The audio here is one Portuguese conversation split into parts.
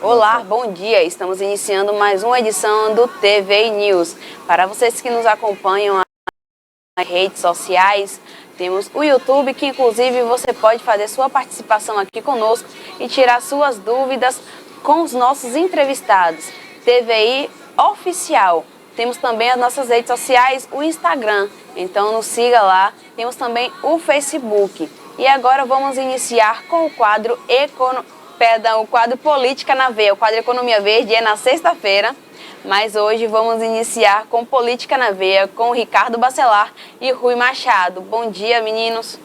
Olá, bom dia. Estamos iniciando mais uma edição do TV News. Para vocês que nos acompanham nas redes sociais, temos o YouTube, que inclusive você pode fazer sua participação aqui conosco e tirar suas dúvidas com os nossos entrevistados. TVI Oficial. Temos também as nossas redes sociais, o Instagram, então nos siga lá. Temos também o Facebook. E agora vamos iniciar com o quadro o quadro Política na Veia. O quadro Economia Verde é na sexta-feira, mas hoje vamos iniciar com Política na Veia com o Ricardo Bacelar e Rui Machado. Bom dia, meninos.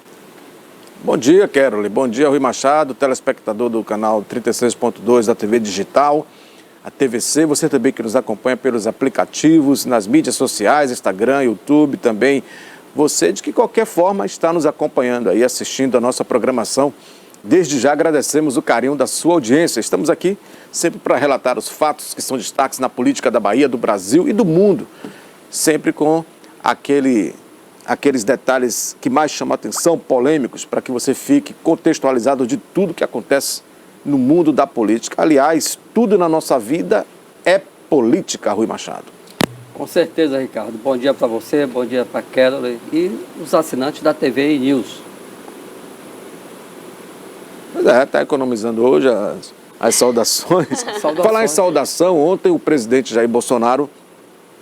Bom dia, Keroli. Bom dia, Rui Machado, telespectador do canal 36.2 da TV Digital, a TVC. Você também que nos acompanha pelos aplicativos, nas mídias sociais, Instagram, YouTube também. Você, de que qualquer forma, está nos acompanhando aí, assistindo a nossa programação. Desde já agradecemos o carinho da sua audiência. Estamos aqui sempre para relatar os fatos que são destaques na política da Bahia, do Brasil e do mundo. Sempre com aqueles detalhes que mais chamam a atenção, polêmicos, para que você fique contextualizado de tudo que acontece no mundo da política. Aliás, tudo na nossa vida é política, Rui Machado. Com certeza, Ricardo. Bom dia para você, bom dia para a Carol e os assinantes da TV News. Pois é, está economizando hoje as saudações. Falar em saudação, ontem o presidente Jair Bolsonaro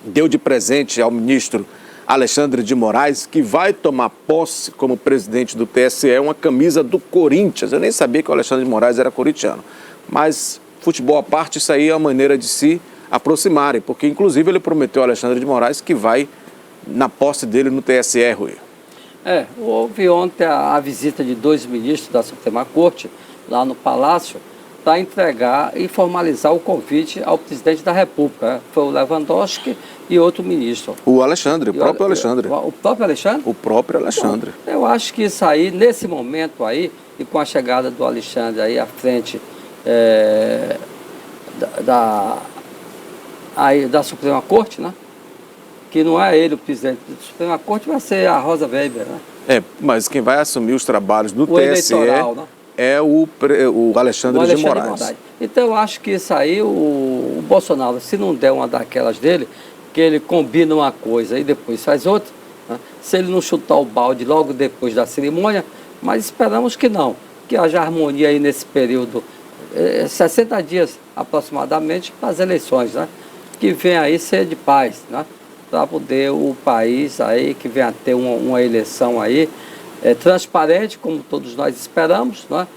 deu de presente ao ministro Alexandre de Moraes, que vai tomar posse como presidente do TSE, uma camisa do Corinthians. Eu nem sabia que o Alexandre de Moraes era corintiano. Mas, futebol à parte, isso aí é uma maneira de se aproximarem, porque inclusive ele prometeu ao Alexandre de Moraes que vai na posse dele no TSE, Rui. Houve ontem a visita de 2 ministros da Suprema Corte, lá no Palácio, para entregar e formalizar o convite ao presidente da República. Foi o Lewandowski e outro ministro. O Alexandre, o próprio Alexandre. O próprio Alexandre? O próprio Alexandre. Bom, eu acho que isso aí, nesse momento aí, e com a chegada do Alexandre aí à frente da Suprema Corte, né? Que não é ele o presidente da Suprema Corte, vai ser a Rosa Weber, né? Mas quem vai assumir os trabalhos do TSE né? é o Alexandre de Moraes. Então eu acho que isso aí, o Bolsonaro, se não der uma daquelas dele, que ele combina uma coisa e depois faz outra, né? Se ele não chutar o balde logo depois da cerimônia, mas esperamos que não, que haja harmonia aí nesse período, 60 dias aproximadamente para as eleições, né? Que venha aí ser de paz, né? Para poder o país aí, que venha a ter uma eleição aí transparente, como todos nós esperamos, né?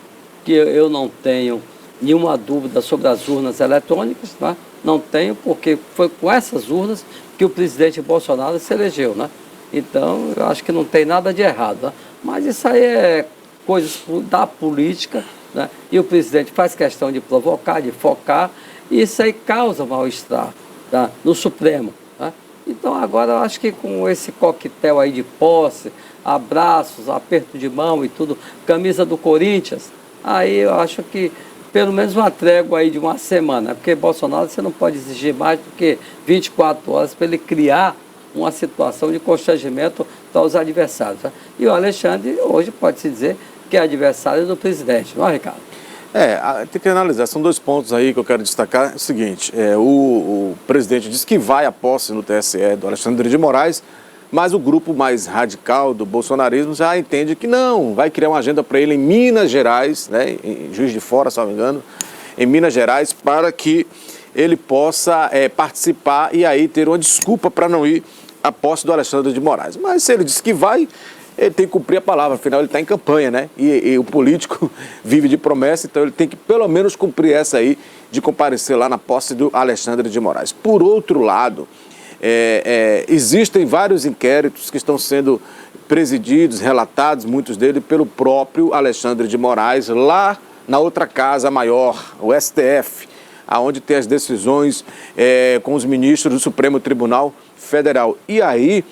Que eu não tenho nenhuma dúvida sobre as urnas eletrônicas, né? Não tenho, porque foi com essas urnas que o presidente Bolsonaro se elegeu, né? Então, eu acho que não tem nada de errado, né? Mas isso aí é coisas da política, né? E o presidente faz questão de provocar, de focar, e isso aí causa mal-estar, tá? No Supremo, né? Então, agora eu acho que com esse coquetel aí de posse, abraços, aperto de mão e tudo, camisa do Corinthians, aí eu acho que pelo menos uma trégua aí de uma semana, porque Bolsonaro você não pode exigir mais do que 24 horas para ele criar uma situação de constrangimento para os adversários, tá? E o Alexandre hoje pode-se dizer que é adversário do presidente, não é, Ricardo? Tem que analisar, são 2 pontos aí que eu quero destacar. É o seguinte, o presidente disse que vai à posse no TSE do Alexandre de Moraes, mas o grupo mais radical do bolsonarismo já entende que não, vai criar uma agenda para ele em Minas Gerais, né, em Juiz de Fora, se não me engano, em Minas Gerais, para que ele possa participar e aí ter uma desculpa para não ir à posse do Alexandre de Moraes. Mas se ele disse que vai, ele tem que cumprir a palavra, afinal ele está em campanha, né? E o político vive de promessa, então ele tem que pelo menos cumprir essa aí de comparecer lá na posse do Alexandre de Moraes. Por outro lado, existem vários inquéritos que estão sendo presididos, relatados, muitos deles, pelo próprio Alexandre de Moraes, lá na outra casa maior, o STF, onde tem as decisões com os ministros do Supremo Tribunal Federal. E aí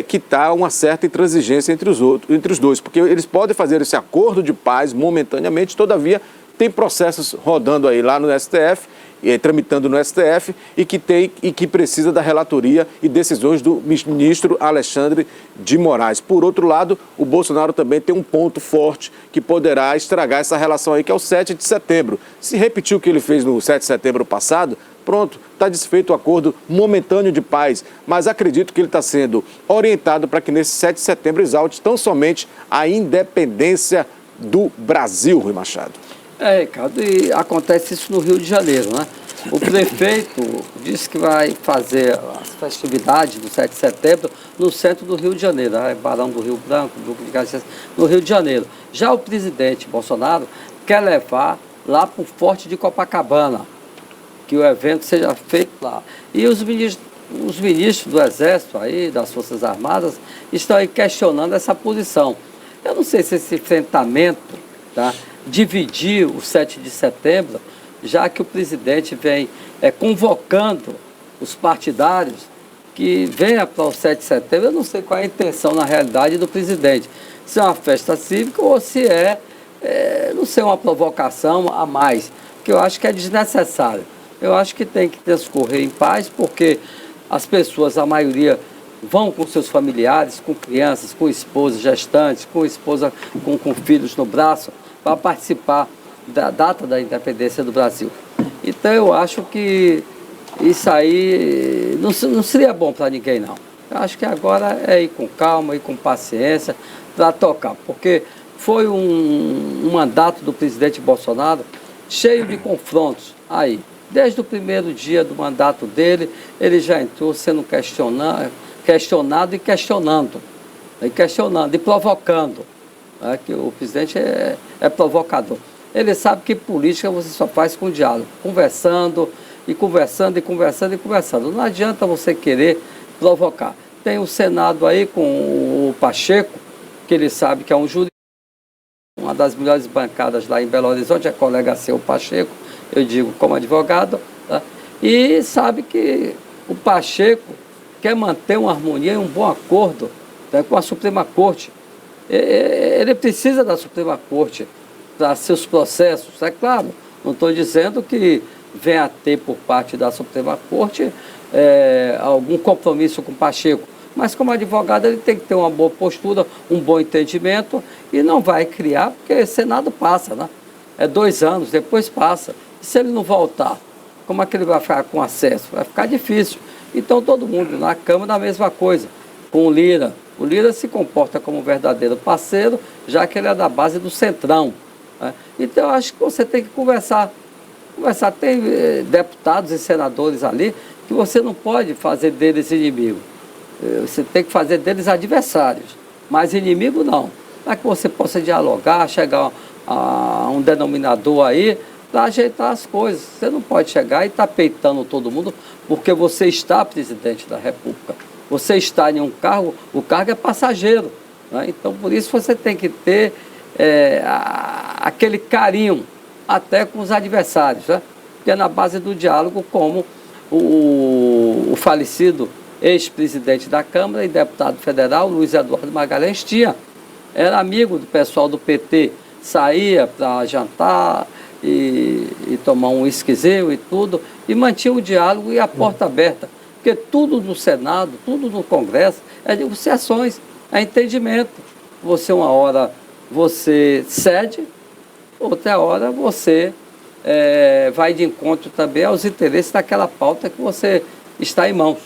que está uma certa intransigência entre os dois, porque eles podem fazer esse acordo de paz momentaneamente, todavia tem processos rodando aí lá no STF tramitando no STF e que precisa da relatoria e decisões do ministro Alexandre de Moraes. Por outro lado, o Bolsonaro também tem um ponto forte que poderá estragar essa relação aí, que é o 7 de setembro. Se repetir o que ele fez no 7 de setembro passado, pronto, está desfeito o acordo momentâneo de paz, mas acredito que ele está sendo orientado para que nesse 7 de setembro exalte tão somente a independência do Brasil, Rui Machado. Ricardo, e acontece isso no Rio de Janeiro, né? O prefeito disse que vai fazer as festividades do 7 de setembro no centro do Rio de Janeiro, né? Barão do Rio Branco, Duque de Caxias, no Rio de Janeiro. Já o presidente Bolsonaro quer levar lá para o Forte de Copacabana, que o evento seja feito lá. E os ministros do Exército, aí, das Forças Armadas, estão aí questionando essa posição. Eu não sei se esse enfrentamento, tá, dividir o 7 de setembro, já que o presidente vem convocando os partidários que venham para o 7 de setembro. Eu não sei qual é a intenção, na realidade, do presidente. Se é uma festa cívica ou se não sei, uma provocação a mais, que eu acho que é desnecessário. Eu acho que tem que transcorrer em paz, porque as pessoas, a maioria, vão com seus familiares, com crianças, com esposas gestantes, com filhos no braço, para participar da data da independência do Brasil. Então eu acho que isso aí não seria bom para ninguém, não. Eu acho que agora é ir com calma, ir com paciência para tocar, porque foi um mandato do presidente Bolsonaro cheio de confrontos aí. Desde o primeiro dia do mandato dele, ele já entrou sendo questionado e questionando, e provocando. Que o presidente é provocador. Ele sabe que política você só faz com diálogo, conversando. Não adianta você querer provocar. Tem o Senado aí com o Pacheco, que ele sabe que é um jurista, uma das melhores bancadas lá em Belo Horizonte, é colega seu, Pacheco, eu digo como advogado, tá? E sabe que o Pacheco quer manter uma harmonia e um bom acordo, tá, com a Suprema Corte. Ele precisa da Suprema Corte para seus processos, é claro. Não estou dizendo que venha a ter por parte da Suprema Corte algum compromisso com o Pacheco, mas como advogado ele tem que ter uma boa postura, um bom entendimento e não vai criar, porque o Senado passa, né? É 2 anos, depois passa. E se ele não voltar, como é que ele vai ficar com acesso? Vai ficar difícil. Então todo mundo na Câmara a mesma coisa, com o Lira. O Lira se comporta como um verdadeiro parceiro, já que ele é da base do Centrão, né? Então eu acho que você tem que conversar. Tem deputados e senadores ali que você não pode fazer deles inimigos. Você tem que fazer deles adversários, mas inimigo não. Para que você possa dialogar, chegar a um denominador aí, para ajeitar as coisas. Você não pode chegar e estar peitando todo mundo, porque você está presidente da República. Você está em um cargo, o cargo é passageiro, né? Então, por isso você tem que ter aquele carinho até com os adversários, né? Que é na base do diálogo, como o falecido ex-presidente da Câmara e deputado federal, Luiz Eduardo Magalhães, tinha. Era amigo do pessoal do PT, saía para jantar e tomar um whiskyzinho e tudo, e mantinha o diálogo e a porta aberta. Porque tudo no Senado, tudo no Congresso, é negociações, é entendimento. Você, uma hora, você cede, outra hora você vai de encontro também aos interesses daquela pauta que você está em mãos.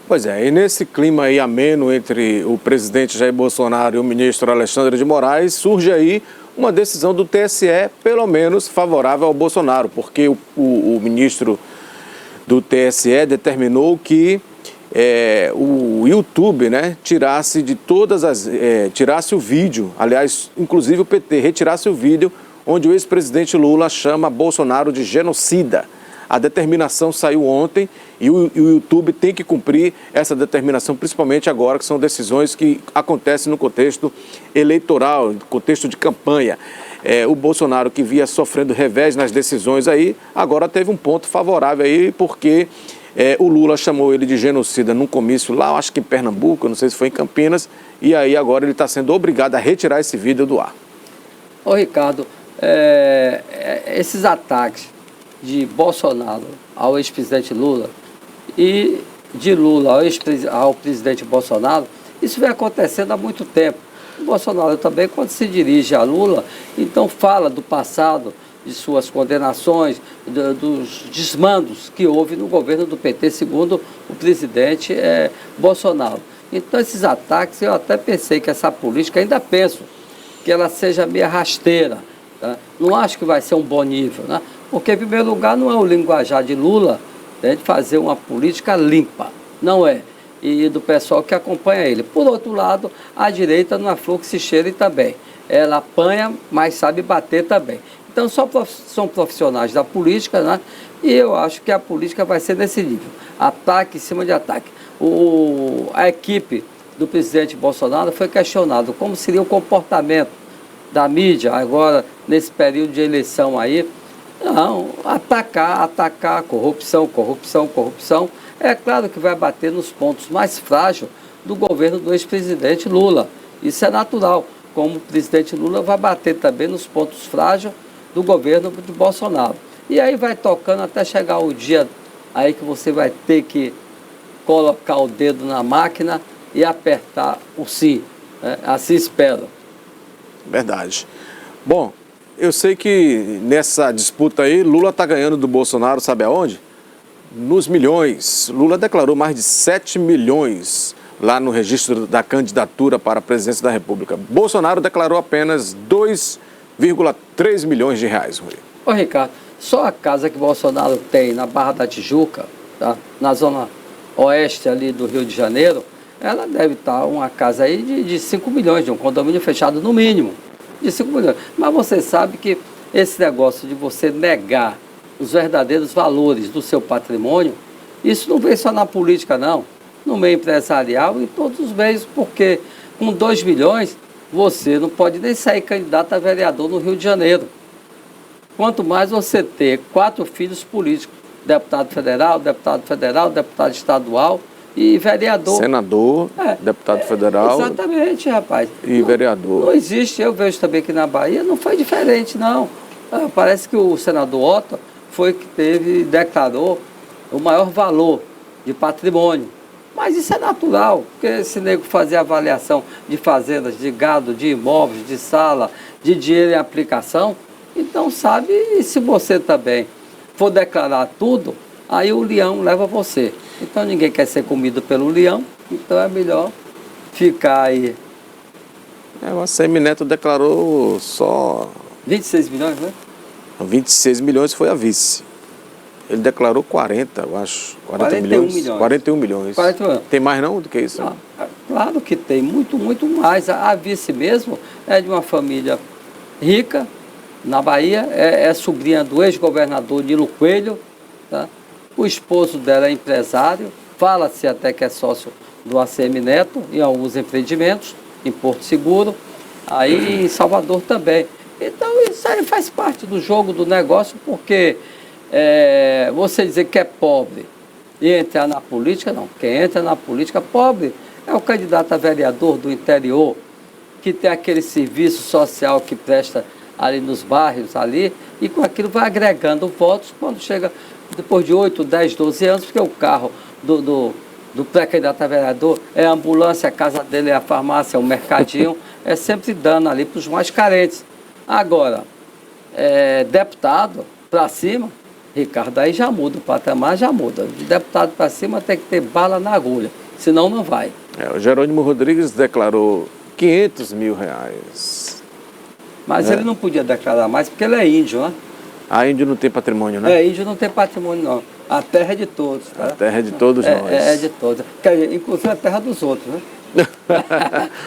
Pois é, e nesse clima aí ameno entre o presidente Jair Bolsonaro e o ministro Alexandre de Moraes, surge aí uma decisão do TSE, pelo menos favorável ao Bolsonaro, porque o ministro do TSE determinou que o YouTube, né, tirasse o vídeo, aliás, inclusive o PT retirasse o vídeo onde o ex-presidente Lula chama Bolsonaro de genocida. A determinação saiu ontem e o YouTube tem que cumprir essa determinação, principalmente agora que são decisões que acontecem no contexto eleitoral, no contexto de campanha. O Bolsonaro, que via sofrendo revés nas decisões aí, agora teve um ponto favorável aí, porque o Lula chamou ele de genocida num comício lá, acho que em Pernambuco, não sei se foi em Campinas, e aí agora ele está sendo obrigado a retirar esse vídeo do ar. Ô Ricardo, esses ataques de Bolsonaro ao ex-presidente Lula e de Lula ao presidente Bolsonaro, isso vem acontecendo há muito tempo. O Bolsonaro também, quando se dirige a Lula, então fala do passado, de suas condenações, dos desmandos que houve no governo do PT, segundo o presidente Bolsonaro. Então, esses ataques, eu até pensei que essa política, ainda penso, que ela seja meio rasteira. Tá? Não acho que vai ser um bom nível, né? Porque, em primeiro lugar, não é o linguajar de Lula, né, de fazer uma política limpa, não é. E do pessoal que acompanha ele. Por outro lado, a direita não é flor que se cheire também. Ela apanha, mas sabe bater também. Então, são profissionais da política, né? E eu acho que a política vai ser nesse nível. Ataque em cima de ataque. A equipe do presidente Bolsonaro foi questionado como seria o comportamento da mídia agora, nesse período de eleição aí. Não, atacar, corrupção. É claro que vai bater nos pontos mais frágeis do governo do ex-presidente Lula. Isso é natural, como o presidente Lula vai bater também nos pontos frágeis do governo de Bolsonaro. E aí vai tocando até chegar o dia aí que você vai ter que colocar o dedo na máquina e apertar o sim. Né? Assim espero. Verdade. Bom, eu sei que nessa disputa aí, Lula está ganhando do Bolsonaro, sabe aonde? Nos milhões. Lula declarou mais de 7 milhões lá no registro da candidatura para a presidência da República. Bolsonaro declarou apenas 2,3 milhões de reais, Rui. Ô, Ricardo, só a casa que Bolsonaro tem na Barra da Tijuca, tá? Na zona oeste ali do Rio de Janeiro, ela deve estar uma casa aí de 5 milhões, de um condomínio fechado no mínimo, de 5 milhões. Mas você sabe que esse negócio de você negar os verdadeiros valores do seu patrimônio, isso não vem só na política, não. No meio empresarial, em todos os meios, porque com 2 milhões, você não pode nem sair candidato a vereador no Rio de Janeiro. Quanto mais você ter 4 filhos políticos, deputado federal, deputado estadual e vereador. Senador, deputado federal. Exatamente, rapaz. E vereador. Não existe, eu vejo também que na Bahia não foi diferente, não. Parece que o senador Otto foi que declarou o maior valor de patrimônio. Mas isso é natural, porque esse nego fazer avaliação de fazendas, de gado, de imóveis, de sala, de dinheiro em aplicação, então sabe, e se você também for declarar tudo, aí o leão leva você. Então ninguém quer ser comido pelo leão, então é melhor ficar aí. O ACM Neto declarou só... 26 milhões, né? 26 milhões foi a vice. Ele declarou 40, eu acho. 41 milhões. 41 milhões. 41. Tem mais não do que isso? Claro que tem, muito mais. A vice mesmo é de uma família rica, na Bahia, é sobrinha do ex-governador Nilo Coelho, tá? O esposo dela é empresário, fala-se até que é sócio do ACM Neto em alguns empreendimentos, em Porto Seguro, aí em Salvador também. Então isso aí faz parte do jogo, do negócio, porque você dizer que é pobre e entrar na política, não. Quem entra na política pobre é o candidato a vereador do interior, que tem aquele serviço social que presta ali nos bairros, ali, e com aquilo vai agregando votos quando chega depois de 8, 10, 12 anos, porque o carro do pré-candidato a vereador é a ambulância, a casa dele é a farmácia, é o mercadinho, é sempre dando ali para os mais carentes. Agora, deputado para cima, Ricardo, aí já muda, o patamar já muda. De deputado para cima tem que ter bala na agulha, senão não vai. O Jerônimo Rodrigues declarou 500 mil reais. Mas ele não podia declarar mais porque ele é índio, né? A índio não tem patrimônio, né? Índio não tem patrimônio, não. A terra é de todos. Tá? A terra é de todos nós. É de todos. Quer dizer, inclusive a terra dos outros, né?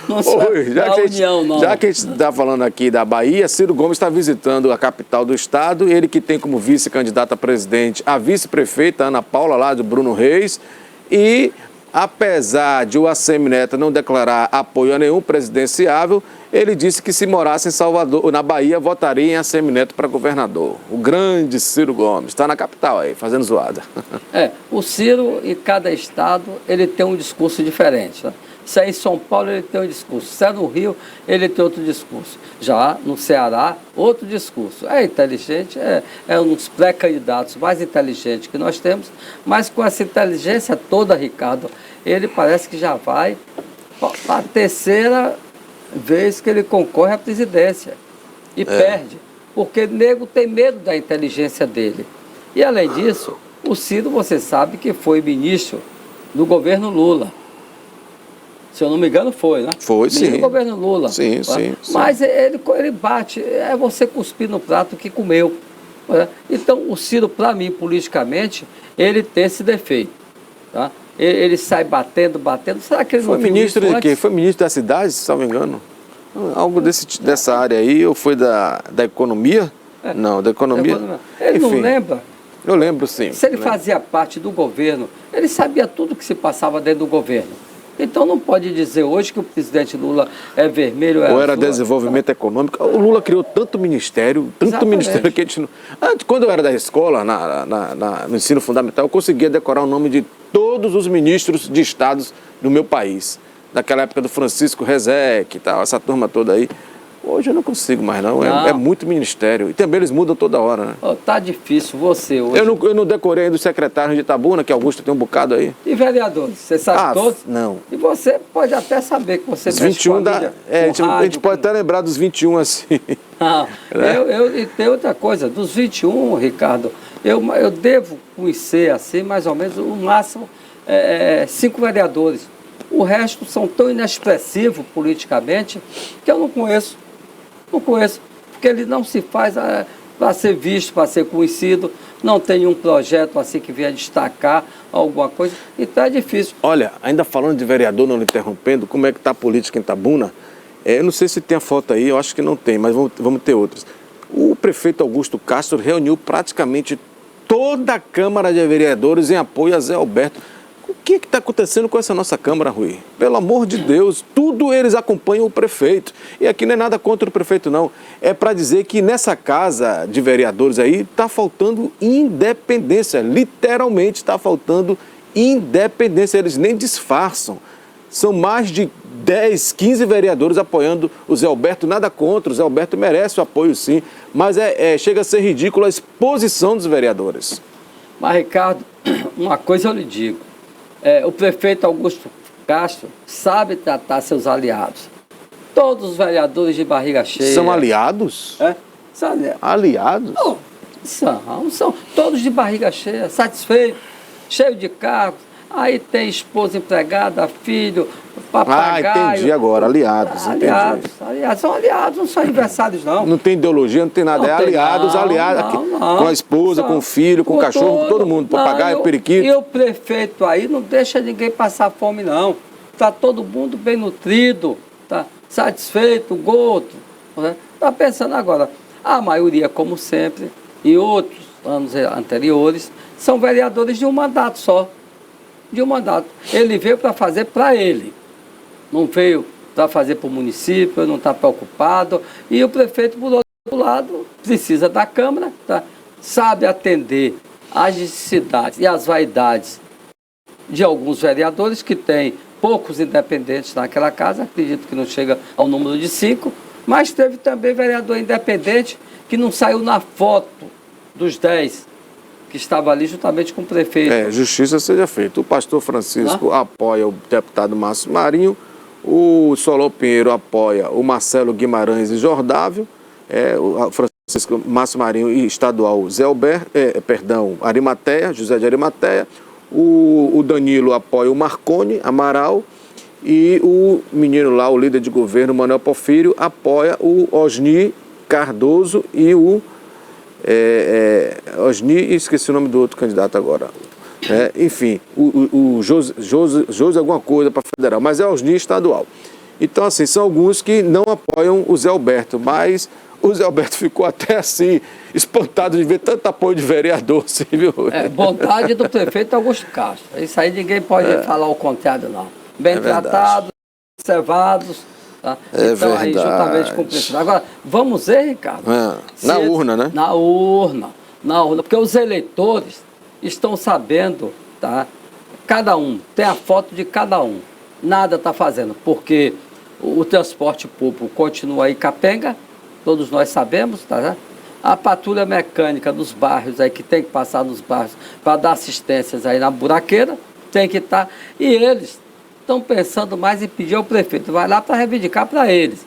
Não Oi, não. Já que a gente está falando aqui da Bahia, Ciro Gomes está visitando a capital do estado, ele que tem como vice-candidata a presidente a vice-prefeita Ana Paula, lá do Bruno Reis, e apesar de o ACM Neto não declarar apoio a nenhum presidenciável, ele disse que se morasse em Salvador, na Bahia, votaria em ACM Neto para governador. O grande Ciro Gomes está na capital aí, fazendo zoada. O Ciro, em cada estado, ele tem um discurso diferente, né? Se é em São Paulo, ele tem um discurso. Se é no Rio, ele tem outro discurso. Já no Ceará, outro discurso. É inteligente, é um dos pré-candidatos mais inteligentes que nós temos, mas com essa inteligência toda, Ricardo, ele parece que já vai a terceira vez que ele concorre à presidência e perde, porque nego tem medo da inteligência dele. E além disso, o Ciro, você sabe que foi ministro do governo Lula. Se eu não me engano, foi, né? Foi, sim. No governo Lula. Sim. Mas ele bate, é você cuspir no prato que comeu. Né? Então, o Ciro, para mim, politicamente, ele tem esse defeito. Tá? Ele sai batendo. Será que ele foi não viu ministro isso de quê? antes? Foi ministro da cidade, se não me engano? Algo dessa área aí, ou foi da economia? Não, da economia. Ele Enfim, não lembra? Eu lembro, sim. Se ele fazia parte do governo, ele sabia tudo que se passava dentro do governo. Então não pode dizer hoje que o presidente Lula é vermelho, ou era azul, desenvolvimento econômico. O Lula criou tanto ministério Exatamente. que a gente não... Antes, quando eu era da escola, no ensino fundamental, eu conseguia decorar o nome de todos os ministros de estados do meu país. Daquela época do Francisco Rezec e tal, essa turma toda aí. Hoje eu não consigo mais, não. É muito ministério. E também eles mudam toda hora, né? Tá difícil você hoje. Eu não decorei ainda os secretários de Itabuna, que Augusto tem um bocado aí. E vereadores, você sabe todos? Não. E você pode até saber que você Os 21 a gente pode até lembrar dos 21 assim. E tem outra coisa, dos 21, Ricardo, eu devo conhecer assim, mais ou menos, o máximo 5 vereadores. O resto são tão inexpressivos politicamente que eu não conheço. Não conheço, porque ele não se faz para ser visto, para ser conhecido, não tem um projeto assim que venha destacar alguma coisa, então é difícil. Olha, ainda falando de vereador, não lhe interrompendo, como é que está a política em Itabuna? Eu não sei se tem a foto aí, eu acho que não tem, mas vamos ter outras. O prefeito Augusto Castro reuniu praticamente toda a Câmara de Vereadores em apoio a Zé Alberto. O que está acontecendo com essa nossa Câmara, Rui? Pelo amor de Deus, tudo eles acompanham o prefeito. E aqui não é nada contra o prefeito, não. É para dizer que nessa casa de vereadores aí está faltando independência. Literalmente está faltando independência. Eles nem disfarçam. São mais de 10, 15 vereadores apoiando o Zé Alberto. Nada contra, o Zé Alberto merece o apoio, sim. Mas chega a ser ridícula a exposição dos vereadores. Mas, Ricardo, uma coisa eu lhe digo. O prefeito Augusto Castro sabe tratar seus aliados. Todos os vereadores de barriga cheia... São aliados? São aliados. Aliados? Oh, são todos de barriga cheia, satisfeitos, cheios de cargos. Aí tem esposa empregada, filho, papagaio... entendi agora, aliados. São aliados, não são adversários, não. Não tem ideologia, não tem nada, aliados, com a esposa, com o filho, com o cachorro, com todo mundo, papagaio, periquito. E o prefeito aí não deixa ninguém passar fome, não. Está todo mundo bem nutrido, tá satisfeito, gordo. Né? Tá pensando agora, a maioria, como sempre, e outros anos anteriores, são vereadores de um mandato só. De um mandato. Ele veio para fazer para ele. Não veio para fazer para o município, não está preocupado. E o prefeito, por outro lado, precisa da Câmara, tá? Sabe atender às necessidades e às vaidades de alguns vereadores que têm poucos independentes naquela casa, acredito que não chega ao número de 5, mas teve também vereador independente que não saiu na foto dos 10 que estava ali juntamente com o prefeito. Justiça seja feita. O pastor Francisco apoia o deputado Márcio Marinho, o Solon Pinheiro apoia o Marcelo Guimarães e Jordávio, o Francisco Márcio Marinho e estadual Zé Alberto, Arimateia, José de Arimateia, o Danilo apoia o Marconi Amaral e o menino lá, o líder de governo, Manuel Porfírio, apoia o Osni Cardoso e o Osni, esqueci o nome do outro candidato agora. Enfim, o José alguma coisa para federal, mas é Osni estadual. Então, assim, são alguns que não apoiam o Zé Alberto, mas o Zé Alberto ficou até assim, espantado de ver tanto apoio de vereador, assim, viu? Bondade do prefeito Augusto Castro. Isso aí ninguém pode falar o contrário, não. Bem tratados, observados. Tá? Então, aí, juntamente com o prefeito. Agora, vamos ver, Ricardo. Na urna, né? Na urna, porque os eleitores estão sabendo, tá? Cada um, tem a foto de cada um. nada está fazendo, porque o transporte público continua aí capenga, todos nós sabemos, tá, né? A patrulha mecânica dos bairros aí, que tem que passar nos bairros para dar assistências aí na buraqueira, tem que estar. E eles estão pensando mais em pedir ao prefeito, vai lá para reivindicar para eles.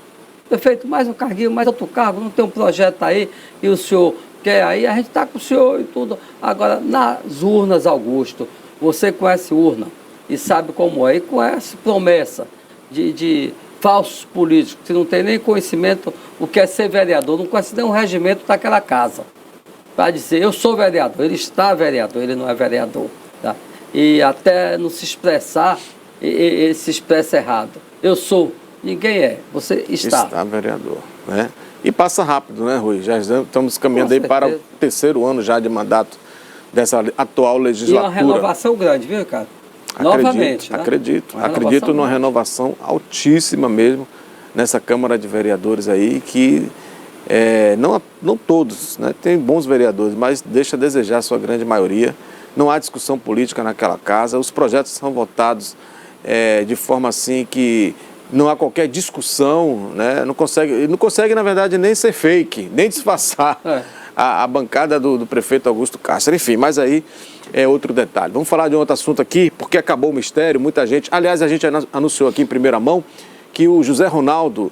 Prefeito, mais um carguinho, mais outro cargo, não tem um projeto aí, e o senhor quer aí, a gente está com o senhor e tudo. Agora, nas urnas, Augusto, você conhece urna e sabe como é, e conhece promessa de falsos políticos, que não tem nem conhecimento o que é ser vereador, não conhece nem o regimento daquela casa. Para dizer, eu sou vereador, ele está vereador, ele não é vereador. Tá? E até não se expressar, ele se expressa errado. Eu sou, ninguém é, você está. Está vereador, né? E passa rápido, né, Rui? Já estamos caminhando aí para o terceiro ano já de mandato dessa atual legislatura. E uma renovação grande, viu, Ricardo? Novamente. Acredito numa renovação altíssima mesmo nessa Câmara de Vereadores aí, que não todos, né? Tem bons vereadores, mas deixa a desejar a sua grande maioria. Não há discussão política naquela casa, os projetos são votados de forma assim que não há qualquer discussão, né? Não consegue, na verdade, nem ser fake, nem disfarçar a bancada do prefeito Augusto Castro. Enfim, mas aí é outro detalhe. Vamos falar de um outro assunto aqui, porque acabou o mistério, muita gente... Aliás, a gente anunciou aqui em primeira mão que o José Ronaldo,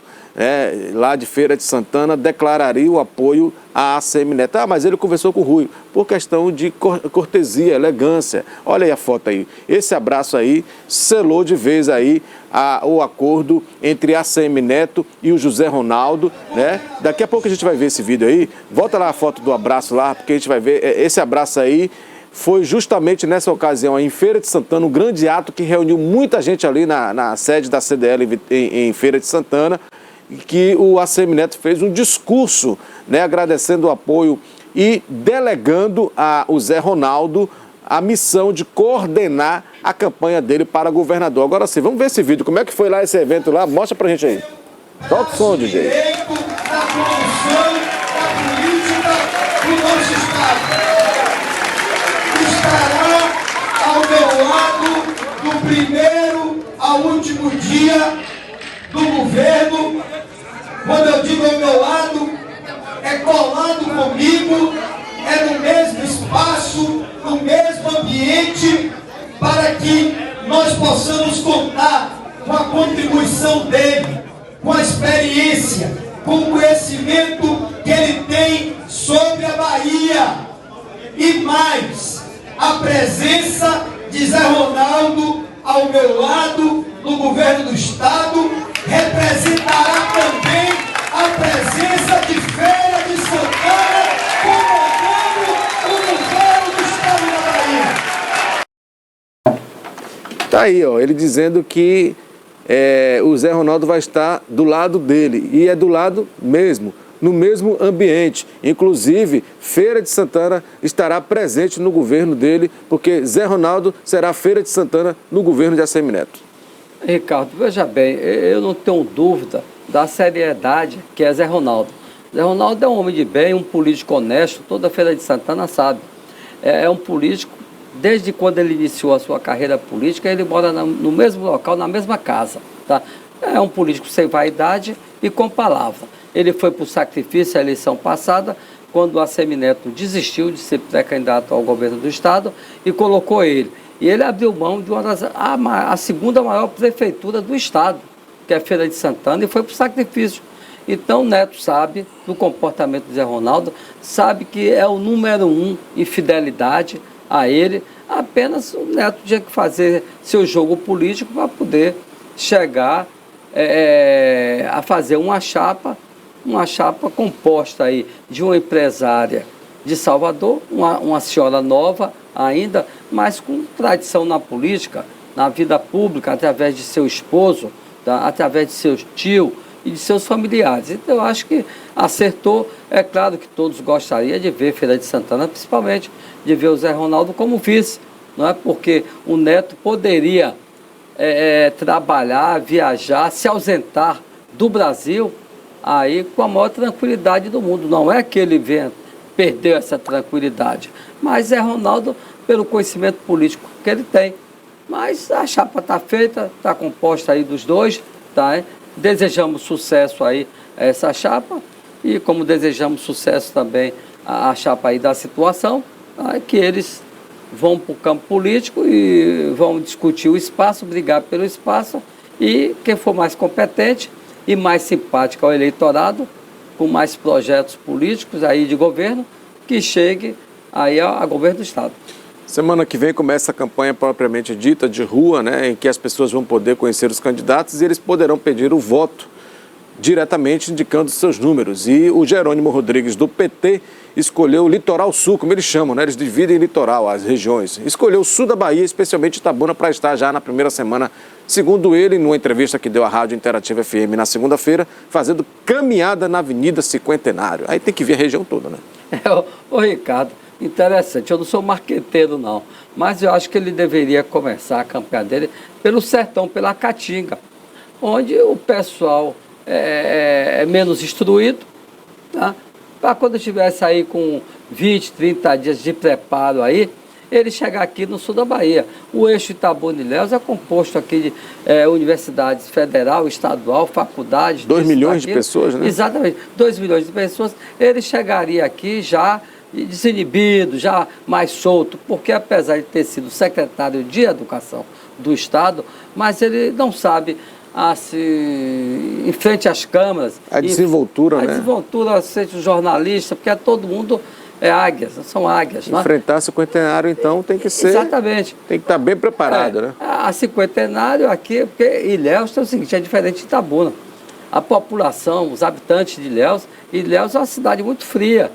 lá de Feira de Santana, declararia o apoio à ACM Neto. Ah, mas ele conversou com o Rui, por questão de cortesia, elegância. Olha aí a foto aí. Esse abraço aí selou de vez aí o acordo entre a ACM Neto e o José Ronaldo, né? Daqui a pouco a gente vai ver esse vídeo aí. Volta lá a foto do abraço lá, porque a gente vai ver esse abraço aí. Foi justamente nessa ocasião, em Feira de Santana, um grande ato que reuniu muita gente ali na sede da CDL em Feira de Santana, que o ACM Neto fez um discurso, né, agradecendo o apoio e delegando ao Zé Ronaldo a missão de coordenar a campanha dele para governador. Agora sim, vamos ver esse vídeo. Como é que foi lá esse evento lá? Mostra pra gente aí. Solta o som, DJ. Da promoção da política do nosso Estado. Estará ao meu lado do primeiro ao último dia do governo. Quando eu digo ao meu lado, é colado comigo, é no mesmo espaço, no mesmo ambiente, para que nós possamos contar com a contribuição dele, com a experiência, com o conhecimento que ele tem sobre a Bahia. E mais, a presença de Zé Ronaldo ao meu lado no governo do Estado representará também a presença de Feira de Santana comandando o governo do Estado da Bahia. Tá aí, ó, ele dizendo que o Zé Ronaldo vai estar do lado dele, e é do lado mesmo, no mesmo ambiente. Inclusive, Feira de Santana estará presente no governo dele, porque Zé Ronaldo será Feira de Santana no governo de ACM Neto. Ricardo, veja bem, eu não tenho dúvida da seriedade que é Zé Ronaldo. Zé Ronaldo é um homem de bem, um político honesto, toda Feira de Santana sabe. É um político, desde quando ele iniciou a sua carreira política, ele mora no mesmo local, na mesma casa. Tá? É um político sem vaidade e com palavra. Ele foi por sacrifício a eleição passada, quando o ACM Neto desistiu de ser pré-candidato ao governo do Estado e colocou ele. E ele abriu mão de a segunda maior prefeitura do Estado, que é a Feira de Santana, e foi por sacrifício. Então, Neto sabe do comportamento de Zé Ronaldo, sabe que é o número 1 em fidelidade a ele. Apenas o Neto tinha que fazer seu jogo político para poder chegar a fazer uma chapa composta aí de uma empresária de Salvador, uma senhora nova ainda, mas com tradição na política, na vida pública, através de seu esposo, tá? Através de seu tio e de seus familiares. Então, eu acho que acertou. É claro que todos gostariam de ver Feira de Santana, principalmente de ver o Zé Ronaldo como vice, não é? Porque o Neto poderia trabalhar, viajar, se ausentar do Brasil aí com a maior tranquilidade do mundo. Não é que ele perdeu essa tranquilidade, mas Zé Ronaldo, pelo conhecimento político que ele tem, Mas a chapa está feita, está composta aí dos dois, tá? Desejamos sucesso aí a essa chapa e como desejamos sucesso também a chapa aí da situação, tá? Que eles vão para o campo político e vão discutir o espaço, brigar pelo espaço e quem for mais competente e mais simpático ao eleitorado, com mais projetos políticos aí de governo, que chegue aí a governo do Estado. Semana que vem começa a campanha propriamente dita de rua, né, em que as pessoas vão poder conhecer os candidatos e eles poderão pedir o voto diretamente indicando seus números. E o Jerônimo Rodrigues, do PT, escolheu o Litoral Sul, como eles chamam, né? Eles dividem litoral, as regiões. Escolheu o sul da Bahia, especialmente Itabuna, para estar já na primeira semana, segundo ele, numa entrevista que deu à Rádio Interativa FM na segunda-feira, fazendo caminhada na Avenida Cinquentenário. Aí tem que ver a região toda, né? Ô Ricardo, interessante, eu não sou marqueteiro não, mas eu acho que ele deveria começar a campanha dele pelo sertão, pela Caatinga, onde o pessoal é menos instruído, tá? Para quando estivesse aí com 20, 30 dias de preparo aí, ele chegar aqui no sul da Bahia. O eixo Itabuna e Ilhéus é composto aqui de universidades federal, estadual, faculdades. 2 milhões de pessoas, né? Exatamente, 2 milhões de pessoas. Ele chegaria aqui já desinibido, já mais solto, porque apesar de ter sido secretário de Educação do Estado, mas ele não sabe em frente às câmaras. A desenvoltura, né? A desenvoltura, seja jornalista, porque todo mundo é águias, são águias. Enfrentar Cinquentenário, então, tem que ser... Exatamente. Tem que estar bem preparado, né? A Cinquentenário aqui, porque Ilhéus tem o seguinte, é diferente de Itabuna. A população, os habitantes de Ilhéus é uma cidade muito fria.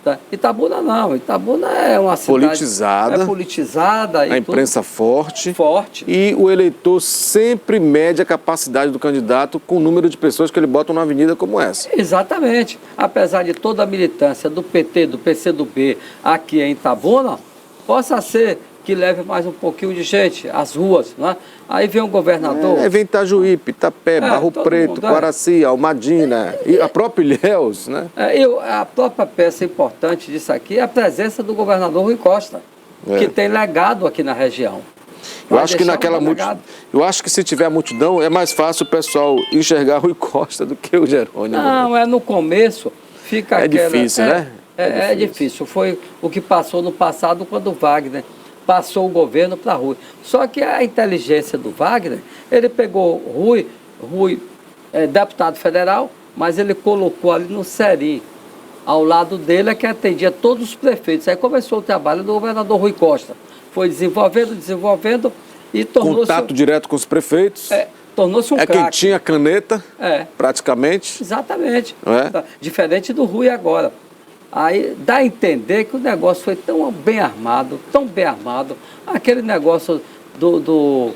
Tá? Itabuna não, Itabuna é uma cidade... Politizada. É politizada. A imprensa forte. Forte. E o eleitor sempre mede a capacidade do candidato com o número de pessoas que ele bota numa avenida como essa. Exatamente. Apesar de toda a militância do PT, do PCdoB aqui em Itabuna, possa ser que leve mais um pouquinho de gente às ruas, né? Aí vem um governador... Vem Itajuípe, Itapé, Barro Preto, mundo, Quaraci, Almadina, e a própria Ilhéus, né? A própria peça importante disso aqui é a presença do governador Rui Costa, que tem legado aqui na região. Eu acho que eu acho que se tiver multidão, é mais fácil o pessoal enxergar Rui Costa do que o Jerônimo. Não, no começo fica aquela... Difícil, né? É difícil. Foi o que passou no passado quando o Wagner passou o governo para Rui. Só que a inteligência do Wagner, ele pegou Rui é deputado federal, mas ele colocou ali no Serim. Ao lado dele é que atendia todos os prefeitos. Aí começou o trabalho do governador Rui Costa. Foi desenvolvendo e tornou-se... Contato direto com os prefeitos. Tornou-se um craque. Quem tinha caneta, praticamente. Exatamente. Diferente do Rui agora. Aí dá a entender que o negócio foi tão bem armado, aquele negócio do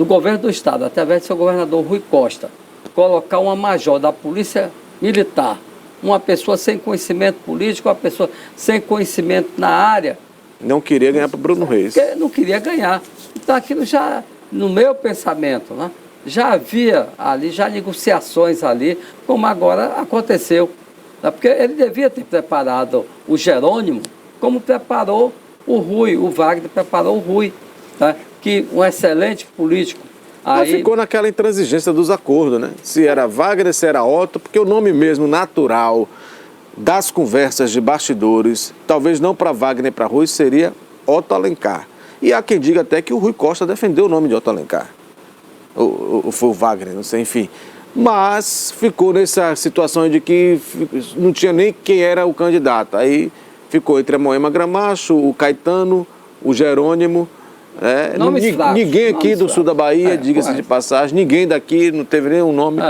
governo do Estado, através do seu governador Rui Costa, colocar uma major da Polícia Militar, uma pessoa sem conhecimento político, uma pessoa sem conhecimento na área. Não queria ganhar para Bruno Reis. Não queria ganhar. Então aquilo já, no meu pensamento, né, já havia ali, já negociações ali, como agora aconteceu. Porque ele devia ter preparado o Jerônimo como preparou o Rui, o Wagner preparou o Rui, tá? Que um excelente político. Mas ficou naquela intransigência dos acordos, né? Se era Wagner, se era Otto, porque o nome mesmo natural das conversas de bastidores, talvez não para Wagner e para Rui, seria Otto Alencar. E há quem diga até que o Rui Costa defendeu o nome de Otto Alencar. Ou foi o Wagner, não sei, enfim. Mas ficou nessa situação de que não tinha nem quem era o candidato. Aí ficou entre a Moema Gramacho, o Caetano, o Jerônimo. Ninguém aqui do sul da Bahia, diga-se de passagem, ninguém daqui não teve nenhum nome.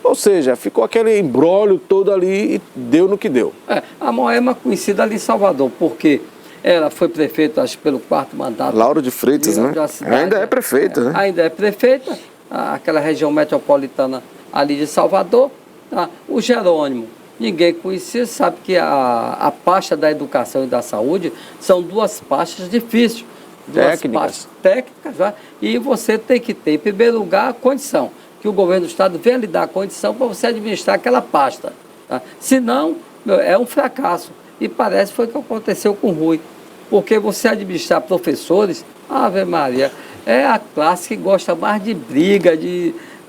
Ou seja, ficou aquele imbróglio todo ali e deu no que deu. A Moema conhecida ali em Salvador, porque ela foi prefeita, acho, pelo 4º mandato. Lauro de Freitas, né? Ainda é prefeita, né? Ainda é prefeita, aquela região metropolitana ali de Salvador. Tá? O Jerônimo, ninguém conhecia, sabe que a pasta da educação e da saúde são duas pastas difíceis. Duas pastas técnicas, né? E você tem que ter, em primeiro lugar, a condição, que o governo do Estado venha lhe dar a condição para você administrar aquela pasta. Tá? Senão, é um fracasso. E parece que foi o que aconteceu com o Rui. Porque você administrar professores Ave Maria, é a classe que gosta mais de briga,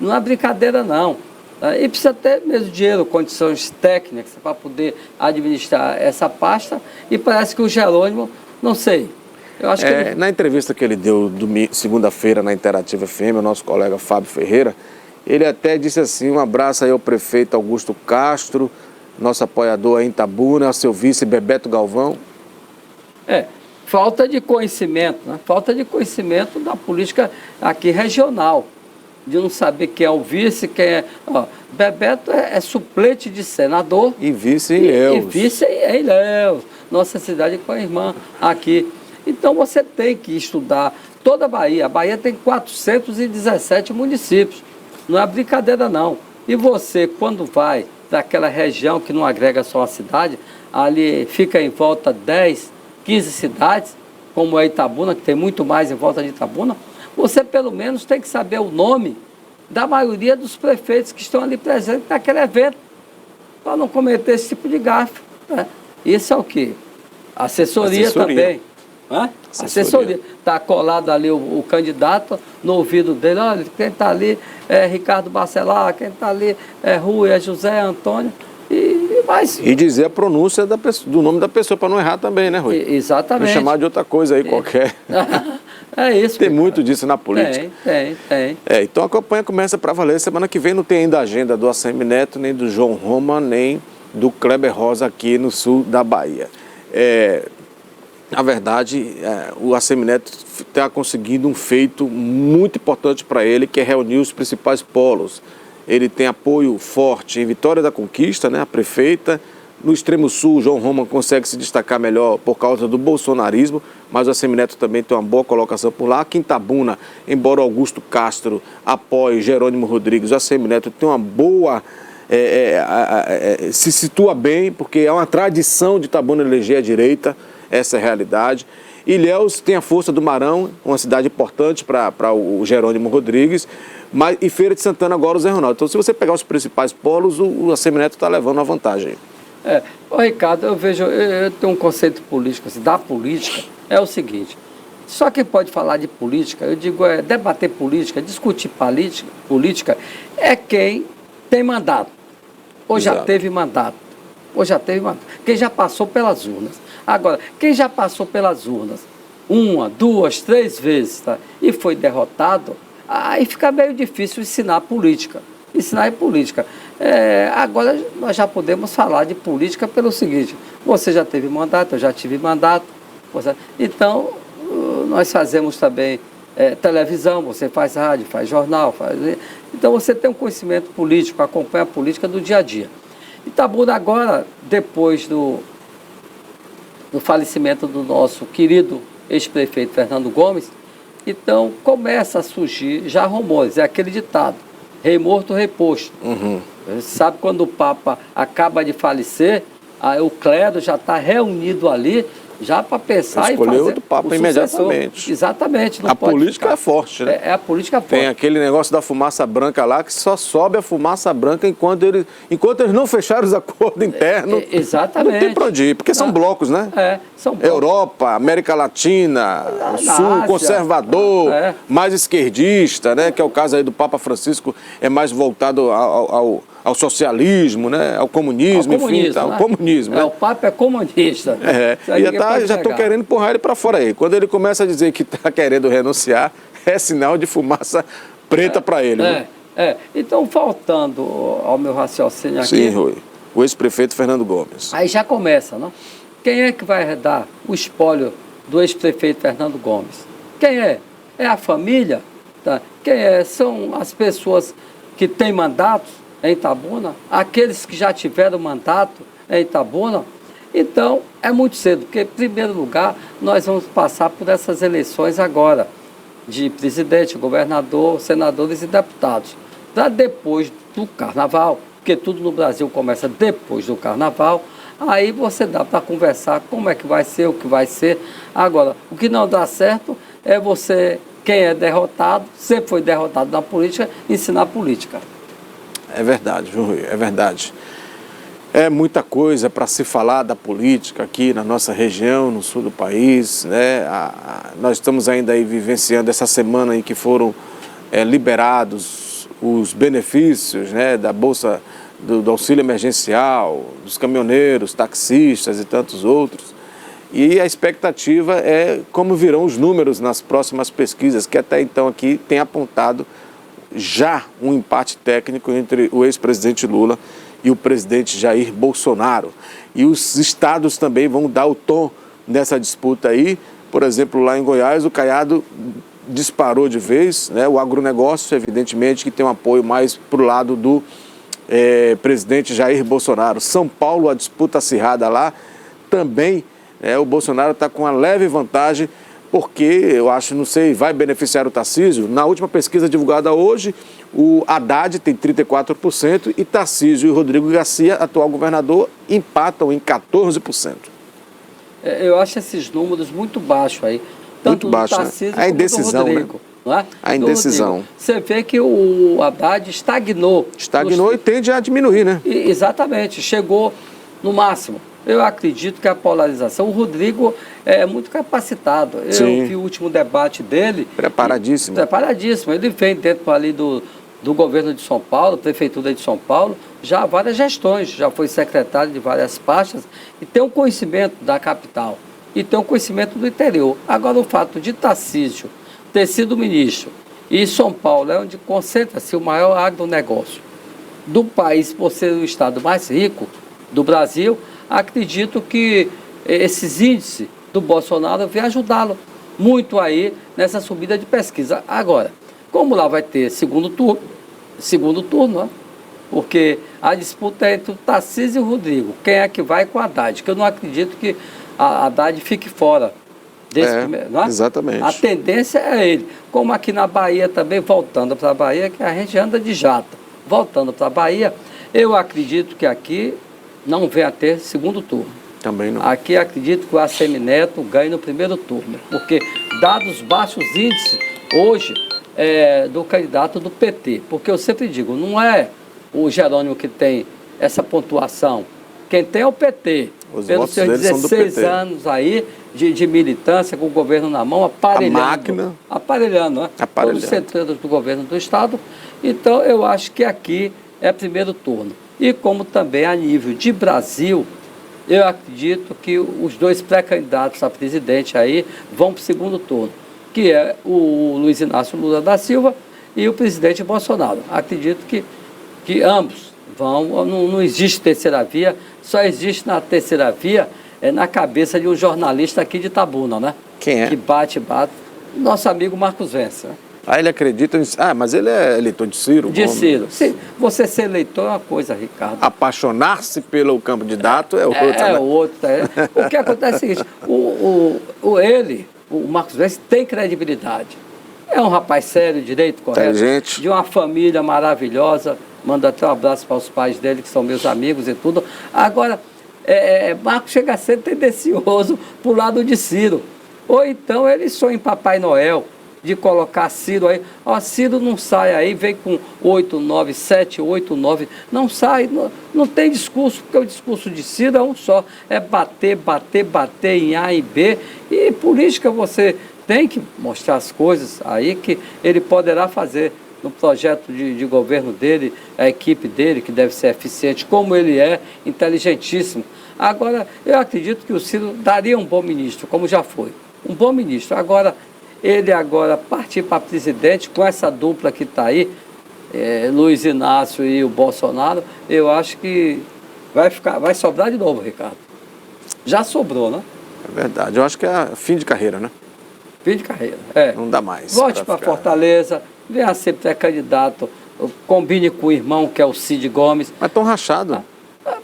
não é brincadeira não. E precisa ter mesmo dinheiro, condições técnicas para poder administrar essa pasta. E parece que o Jerônimo, não sei. Eu acho que Na entrevista que ele deu segunda-feira na Interativa FM, o nosso colega Fábio Ferreira, ele até disse assim: um abraço aí ao prefeito Augusto Castro, nosso apoiador aí em Itabuna, ao seu vice Bebeto Galvão. Falta de conhecimento, né? Falta de conhecimento da política aqui regional, de não saber quem é o vice, quem é... Bebeto é suplente de senador. E vice em Ilhéus. E vice em Ilhéus, nossa cidade com a irmã aqui. Então você tem que estudar toda a Bahia. A Bahia tem 417 municípios, não é brincadeira não. E você, quando vai daquela região que não agrega só a cidade, ali fica em volta 10, 15 cidades, como é Itabuna, que tem muito mais em volta de Itabuna, você pelo menos tem que saber o nome da maioria dos prefeitos que estão ali presentes naquele evento, para não cometer esse tipo de gafe. Né? Isso é o quê? Assessoria. Também. Assessoria. Está colado ali o candidato no ouvido dele: olha, quem está ali é Ricardo Bacelar, quem está ali é Rui, é José Antônio. E dizer a pronúncia do nome da pessoa, para não errar também, né, Rui? Exatamente. Não chamar de outra coisa aí qualquer. É isso. Tem muito disso na política. Tem. Então a campanha começa para valer. Semana que vem não tem ainda a agenda do ACM Neto, nem do João Roma, nem do Kleber Rosa aqui no sul da Bahia. Na verdade, o ACM Neto está conseguindo um feito muito importante para ele, que é reunir os principais polos. Ele tem apoio forte em Vitória da Conquista, né, a prefeita. No extremo sul, João Roma consegue se destacar melhor por causa do bolsonarismo, mas o ACM Neto também tem uma boa colocação por lá. Aqui em Itabuna, embora Augusto Castro apoie Jerônimo Rodrigues, o ACM Neto tem uma boa... se situa bem, porque é uma tradição de Itabuna eleger a direita, essa é a realidade. Ilhéus tem a força do Marão, uma cidade importante para o Jerônimo Rodrigues, e Feira de Santana agora o Zé Ronaldo. Então, se você pegar os principais polos, o ACM Neto está levando uma vantagem. Ricardo, eu tenho um conceito político, assim, da política, é o seguinte: só quem pode falar de política, eu digo, debater política, discutir política, é quem tem mandato, ou já teve mandato, quem já passou pelas urnas. Agora, quem já passou pelas urnas 1, 2, 3 vezes, tá, e foi derrotado, aí fica meio difícil ensinar política. Agora nós já podemos falar de política pelo seguinte: você já teve mandato, eu já tive mandato. Então, nós fazemos também televisão, você faz rádio, faz jornal. Então, você tem um conhecimento político, acompanha a política do dia a dia. Itabuna agora, depois do falecimento do nosso querido ex-prefeito Fernando Gomes, então começa a surgir já rumores, é aquele ditado: rei morto, rei posto. Sabe, quando o Papa acaba de falecer, aí o clero já está reunido ali, já para pensar e fazer outro Papa imediatamente. Exatamente. A política é forte, né? A política forte. Tem aquele negócio da fumaça branca lá, que só sobe a fumaça branca enquanto eles não fecharam os acordos internos. Exatamente. Não tem para onde ir, porque são blocos, né? São blocos. Europa, América Latina, Sul, Ásia, conservador, mais esquerdista, né? Que é o caso aí do Papa Francisco, é mais voltado ao socialismo, né? Ao comunismo, enfim, tá? Ao comunismo. Né? O Papa é comunista. E já estou querendo empurrar ele para fora aí. Quando ele começa a dizer que está querendo renunciar, é sinal de fumaça preta para ele. Então, voltando ao meu raciocínio aqui... Sim, Rui. O ex-prefeito Fernando Gomes. Aí já começa, não? Quem é que vai dar o espólio do ex-prefeito Fernando Gomes? Quem é? É a família? Tá? Quem é? São as pessoas que têm mandatos em Itabuna? Aqueles que já tiveram mandato em Itabuna? Então, é muito cedo, porque, em primeiro lugar, nós vamos passar por essas eleições agora, de presidente, governador, senadores e deputados, para depois do carnaval, porque tudo no Brasil começa depois do carnaval, aí você dá para conversar como é que vai ser, o que vai ser. Agora, o que não dá certo é você, quem é derrotado, sempre foi derrotado na política, ensinar política. É verdade, viu, Rui? É verdade. É muita coisa para se falar da política aqui na nossa região, no sul do país, né? Nós estamos ainda aí vivenciando essa semana em que foram liberados os benefícios, né, da Bolsa do auxílio emergencial, dos caminhoneiros, taxistas e tantos outros. E a expectativa é como virão os números nas próximas pesquisas, que até então aqui tem apontado já um empate técnico entre o ex-presidente Lula e o presidente Jair Bolsonaro. E os estados também vão dar o tom nessa disputa aí. Por exemplo, lá em Goiás, o Caiado disparou de vez, né? O agronegócio, evidentemente, que tem um apoio mais para o lado do presidente Jair Bolsonaro. São Paulo, a disputa acirrada lá, também o Bolsonaro está com uma leve vantagem, porque eu acho, não sei, vai beneficiar o Tarcísio. Na última pesquisa divulgada hoje, o Haddad tem 34% e Tarcísio e Rodrigo Garcia, atual governador, empatam em 14%. Eu acho esses números muito baixos aí. Tanto Muito baixo, Tarcísio, né? A inddecisão, do Rodrigo, né? Não é? A indecisão. Você vê que o Haddad estagnou. Estagnou e tende a diminuir, né? Exatamente, chegou no máximo. Eu acredito que a polarização, o Rodrigo é muito capacitado. Sim. Eu vi o último debate dele. Preparadíssimo. Preparadíssimo. Ele vem dentro ali do governo de São Paulo, prefeitura de São Paulo, já há várias gestões, já foi secretário de várias pastas e tem um conhecimento da capital e tem um conhecimento do interior. Agora, o fato de Tarcísio ter sido ministro e São Paulo é onde concentra-se o maior agronegócio do país, por ser o estado mais rico do Brasil, acredito que esses índices do Bolsonaro vêm ajudá-lo muito aí nessa subida de pesquisa. Agora, como lá vai ter segundo turno, né? Porque a disputa é entre o Tarcísio e o Rodrigo. Quem é que vai com a Haddad? Que eu não acredito que a Haddad fique fora desse primeiro. Não é? Exatamente. A tendência é ele. Como aqui na Bahia também, voltando para a Bahia, que a gente anda de jato. Voltando para a Bahia, eu acredito que aqui não vem a ter segundo turno. Também não. Aqui acredito que o Assemineto ganhe no primeiro turno, porque dados baixos índices hoje do candidato do PT, porque eu sempre digo, não é o Jerônimo que tem essa pontuação, quem tem é o PT, pelos seus 16 anos aí de militância com o governo na mão, aparelhando, né? Todos os setores do governo do Estado. Então eu acho que aqui é primeiro turno. E como também a nível de Brasil, eu acredito que os dois pré-candidatos a presidente aí vão para o segundo turno, que é o Luiz Inácio Lula da Silva e o presidente Bolsonaro. Acredito que ambos vão, não existe terceira via, só existe na terceira via na cabeça de um jornalista aqui de Itabuna, né? Quem é? Que bate, nosso amigo Marcos Vence, né? Ah, ele acredita nisso. Ah, mas ele é eleitor de Ciro. De Ciro. Sim, você ser eleitor é uma coisa, Ricardo. Apaixonar-se pelo candidato é outra, né? É outra. O que acontece é o seguinte, o Marcos Vence tem credibilidade. É um rapaz sério, direito, correto. Inteligente. De uma família maravilhosa. Mando até um abraço para os pais dele, que são meus amigos e tudo. Agora, Marcos chega a ser tendencioso para o lado de Ciro. Ou então ele sonha em Papai Noel, de colocar Ciro aí. Ó, Ciro não sai aí, vem com 8, 9, 7, 8, 9. Não sai, não tem discurso, porque o discurso de Ciro é um só. É bater, bater, bater em A e B. E política você tem que mostrar as coisas aí que ele poderá fazer no projeto de governo dele, a equipe dele, que deve ser eficiente, como ele é, inteligentíssimo. Agora, eu acredito que o Ciro daria um bom ministro, como já foi. Um bom ministro. Agora, ele partir para presidente com essa dupla que está aí, Luiz Inácio e o Bolsonaro, eu acho que vai sobrar de novo, Ricardo. Já sobrou, né? É verdade. Eu acho que é fim de carreira, né? Fim de carreira, Não dá mais. Volte para Fortaleza, venha ser pré-candidato, combine com o irmão, que é o Cid Gomes. Mas estão rachados.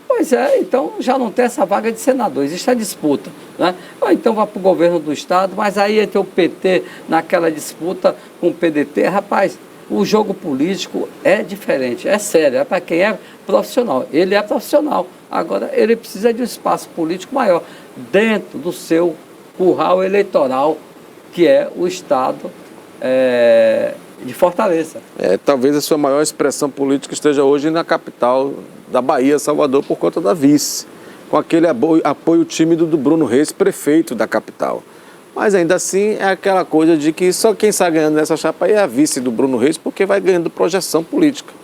Pois é, então já não tem essa vaga de senador, existe a disputa, né? Ou então vai para o governo do Estado, mas aí entra o PT naquela disputa com o PDT. Rapaz, o jogo político é diferente, é sério, é para quem é profissional. Ele é profissional, agora ele precisa de um espaço político maior dentro do seu curral eleitoral, que é o Estado de Fortaleza. Talvez a sua maior expressão política esteja hoje na capital da Bahia, Salvador, por conta da vice, com aquele apoio tímido do Bruno Reis, prefeito da capital. Mas ainda assim é aquela coisa de que só quem está ganhando nessa chapa aí é a vice do Bruno Reis, porque vai ganhando projeção política,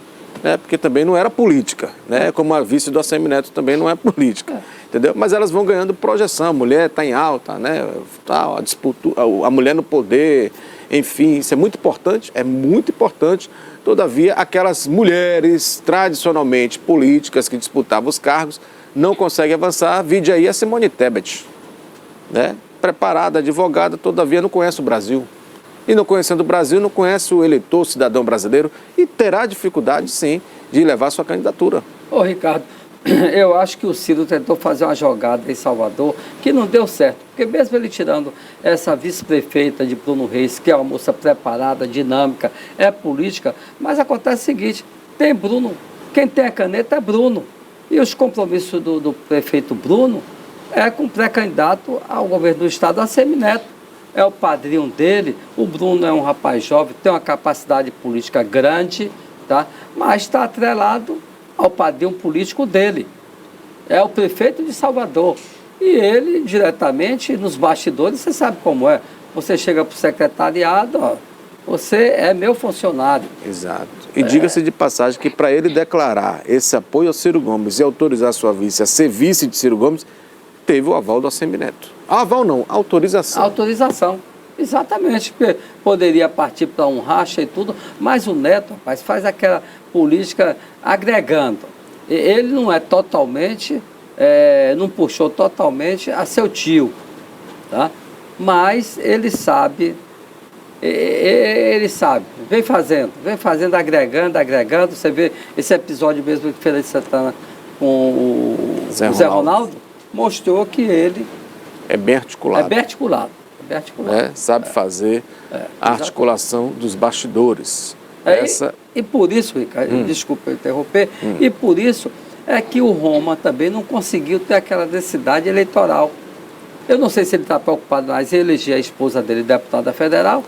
né? Porque também não era política, né? Como a vice do ACM Neto também não é política, entendeu? Mas elas vão ganhando projeção, a mulher está em alta, né? A disputa, a mulher no poder, enfim, isso é muito importante, todavia aquelas mulheres tradicionalmente políticas que disputavam os cargos não conseguem avançar, vide aí a Simone Tebet, né? Preparada, advogada, todavia não conhece o Brasil. E não conhecendo o Brasil, não conhece o eleitor, o cidadão brasileiro, e terá dificuldade, sim, de levar sua candidatura. Ô, Ricardo, eu acho que o Ciro tentou fazer uma jogada em Salvador que não deu certo. Porque mesmo ele tirando essa vice-prefeita de Bruno Reis, que é uma moça preparada, dinâmica, é política, mas acontece o seguinte, tem Bruno, quem tem a caneta é Bruno. E os compromissos do prefeito Bruno é com pré-candidato ao governo do estado, ACM Neto. É o padrinho dele, o Bruno é um rapaz jovem, tem uma capacidade política grande, tá? Mas está atrelado ao padrinho político dele. É o prefeito de Salvador. E ele, diretamente, nos bastidores, você sabe como é. Você chega para o secretariado, ó, você é meu funcionário. Exato. E diga-se de passagem que para ele declarar esse apoio ao Ciro Gomes e autorizar sua vice a ser vice de Ciro Gomes, teve o aval do ACM Neto. Aval não, autorização. Autorização, exatamente, porque poderia partir para um racha e tudo, mas o Neto, rapaz, faz aquela política agregando. Ele não é totalmente, não puxou totalmente a seu tio, tá? Mas ele sabe, vem fazendo, agregando, você vê esse episódio mesmo de Feira de Santana com o Zé Ronaldo, mostrou que ele é bem articulado. É bem articulado. Sabe fazer a articulação dos bastidores. E por isso, Ricardo, desculpa eu interromper, e por isso é que o Roma também não conseguiu ter aquela densidade eleitoral. Eu não sei se ele está preocupado mais em eleger a esposa dele deputada federal,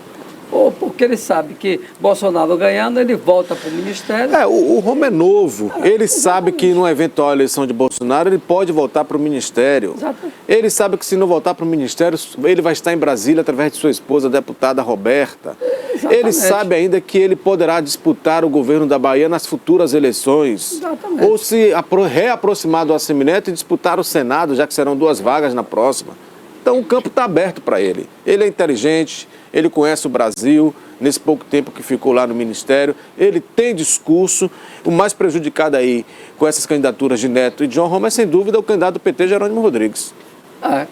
ou porque ele sabe que Bolsonaro ganhando, ele volta para o ministério. O Roma é novo. Ele sabe que numa eventual eleição de Bolsonaro, ele pode voltar para o ministério. Exatamente. Ele sabe que se não voltar para o ministério, ele vai estar em Brasília através de sua esposa, a deputada Roberta. Exatamente. Ele sabe ainda que ele poderá disputar o governo da Bahia nas futuras eleições. Exatamente. Ou se reaproximar do ACM Neto e disputar o Senado, já que serão 2 vagas na próxima. Então o campo está aberto para ele. Ele é inteligente, ele conhece o Brasil, nesse pouco tempo que ficou lá no Ministério, ele tem discurso. O mais prejudicado aí com essas candidaturas de Neto e John Roma é, sem dúvida, o candidato do PT, Jerônimo Rodrigues.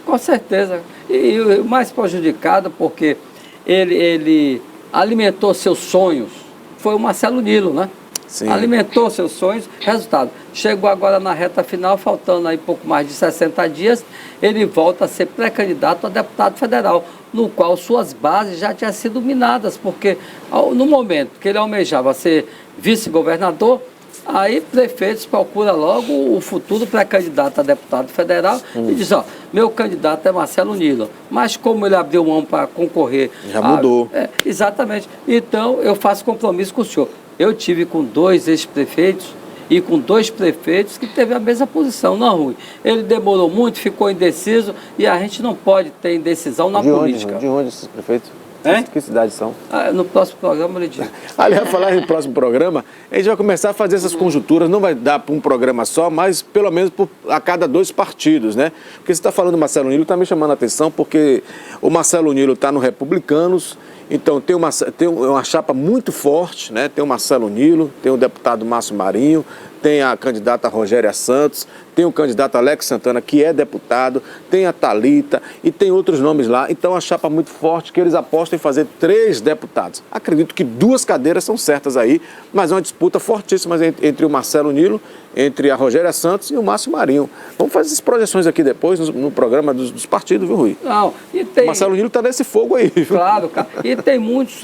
Com certeza. E o mais prejudicado porque ele alimentou seus sonhos, foi o Marcelo Nilo, né? Sim. Alimentou seus sonhos, resultado, chegou agora na reta final, faltando aí pouco mais de 60 dias, ele volta a ser pré-candidato a deputado federal, no qual suas bases já tinham sido minadas, porque no momento que ele almejava ser vice-governador, aí prefeitos procuram logo o futuro pré-candidato a deputado federal e diz, meu candidato é Marcelo Nilo, mas como ele abriu mão para concorrer... Já mudou. Exatamente. Então, eu faço compromisso com o senhor. Eu tive com 2 ex-prefeitos e com 2 prefeitos que teve a mesma posição, não ruim. Ele demorou muito, ficou indeciso e a gente não pode ter indecisão na política. De onde esses prefeitos? Hein? Que cidades são? No próximo programa eu lhe digo. Aliás, falar no próximo programa, a gente vai começar a fazer essas conjunturas, não vai dar para um programa só, mas pelo menos a cada 2 partidos, né? Porque você está falando do Marcelo Nilo, está me chamando a atenção, porque o Marcelo Nilo está no Republicanos, então tem uma chapa muito forte, né? Tem o Marcelo Nilo, tem o deputado Márcio Marinho, tem a candidata Rogéria Santos, tem o candidato Alex Santana, que é deputado, tem a Thalita e tem outros nomes lá. Então, a chapa muito forte que eles apostam em fazer 3 deputados. Acredito que 2 cadeiras são certas aí, mas é uma disputa fortíssima entre o Marcelo Nilo, entre a Rogéria Santos e o Márcio Marinho. Vamos fazer essas projeções aqui depois no programa dos partidos, viu, Rui? Não, e tem... O Marcelo Nilo está nesse fogo aí, viu? Claro, cara. E tem muitos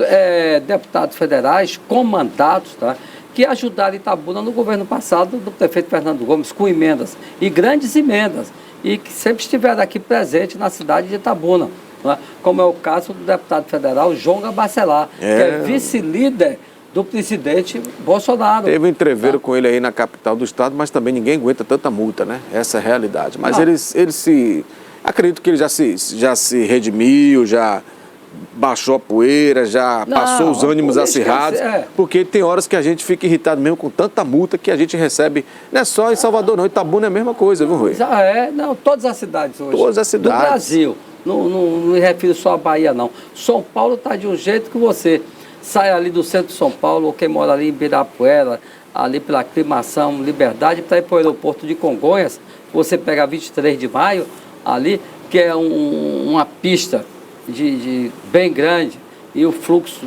deputados federais com mandatos, tá? Que ajudaram Itabuna no governo passado do prefeito Fernando Gomes, com emendas, e grandes emendas, e que sempre estiveram aqui presentes na cidade de Itabuna. não é? Como é o caso do deputado federal João Gabacelar, que é vice-líder do presidente Bolsonaro. Teve um entreveiro com ele aí na capital do estado, mas também ninguém aguenta tanta multa, né? Essa é a realidade. Mas ele se... Acredito que ele já se redimiu, já baixou a poeira, já passou os ânimos acirrados, porque tem horas que a gente fica irritado mesmo com tanta multa que a gente recebe, não é só em Salvador não, Itabuna é a mesma coisa, viu, Rui? Todas as cidades hoje. Todas as cidades. Do Brasil, não me refiro só à Bahia não. São Paulo está de um jeito que você sai ali do centro de São Paulo, ou quem mora ali em Ibirapuera, ali pela Aclimação, Liberdade, para ir para o aeroporto de Congonhas, você pega a 23 de maio, ali, que é uma pista bem grande e o fluxo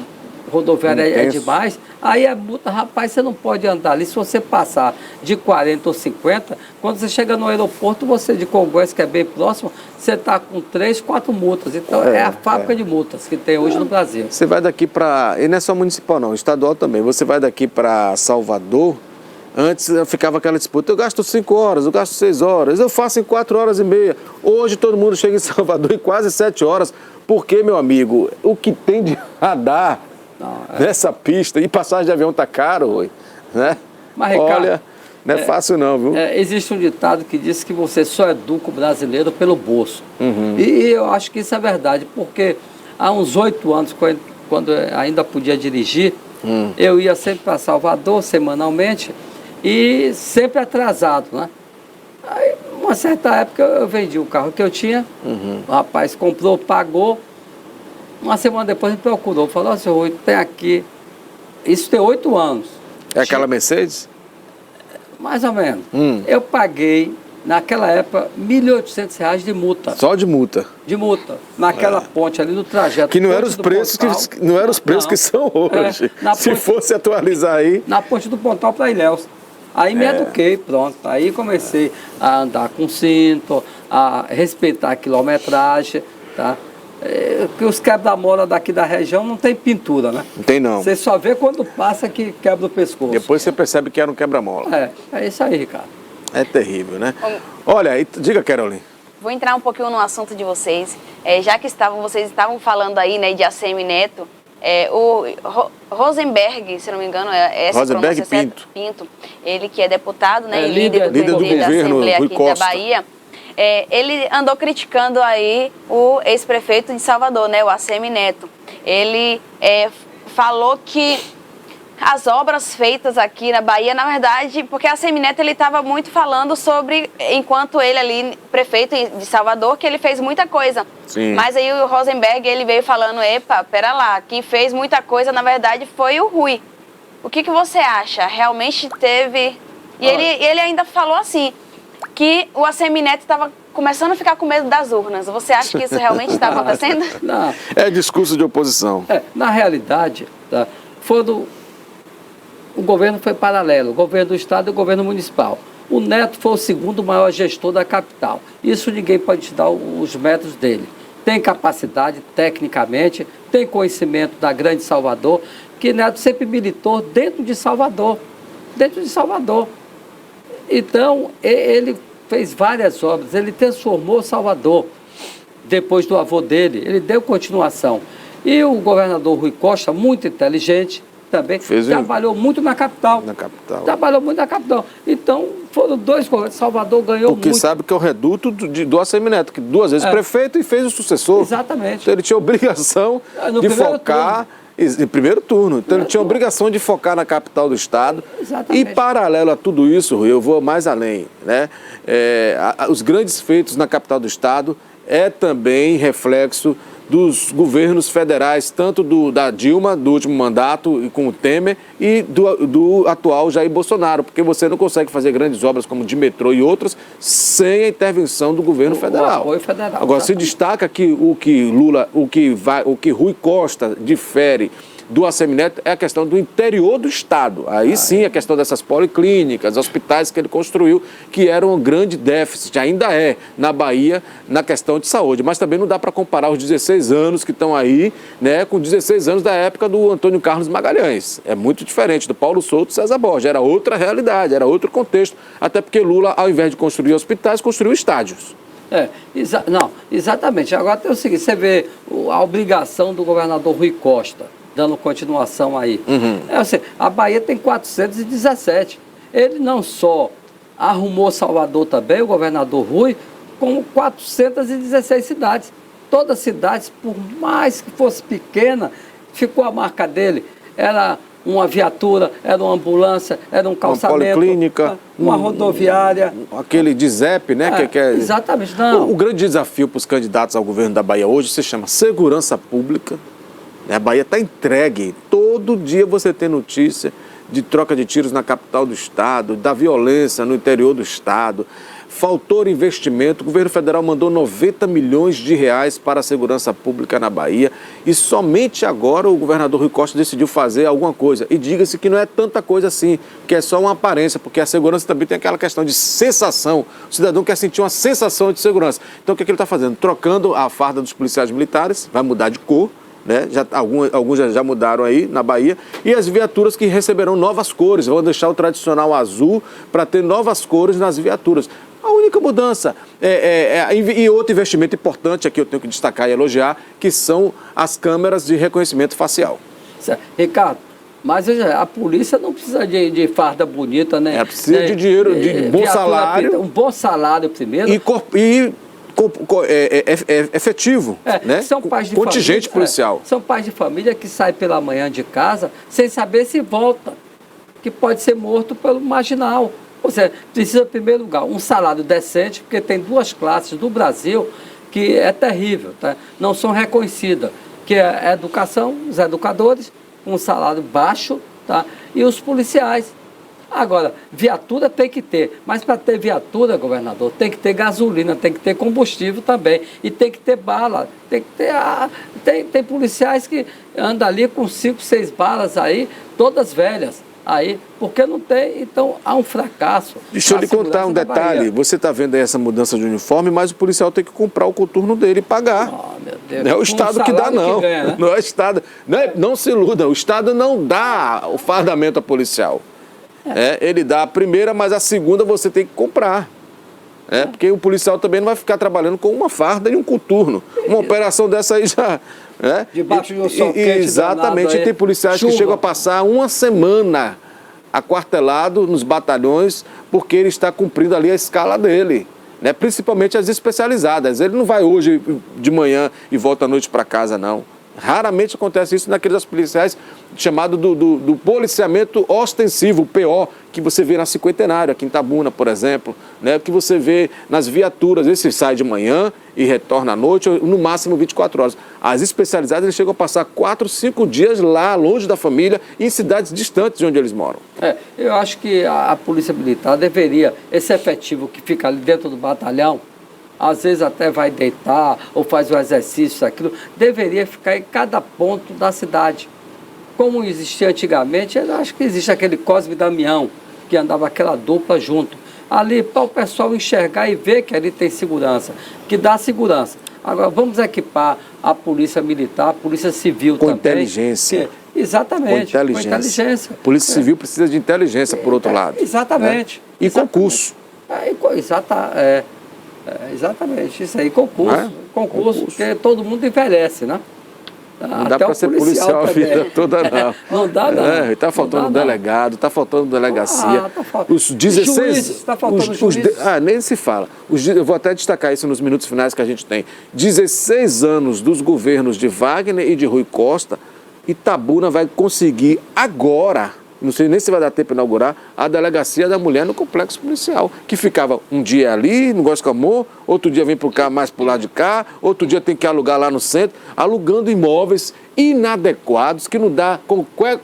rodoviário é demais, aí a multa, rapaz, você não pode andar ali. Se você passar de 40 ou 50, quando você chega no aeroporto, você de Congonhas, que é bem próximo, você está com 3, 4 multas. Então é a fábrica de multas que tem hoje no Brasil. Você vai daqui para... E não é só municipal não, estadual também. Você vai daqui para Salvador, antes ficava aquela disputa, eu gasto 5 horas, eu gasto 6 horas, eu faço em 4 horas e meia. Hoje todo mundo chega em Salvador em quase 7 horas. Porque, meu amigo, o que tem de radar nessa pista, e passagem de avião tá caro, né? Mas, Ricardo, olha, não é fácil não, viu? Existe um ditado que diz que você só educa o brasileiro pelo bolso. E eu acho que isso é verdade, porque há uns 8 anos, quando eu ainda podia dirigir, eu ia sempre para Salvador, semanalmente, e sempre atrasado, né? Aí, uma certa época, eu vendi o carro que eu tinha, o rapaz comprou, pagou, uma semana depois ele procurou, falou, seu Rui, tem aqui, isso tem 8 anos. É aquela Mercedes? Mais ou menos. Eu paguei, naquela época, R$ 1.800 de multa. Só de multa? De multa. Naquela ponte ali, no trajeto. Que não eram os preços que são hoje. Se fosse atualizar aí... Na ponte do Pontal para Ilhéus. Aí me eduquei, pronto. Aí comecei a andar com cinto, a respeitar a quilometragem, tá? Porque os quebra-mola daqui da região não tem pintura, né? Não tem não. Você só vê quando passa que quebra o pescoço. Depois você percebe que era um quebra-mola. É isso aí, Ricardo. É terrível, né? Olha, diga, Caroline. Vou entrar um pouquinho no assunto de vocês. Já que vocês estavam falando aí, né, de ACM Neto, o Rosenberg, se não me engano, Rosenberg Pinto, ele que é deputado, né, e líder do governo, da Assembleia aqui Rui Costa. da Bahia, ele andou criticando aí o ex-prefeito de Salvador, né, o ACM Neto. Ele falou que as obras feitas aqui na Bahia, na verdade, porque a ACM Neto ele estava muito falando sobre, enquanto ele ali, prefeito de Salvador, que ele fez muita coisa. Sim. Mas aí o Rosenberg, ele veio falando, epa, pera lá, quem fez muita coisa, na verdade, foi o Rui. O que você acha? Realmente teve... E ele ainda falou assim, que o ACM Neto estava começando a ficar com medo das urnas. Você acha que isso realmente está acontecendo? Não. É discurso de oposição. Na realidade, o governo foi paralelo, o governo do estado e o governo municipal. O Neto foi o segundo maior gestor da capital. Isso ninguém pode te dar os méritos dele. Tem capacidade, tecnicamente, tem conhecimento da grande Salvador, que Neto sempre militou dentro de Salvador. Dentro de Salvador. Então, ele fez várias obras, ele transformou Salvador. Depois do avô dele, ele deu continuação. E o governador Rui Costa, muito inteligente, também trabalhou muito na capital. Trabalhou muito na capital. Então, foram 2 governos. Salvador ganhou muito. Porque sabe que é o reduto do ACM Neto, que 2 vezes prefeito e fez o sucessor. Exatamente. Então ele tinha obrigação de focar... Em primeiro turno. Então ele tinha obrigação de focar na capital do estado. Exatamente. E paralelo a tudo isso, Rui, eu vou mais além, né? Os grandes feitos na capital do estado é também reflexo dos governos federais, tanto da Dilma, do último mandato, e com o Temer, e do atual Jair Bolsonaro, porque você não consegue fazer grandes obras como de metrô e outras sem a intervenção do governo federal. O apoio federal. Agora, se destaca que o que Rui Costa difere do ACM Neto é a questão do interior do estado. Aí sim a questão dessas policlínicas, hospitais que ele construiu, que eram um grande déficit, ainda é, na Bahia, na questão de saúde. Mas também não dá para comparar os 16 anos que estão aí, né, com 16 anos da época do Antônio Carlos Magalhães. É muito diferente do Paulo Souto e César Borges. Era outra realidade, era outro contexto. Até porque Lula, ao invés de construir hospitais, construiu estádios. Não, Exatamente. Agora tem o seguinte, você vê a obrigação do governador Rui Costa, dando continuação aí. É assim, a Bahia tem 417. Ele não só arrumou Salvador também, o governador Rui, como 416 cidades. Todas as cidades, por mais que fosse pequena, ficou a marca dele. Era uma viatura, era uma ambulância, era um calçamento, uma policlínica, uma rodoviária. Aquele DISEP, né? Exatamente, não. O grande desafio para os candidatos ao governo da Bahia hoje se chama segurança pública. A Bahia está entregue. Todo dia você tem notícia de troca de tiros na capital do estado, da violência no interior do estado. Faltou investimento, o governo federal mandou 90 milhões de reais para a segurança pública na Bahia e somente agora o governador Rui Costa decidiu fazer alguma coisa. E diga-se que não é tanta coisa assim, que é só uma aparência, porque a segurança também tem aquela questão de sensação. O cidadão quer sentir uma sensação de segurança. Então o que ele está fazendo? Trocando a farda dos policiais militares, vai mudar de cor, né? Alguns já mudaram aí na Bahia, e as viaturas que receberão novas cores, vão deixar o tradicional azul para ter novas cores nas viaturas. A única mudança e outro investimento importante aqui eu tenho que destacar e elogiar, que são as câmeras de reconhecimento facial. Ricardo, mas a polícia não precisa de farda bonita, né? Precisa de dinheiro, de bom salário. Um bom salário primeiro. E efetivo, né? São pais de contingente família, policial. São pais de família que saem pela manhã de casa sem saber se volta, que pode ser morto pelo marginal. Ou seja, precisa, em primeiro lugar, um salário decente, porque tem duas classes do Brasil que é terrível, tá? Não são reconhecidas, que é a educação, os educadores, com um salário baixo, tá? E os policiais. Agora, viatura tem que ter, mas para ter viatura, governador, tem que ter gasolina, tem que ter combustível também, e tem que ter bala, tem que ter... Tem policiais que andam ali com 5, 6 balas aí, todas velhas. Aí, porque não tem, então há um fracasso. Deixa eu lhe contar um detalhe. Você está vendo aí essa mudança de uniforme, mas o policial tem que comprar o coturno dele e pagar. Oh, meu Deus. Não é o Estado que dá, não. Ganha, né? Não é o Estado. Não se iluda, o Estado não dá o fardamento a policial. Ele dá a primeira, mas a segunda você tem que comprar. Porque o policial também não vai ficar trabalhando com uma farda e um coturno. Uma operação dessa aí já... Debaixo de um sol quente. Exatamente, e tem policiais que chegam a passar uma semana aquartelado nos batalhões porque ele está cumprindo ali a escala dele, né? Principalmente as especializadas. Ele não vai hoje de manhã e volta à noite para casa, não. Raramente acontece isso naqueles policiais chamado do policiamento ostensivo, o PO, que você vê na Cinquentenária, aqui em Itabuna, por exemplo, né? Que você vê nas viaturas. Esse sai de manhã e retorna à noite, ou no máximo 24 horas. As especializadas eles chegam a passar 4, 5 dias lá, longe da família, em cidades distantes de onde eles moram. Eu acho que a Polícia Militar deveria, esse efetivo que fica ali dentro do batalhão, às vezes até vai deitar ou faz o exercício, aquilo, deveria ficar em cada ponto da cidade. Como existia antigamente, eu acho que existe aquele Cosme e Damião, que andava aquela dupla junto. Ali, para o pessoal enxergar e ver que ali tem segurança, que dá segurança. Agora, vamos equipar a Polícia Militar, a Polícia Civil também. Com inteligência. Exatamente, com inteligência. A Polícia Civil precisa de inteligência, por outro lado. Exatamente. Né? E concurso. Exatamente, isso aí, concurso, porque todo mundo envelhece, né? Não dá para ser policial a vida toda, não. Não dá, não. Está faltando delegado, está faltando delegacia. Os 16... Está faltando juízes. Nem se fala. Eu vou até destacar isso nos minutos finais que a gente tem. 16 anos dos governos de Wagner e de Rui Costa, Itabuna vai conseguir agora, não sei nem se vai dar tempo para inaugurar, a delegacia da mulher no complexo policial, que ficava um dia ali, no Guascamor, outro dia vem para cá, mais para o lado de cá, outro dia tem que alugar lá no centro, alugando imóveis inadequados, que não dá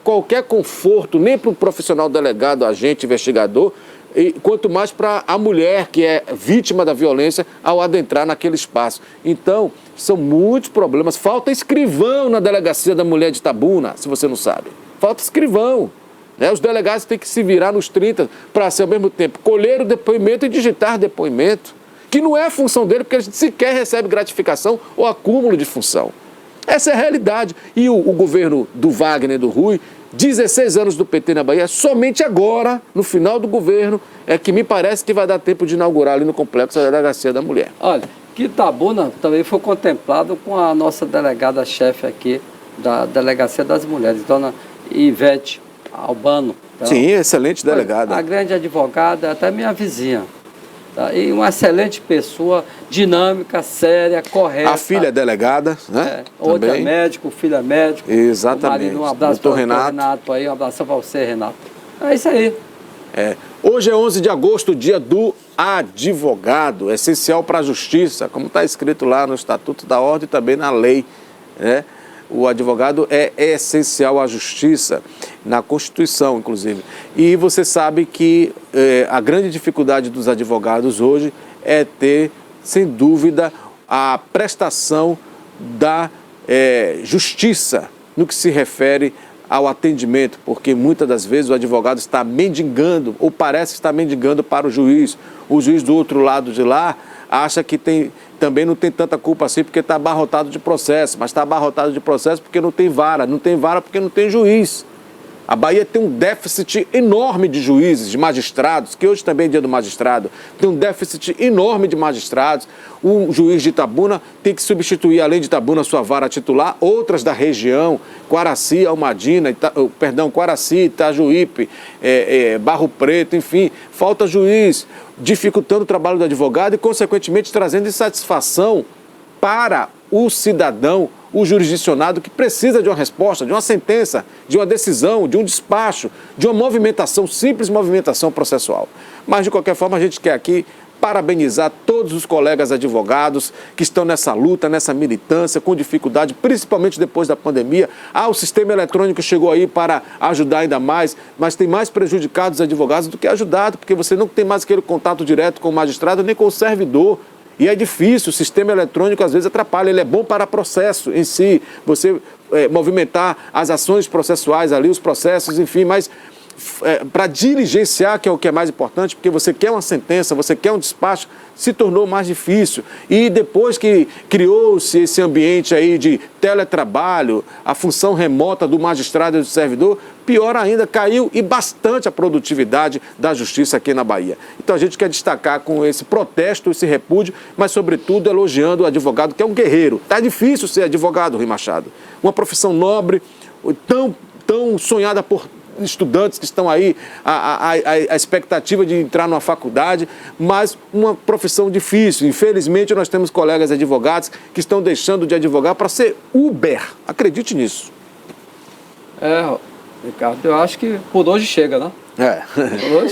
qualquer conforto, nem para o profissional delegado, agente, investigador, e quanto mais para a mulher que é vítima da violência ao adentrar naquele espaço. Então, são muitos problemas. Falta escrivão na delegacia da mulher de Itabuna, se você não sabe. Falta escrivão. Os delegados têm que se virar nos 30 para ser, ao mesmo tempo, colher o depoimento e digitar depoimento, que não é a função dele, porque a gente sequer recebe gratificação ou acúmulo de função. Essa é a realidade. E o governo do Wagner e do Rui, 16 anos do PT na Bahia, somente agora, no final do governo, é que me parece que vai dar tempo de inaugurar ali no complexo a delegacia da mulher. Olha, que Itabuna também foi contemplado com a nossa delegada-chefe aqui da Delegacia das Mulheres, dona Ivete Albano. Então, Sim, excelente delegada. A grande advogada, até minha vizinha. Tá? E uma excelente pessoa, dinâmica, séria, correta. A filha é delegada, né? Outra é Também. médico, o filho é médico. Exatamente. O marido, um abraço para o Renato aí, um abração para você, Renato. É isso aí. Hoje é 11 de agosto, dia do advogado, essencial para a justiça, como está escrito lá no Estatuto da Ordem e também na lei, né? O advogado é essencial à justiça, na Constituição, inclusive. E você sabe que a grande dificuldade dos advogados hoje é ter, sem dúvida, a prestação da justiça no que se refere ao atendimento, porque muitas das vezes o advogado está mendigando, ou parece estar mendigando para o juiz do outro lado de lá acha que também não tem tanta culpa assim porque está abarrotado de processo, mas está abarrotado de processo porque não tem vara porque não tem juiz. A Bahia tem um déficit enorme de juízes, de magistrados, que hoje também é dia do magistrado, tem um déficit enorme de magistrados. O juiz de Itabuna tem que substituir, além de Itabuna, sua vara titular, outras da região, Quaraci, Almadina, Quaraci, Itajuípe, Barro Preto, enfim, falta juiz, dificultando o trabalho do advogado e, consequentemente, trazendo insatisfação para o cidadão, o jurisdicionado que precisa de uma resposta, de uma sentença, de uma decisão, de um despacho, de uma movimentação, simples movimentação processual. Mas, de qualquer forma, a gente quer aqui parabenizar todos os colegas advogados que estão nessa luta, nessa militância, com dificuldade, principalmente depois da pandemia. O sistema eletrônico chegou aí para ajudar ainda mais, mas tem mais prejudicados os advogados do que ajudado, porque você não tem mais aquele contato direto com o magistrado nem com o servidor. E é difícil, o sistema eletrônico às vezes atrapalha, ele é bom para processo em si, você movimentar as ações processuais ali, os processos, enfim, mas para diligenciar, que é o que é mais importante, porque você quer uma sentença, você quer um despacho, se tornou mais difícil. E depois que criou-se esse ambiente aí de teletrabalho, a função remota do magistrado e do servidor, pior ainda, caiu e bastante a produtividade da justiça aqui na Bahia. Então a gente quer destacar com esse protesto, esse repúdio, mas sobretudo elogiando o advogado, que é um guerreiro. Está difícil ser advogado, Rui Machado. Uma profissão nobre, tão sonhada por estudantes que estão aí, a expectativa de entrar numa faculdade, mas uma profissão difícil. Infelizmente, nós temos colegas advogados que estão deixando de advogar para ser Uber. Acredite nisso. Ricardo, eu acho que por hoje chega, né?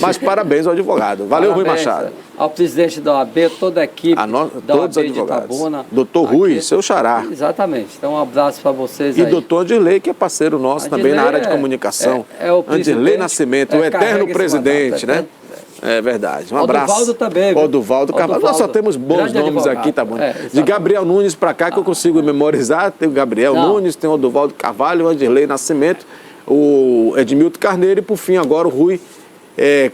Mas parabéns ao advogado. Valeu, parabéns, Rui Machado. Ao presidente da OAB, toda a equipe da todos OAB os advogados. de Itabuna. Doutor Rui, seu xará. Exatamente. Então, um abraço para vocês aí. E doutor Andirley, que é parceiro nosso também na área de comunicação. O Andirley Nascimento, o eterno presidente, né? É verdade. Um abraço. Oduvaldo também. Oduvaldo Carvalho. Nós só temos bons nomes aqui, tá bom? De Gabriel Nunes para cá, que eu consigo memorizar, tem o Gabriel Nunes, tem o Oduvaldo Carvalho, o Andirley Nascimento, o Edmilton Carneiro e, por fim, agora o Rui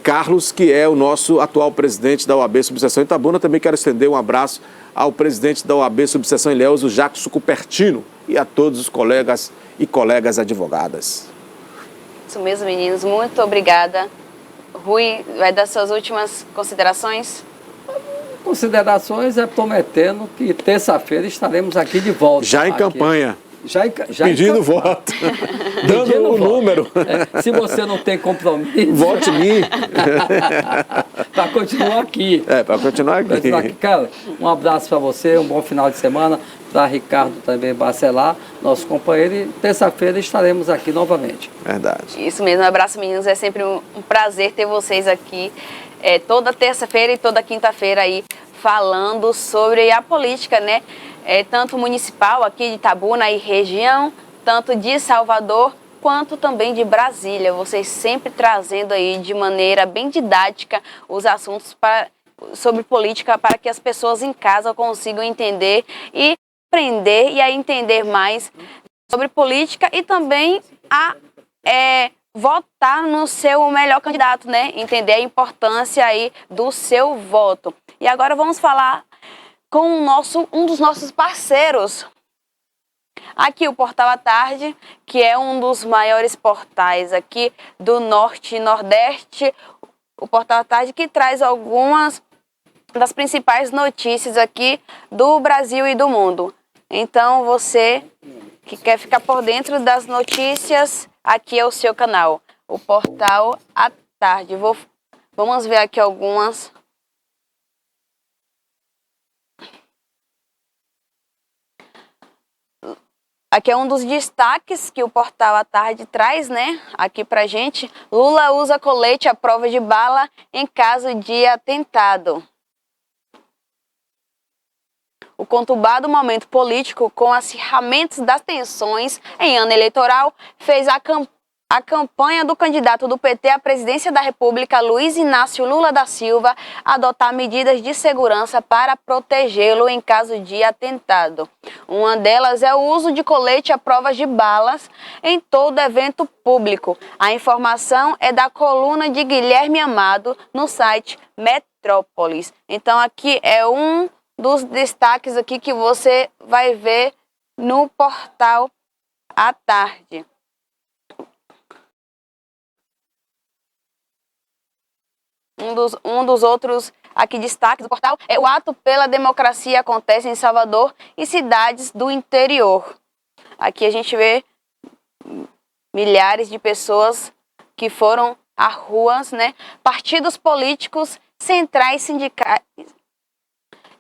Carlos, que é o nosso atual presidente da OAB Subseção Itabuna. Também quero estender um abraço ao presidente da OAB Subseção Ilhéus, o Jackson Cupertino, e a todos os colegas e colegas advogadas. Isso mesmo, meninos. Muito obrigada. Rui, vai dar suas últimas considerações? Considerações prometendo que terça-feira estaremos aqui de volta. Já em campanha. Já pedindo voto. Dando o número. Se você não tem compromisso... Vote em mim. Para continuar aqui. Para continuar aqui. Cara, um abraço para você, um bom final de semana. Para Ricardo também Bacelar, nosso companheiro. E terça-feira estaremos aqui novamente. Verdade. Isso mesmo. Um abraço, meninos. É sempre um prazer ter vocês aqui. Toda terça-feira e toda quinta-feira aí falando sobre a política, né? Tanto municipal aqui de Itabuna e região, tanto de Salvador, quanto também de Brasília. Vocês sempre trazendo aí de maneira bem didática os assuntos sobre política para que as pessoas em casa consigam entender e aprender e a entender mais sobre política e também votar no seu melhor candidato, né? Entender a importância aí do seu voto. E agora vamos falar com um dos nossos parceiros. Aqui o Portal à Tarde, que é um dos maiores portais aqui do Norte e Nordeste. O Portal à Tarde que traz algumas das principais notícias aqui do Brasil e do mundo. Então, você que quer ficar por dentro das notícias, aqui é o seu canal, o Portal à Tarde. Vamos ver aqui algumas. Aqui é um dos destaques que o Portal à Tarde traz, né? Aqui pra gente. Lula usa colete à prova de bala em caso de atentado. O conturbado momento político com acirramentos das tensões em ano eleitoral fez a campanha do candidato do PT à presidência da República, Luiz Inácio Lula da Silva, adotar medidas de segurança para protegê-lo em caso de atentado. Uma delas é o uso de colete à prova de balas em todo evento público. A informação é da coluna de Guilherme Amado no site Metrópolis. Então aqui é um dos destaques aqui que você vai ver no Portal à Tarde. Um dos outros aqui destaques do portal é o ato pela democracia acontece em Salvador e cidades do interior. Aqui a gente vê milhares de pessoas que foram às ruas, né? Partidos políticos, centrais sindicais,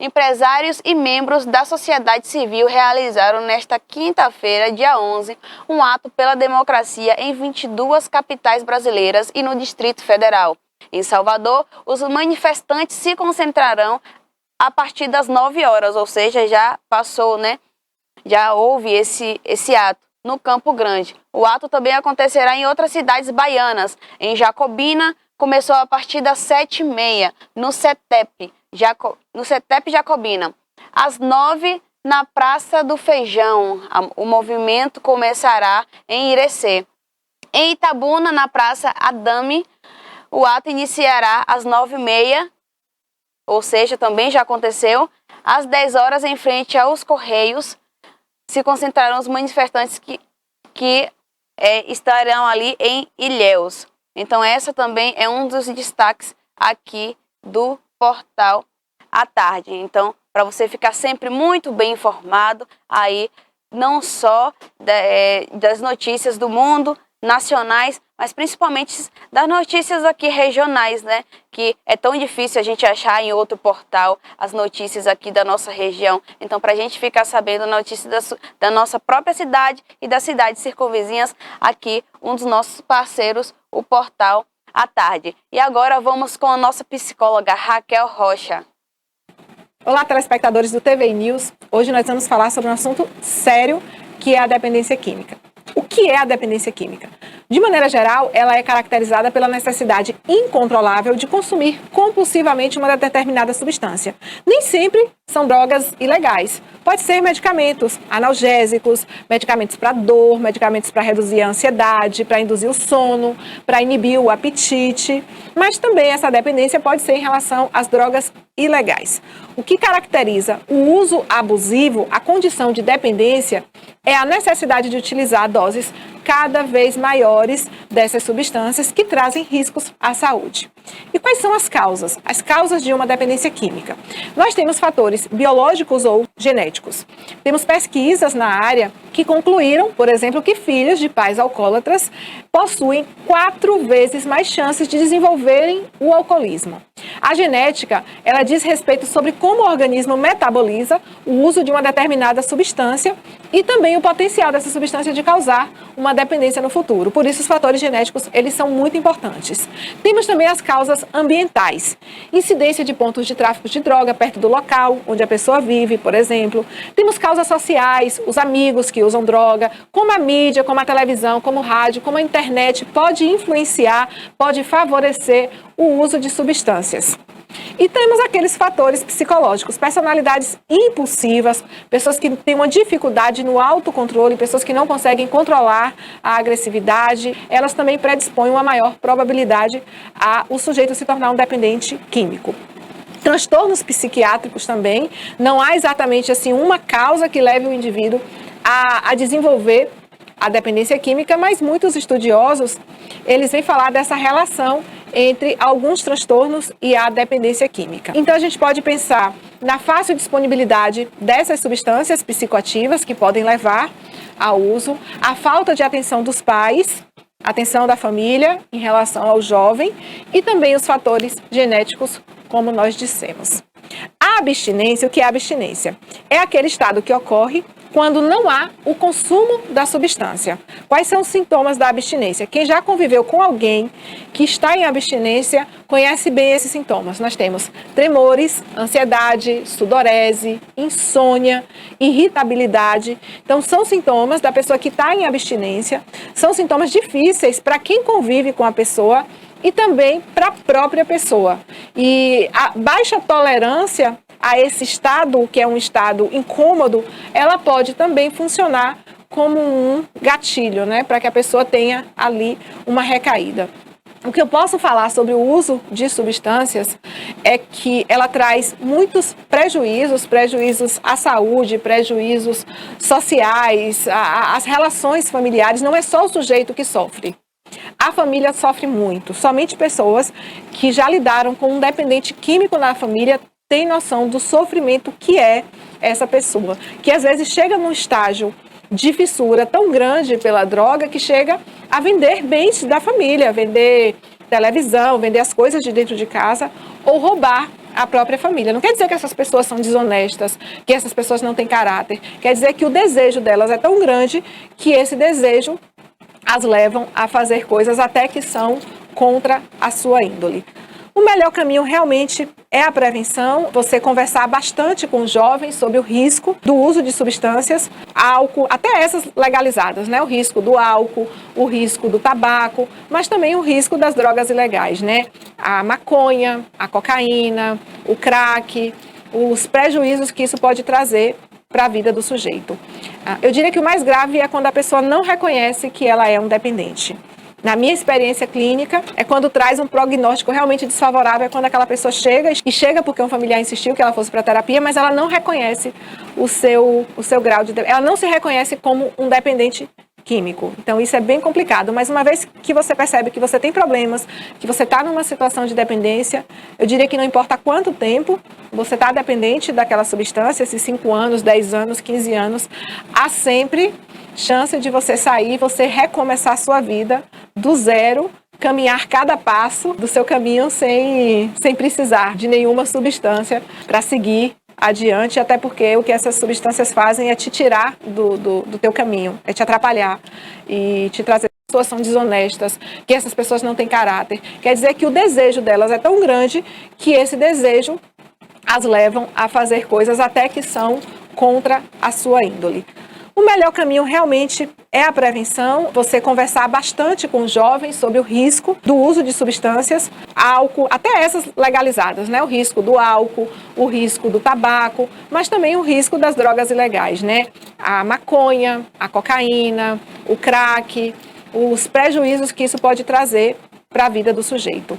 empresários e membros da sociedade civil realizaram nesta quinta-feira, dia 11, um ato pela democracia em 22 capitais brasileiras e no Distrito Federal. Em Salvador, os manifestantes se concentrarão a partir das 9 horas, ou seja, já passou, né? Já houve esse ato no Campo Grande. O ato também acontecerá em outras cidades baianas. Em Jacobina, começou a partir das 7h30, no CETEP Jacobina. Às 9h, na Praça do Feijão, o movimento começará em Irecê. Em Itabuna, na Praça Adame, o ato iniciará às 9h30, ou seja, também já aconteceu. Às 10 horas, em frente aos Correios, se concentrarão os manifestantes que estarão ali em Ilhéus. Então, essa também é um dos destaques aqui do Portal à Tarde. Então, para você ficar sempre muito bem informado, aí não só das notícias do mundo, nacionais, mas principalmente das notícias aqui regionais, né? Que é tão difícil a gente achar em outro portal as notícias aqui da nossa região. Então, para a gente ficar sabendo notícias da nossa própria cidade e das cidades circunvizinhas, aqui um dos nossos parceiros, o Portal à Tarde. E agora vamos com a nossa psicóloga Raquel Rocha. Olá, telespectadores do TV News. Hoje nós vamos falar sobre um assunto sério, que é a dependência química. O que é a dependência química? De maneira geral, ela é caracterizada pela necessidade incontrolável de consumir compulsivamente uma determinada substância. Nem sempre são drogas ilegais. Pode ser medicamentos analgésicos, medicamentos para dor, medicamentos para reduzir a ansiedade, para induzir o sono, para inibir o apetite. Mas também essa dependência pode ser em relação às drogas ilegais. O que caracteriza o uso abusivo, a condição de dependência, é a necessidade de utilizar doses cada vez maiores dessas substâncias que trazem riscos à saúde. E quais são as causas? As causas de uma dependência química. Nós temos fatores biológicos ou genéticos. Temos pesquisas na área que concluíram, por exemplo, que filhos de pais alcoólatras possuem 4 vezes mais chances de desenvolverem o alcoolismo. A genética, ela diz respeito sobre como o organismo metaboliza o uso de uma determinada substância e também o potencial dessa substância de causar uma dependência no futuro. Por isso, os fatores genéticos, eles são muito importantes. Temos também as causas ambientais. Incidência de pontos de tráfico de droga perto do local onde a pessoa vive, por exemplo. Temos causas sociais, os amigos que usam droga, como a mídia, como a televisão, como o rádio, como a internet pode influenciar, pode favorecer o uso de substâncias. E temos aqueles fatores psicológicos, personalidades impulsivas, pessoas que têm uma dificuldade no autocontrole, pessoas que não conseguem controlar a agressividade, elas também predispõem uma maior probabilidade a o sujeito se tornar um dependente químico. Transtornos psiquiátricos também, não há exatamente assim uma causa que leve o indivíduo a desenvolver a dependência química, mas muitos estudiosos, eles vêm falar dessa relação entre alguns transtornos e a dependência química. Então a gente pode pensar na fácil disponibilidade dessas substâncias psicoativas que podem levar ao uso, a falta de atenção dos pais, atenção da família em relação ao jovem e também os fatores genéticos, como nós dissemos. A abstinência, o que é a abstinência? É aquele estado que ocorre quando não há o consumo da substância. Quais são os sintomas da abstinência? Quem já conviveu com alguém que está em abstinência conhece bem esses sintomas. Nós temos tremores, ansiedade, sudorese, insônia, irritabilidade. Então, são sintomas da pessoa que está em abstinência, são sintomas difíceis para quem convive com a pessoa e também para a própria pessoa. E a baixa tolerância a esse estado, que é um estado incômodo, ela pode também funcionar como um gatilho, né, para que a pessoa tenha ali uma recaída. O que eu posso falar sobre o uso de substâncias é que ela traz muitos prejuízos à saúde, prejuízos sociais, às relações familiares. Não é só o sujeito que sofre. A família sofre muito. Somente pessoas que já lidaram com um dependente químico na família têm noção do sofrimento que é essa pessoa, que às vezes chega num estágio de fissura tão grande pela droga que chega a vender bens da família, vender televisão, vender as coisas de dentro de casa ou roubar a própria família. Não quer dizer que essas pessoas são desonestas, que essas pessoas não têm caráter. Quer dizer que o desejo delas é tão grande que esse desejo as levam a fazer coisas até que são contra a sua índole. O melhor caminho realmente é a prevenção, você conversar bastante com os jovens sobre o risco do uso de substâncias, álcool, até essas legalizadas, né? O risco do álcool, o risco do tabaco, mas também o risco das drogas ilegais, né? A maconha, a cocaína, o crack, os prejuízos que isso pode trazer para a vida do sujeito. Eu diria que o mais grave é quando a pessoa não reconhece que ela é um dependente. Na minha experiência clínica, é quando traz um prognóstico realmente desfavorável, é quando aquela pessoa chega porque um familiar insistiu que ela fosse para terapia, mas ela não reconhece o seu grau de... Ela não se reconhece como um dependente químico. Então, isso é bem complicado. Mas uma vez que você percebe que você tem problemas, que você está numa situação de dependência, eu diria que não importa quanto tempo você está dependente daquela substância, esses 5 anos, 10 anos, 15 anos, há sempre chance de você sair, você recomeçar a sua vida do zero, caminhar cada passo do seu caminho sem precisar de nenhuma substância para seguir adiante, até porque o que essas substâncias fazem é te tirar do teu caminho, é te atrapalhar e te trazer pessoas são desonestas, que essas pessoas não têm caráter. Quer dizer que o desejo delas é tão grande que esse desejo as levam a fazer coisas até que são contra a sua índole. O melhor caminho realmente é a prevenção, você conversar bastante com os jovens sobre o risco do uso de substâncias, álcool, até essas legalizadas, né? O risco do álcool, o risco do tabaco, mas também o risco das drogas ilegais, né? A maconha, a cocaína, o crack, os prejuízos que isso pode trazer para a vida do sujeito.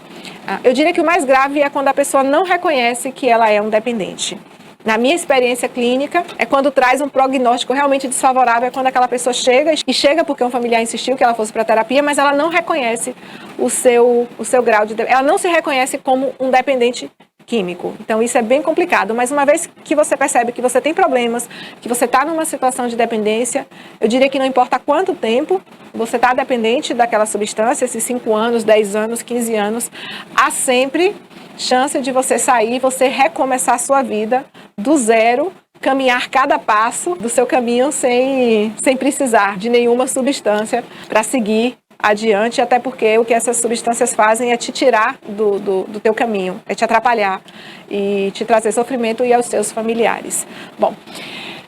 Eu diria que o mais grave é quando a pessoa não reconhece que ela é um dependente. Na minha experiência clínica, é quando traz um prognóstico realmente desfavorável, é quando aquela pessoa chega porque um familiar insistiu que ela fosse para terapia, mas ela não reconhece o seu grau de... Ela não se reconhece como um dependente químico. Então, isso é bem complicado. Mas uma vez que você percebe que você tem problemas, que você está numa situação de dependência, eu diria que não importa quanto tempo você está dependente daquela substância, esses 5 anos, 10 anos, 15 anos, há sempre chance de você sair, você recomeçar a sua vida do zero, caminhar cada passo do seu caminho sem precisar de nenhuma substância para seguir adiante, até porque o que essas substâncias fazem é te tirar do teu caminho, é te atrapalhar e te trazer sofrimento e aos seus familiares. Bom,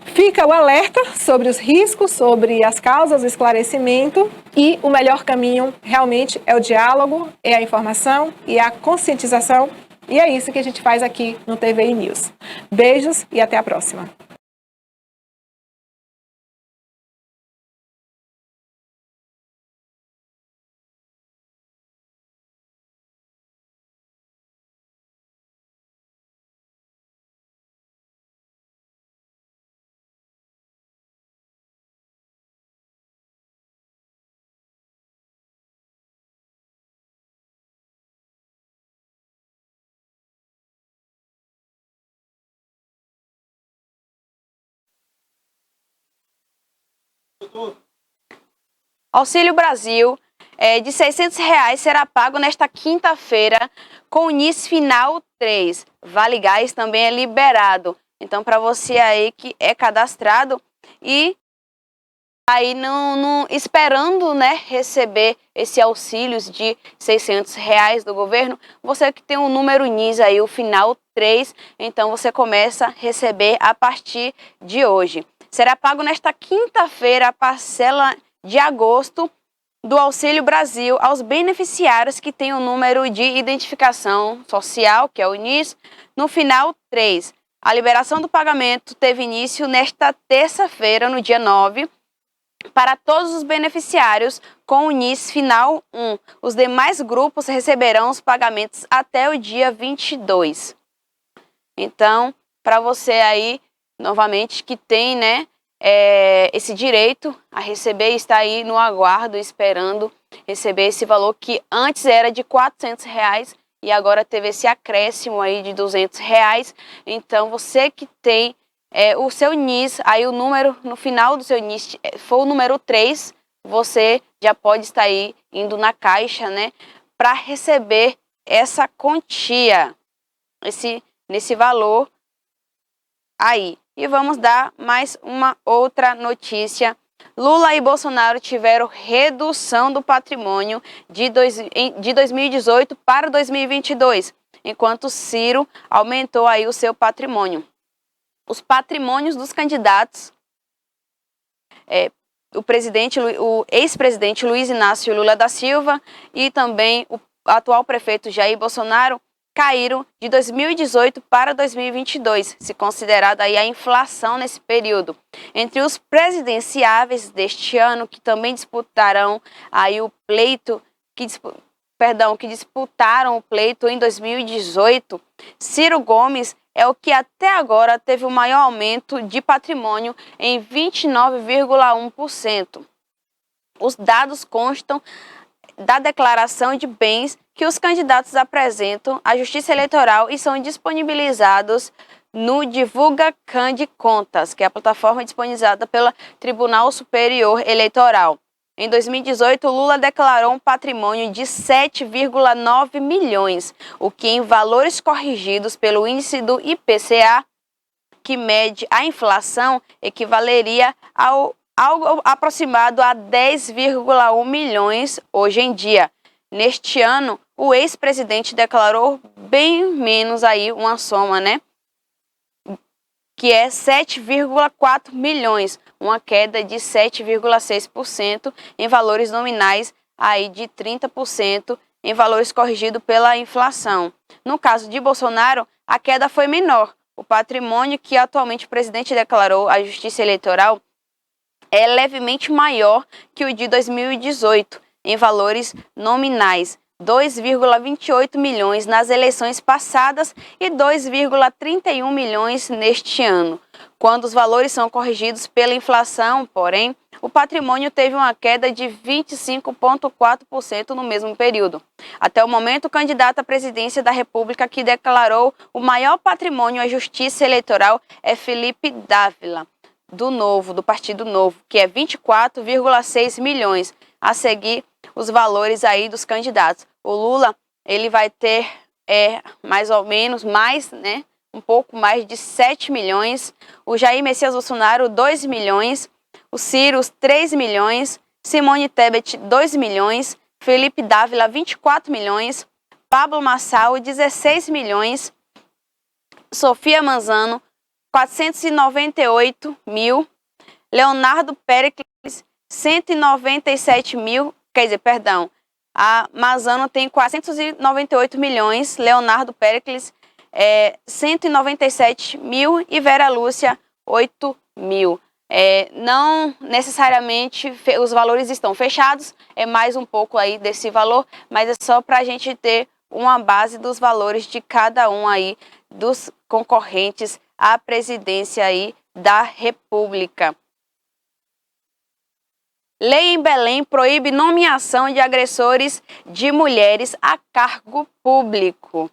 fica o alerta sobre os riscos, sobre as causas, o esclarecimento, e o melhor caminho realmente é o diálogo, é a informação e a conscientização, e é isso que a gente faz aqui no TVI News. Beijos e até a próxima. Auxílio Brasil de R$ 600 será pago nesta quinta-feira com o NIS Final 3. Vale Gás também é liberado. Então, para você aí que é cadastrado e aí não esperando, né, receber esse auxílio de R$ 600 do governo, você que tem o número NIS aí, o final 3, então você começa a receber a partir de hoje. Será pago nesta quinta-feira a parcela de agosto do Auxílio Brasil aos beneficiários que têm o número de identificação social, que é o NIS, no final 3. A liberação do pagamento teve início nesta terça-feira, no dia 9, para todos os beneficiários com o NIS final 1. Os demais grupos receberão os pagamentos até o dia 22. Então, para você aí, novamente, que tem, né, esse direito a receber, está aí no aguardo, esperando receber esse valor que antes era de R$ 400 e agora teve esse acréscimo aí de R$ 200. Então, você que tem o seu NIS, aí o número no final do seu NIS for o número 3, você já pode estar aí indo na caixa, né, para receber essa quantia, nesse valor aí. E vamos dar mais uma outra notícia. Lula e Bolsonaro tiveram redução do patrimônio de 2018 para 2022, enquanto Ciro aumentou aí o seu patrimônio. Os patrimônios dos candidatos, o ex-presidente Luiz Inácio Lula da Silva e também o atual prefeito Jair Bolsonaro, caíram de 2018 para 2022, se considerada aí a inflação nesse período. Entre os presidenciáveis deste ano, que também disputarão aí o pleito, que disputaram o pleito em 2018, Ciro Gomes é o que até agora teve o maior aumento de patrimônio em 29,1%. Os dados constam da declaração de bens que os candidatos apresentam à Justiça Eleitoral e são disponibilizados no Divulgacan de Contas, que é a plataforma disponibilizada pelo Tribunal Superior Eleitoral. Em 2018, Lula declarou um patrimônio de 7,9 milhões, o que em valores corrigidos pelo índice do IPCA, que mede a inflação, equivaleria ao algo aproximado a 10,1 milhões hoje em dia. Neste ano, o ex-presidente declarou bem menos aí uma soma, né? Que é 7,4 milhões, uma queda de 7,6% em valores nominais aí de 30% em valores corrigidos pela inflação. No caso de Bolsonaro, a queda foi menor. O patrimônio que atualmente o presidente declarou à Justiça Eleitoral é levemente maior que o de 2018, em valores nominais, 2,28 milhões nas eleições passadas e 2,31 milhões neste ano. Quando os valores são corrigidos pela inflação, porém, o patrimônio teve uma queda de 25,4% no mesmo período. Até o momento, o candidato à presidência da República que declarou o maior patrimônio à Justiça Eleitoral é Felipe Dávila, do Partido Novo, que é 24,6 milhões. A seguir, os valores aí dos candidatos. O Lula, ele vai ter mais ou menos, né, um pouco mais de 7 milhões. O Jair Messias Bolsonaro, 2 milhões. O Ciro, 3 milhões. Simone Tebet, 2 milhões. Felipe Dávila, 24 milhões. Pablo Marçal, 16 milhões. Sofia Manzano, 498 mil. Leonardo Péricles, 197 mil. A Manzano tem 498 milhões. Leonardo Péricles, 197 mil. E Vera Lúcia, 8 mil. Não necessariamente os valores estão fechados, é mais um pouco aí desse valor, mas é só para a gente ter uma base dos valores de cada um aí dos concorrentes à presidência aí da República. Lei em Belém proíbe nomeação de agressores de mulheres a cargo público.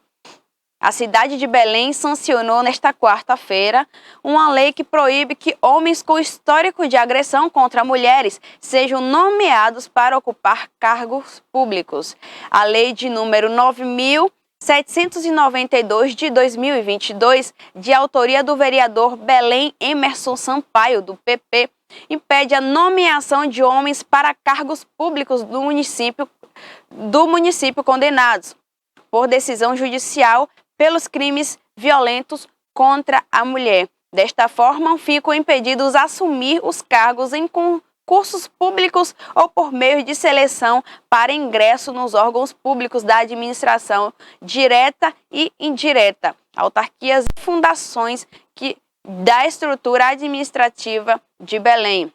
A cidade de Belém sancionou nesta quarta-feira uma lei que proíbe que homens com histórico de agressão contra mulheres sejam nomeados para ocupar cargos públicos. A lei de número 9.792 de 2022, de autoria do vereador Belém Emerson Sampaio, do PP, impede a nomeação de homens para cargos públicos do município condenados por decisão judicial pelos crimes violentos contra a mulher. Desta forma, ficam impedidos a assumir os cargos em concursos públicos ou por meio de seleção para ingresso nos órgãos públicos da administração direta e indireta, autarquias e fundações da estrutura administrativa de Belém.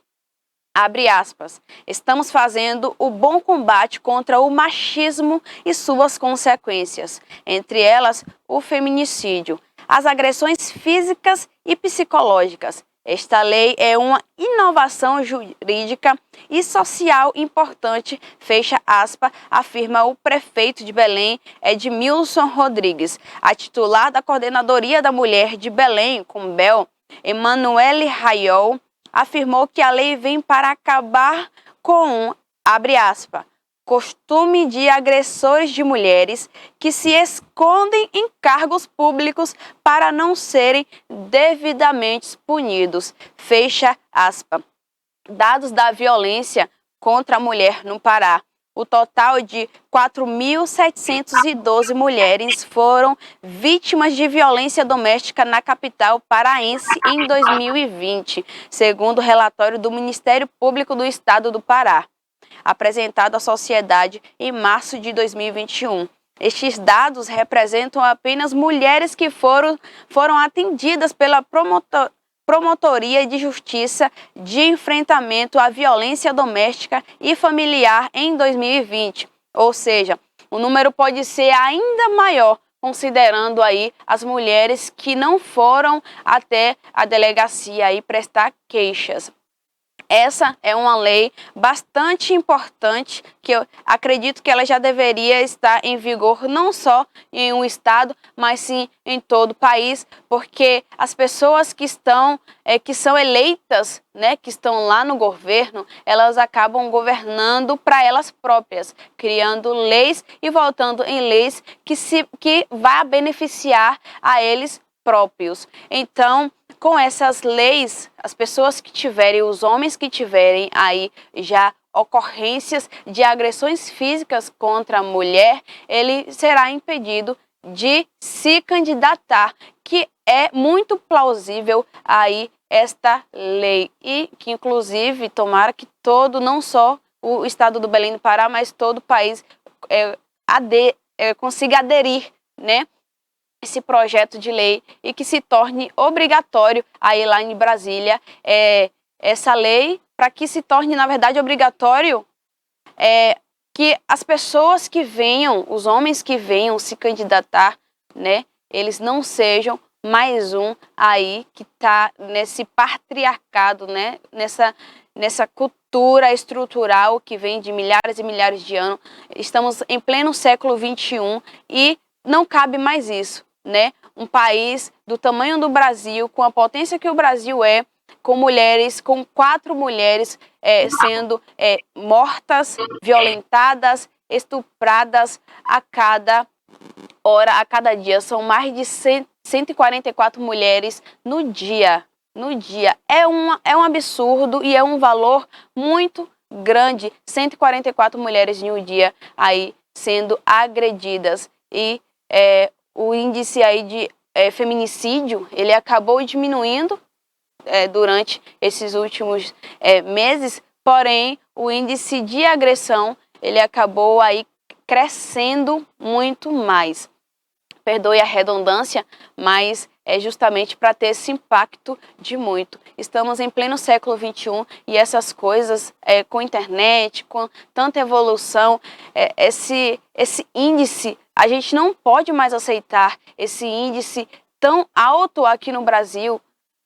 Abre aspas, estamos fazendo o bom combate contra o machismo e suas consequências, entre elas o feminicídio, as agressões físicas e psicológicas. Esta lei é uma inovação jurídica e social importante, fecha aspas, afirma o prefeito de Belém, Edmilson Rodrigues. A titular da Coordenadoria da Mulher de Belém, Cumbel, Emanuele Raiol, afirmou que a lei vem para acabar com, abre aspas, costume de agressores de mulheres que se escondem em cargos públicos para não serem devidamente punidos, fecha aspas. Dados da violência contra a mulher no Pará. O total de 4.712 mulheres foram vítimas de violência doméstica na capital paraense em 2020, segundo o relatório do Ministério Público do Estado do Pará, apresentado à sociedade em março de 2021. Estes dados representam apenas mulheres que foram atendidas pela Promotoria de Justiça de Enfrentamento à Violência Doméstica e Familiar em 2020. Ou seja, o número pode ser ainda maior, considerando aí as mulheres que não foram até a delegacia aí prestar queixas. Essa é uma lei bastante importante, que eu acredito que ela já deveria estar em vigor não só em um estado, mas sim em todo o país, porque as pessoas que são eleitas, né, que estão lá no governo, elas acabam governando para elas próprias, criando leis e voltando em leis que vai beneficiar a eles próprios. Então, com essas leis, as pessoas que tiverem, os homens que tiverem aí já ocorrências de agressões físicas contra a mulher, ele será impedido de se candidatar, que é muito plausível aí esta lei e que inclusive tomara que não só o estado do Belém do Pará, mas todo o país consiga aderir, né, esse projeto de lei e que se torne obrigatório aí lá em Brasília essa lei, para que se torne, na verdade, obrigatório que as pessoas que venham, os homens que venham se candidatar, né, eles não sejam mais um aí que está nesse patriarcado, né, nessa cultura estrutural que vem de milhares e milhares de anos. Estamos em pleno século XXI e não cabe mais isso, né? Um país do tamanho do Brasil, com a potência que o Brasil é, com 4 mulheres sendo mortas, violentadas, estupradas a cada hora, a cada dia. São mais de 144 mulheres no dia. É um absurdo e é um valor muito grande. 144 mulheres em um dia aí sendo agredidas. E o índice aí de feminicídio, ele acabou diminuindo durante esses últimos meses, porém o índice de agressão, ele acabou aí crescendo muito mais. Perdoe a redundância, mas é justamente para ter esse impacto de muito. Estamos em pleno século XXI e essas coisas, com internet, com tanta evolução, esse índice, a gente não pode mais aceitar esse índice tão alto aqui no Brasil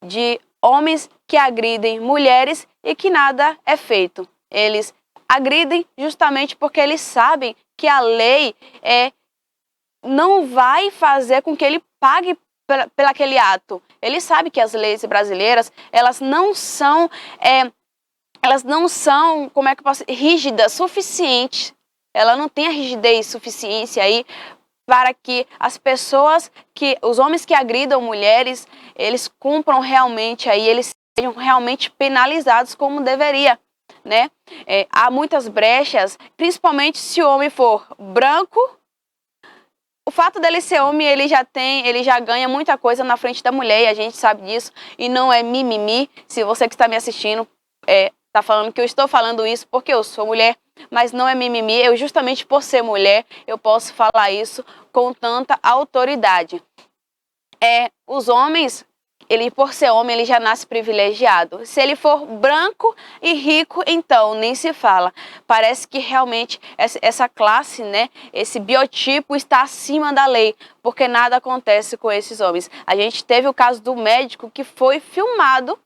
de homens que agridem mulheres e que nada é feito. Eles agridem justamente porque eles sabem que a lei não vai fazer com que ele pague pelo aquele ato. Ele sabe que as leis brasileiras, elas não são, como é que eu posso, rígidas, suficientes. Ela não tem a rigidez suficiente aí para que as pessoas, os homens que agridam mulheres, eles cumpram realmente aí, eles sejam realmente penalizados como deveria, né? Há muitas brechas, principalmente se o homem for branco. O fato dele ser homem, ele já ganha muita coisa na frente da mulher, e a gente sabe disso, e não é mimimi. Se você que está me assistindo está falando que eu estou falando isso porque eu sou mulher, mas não é mimimi. Eu, justamente por ser mulher, eu posso falar isso com tanta autoridade. Os homens, ele por ser homem, ele já nasce privilegiado. Se ele for branco e rico, então nem se fala. Parece que realmente essa classe, né, esse biotipo está acima da lei, porque nada acontece com esses homens. A gente teve o caso do médico que foi filmado,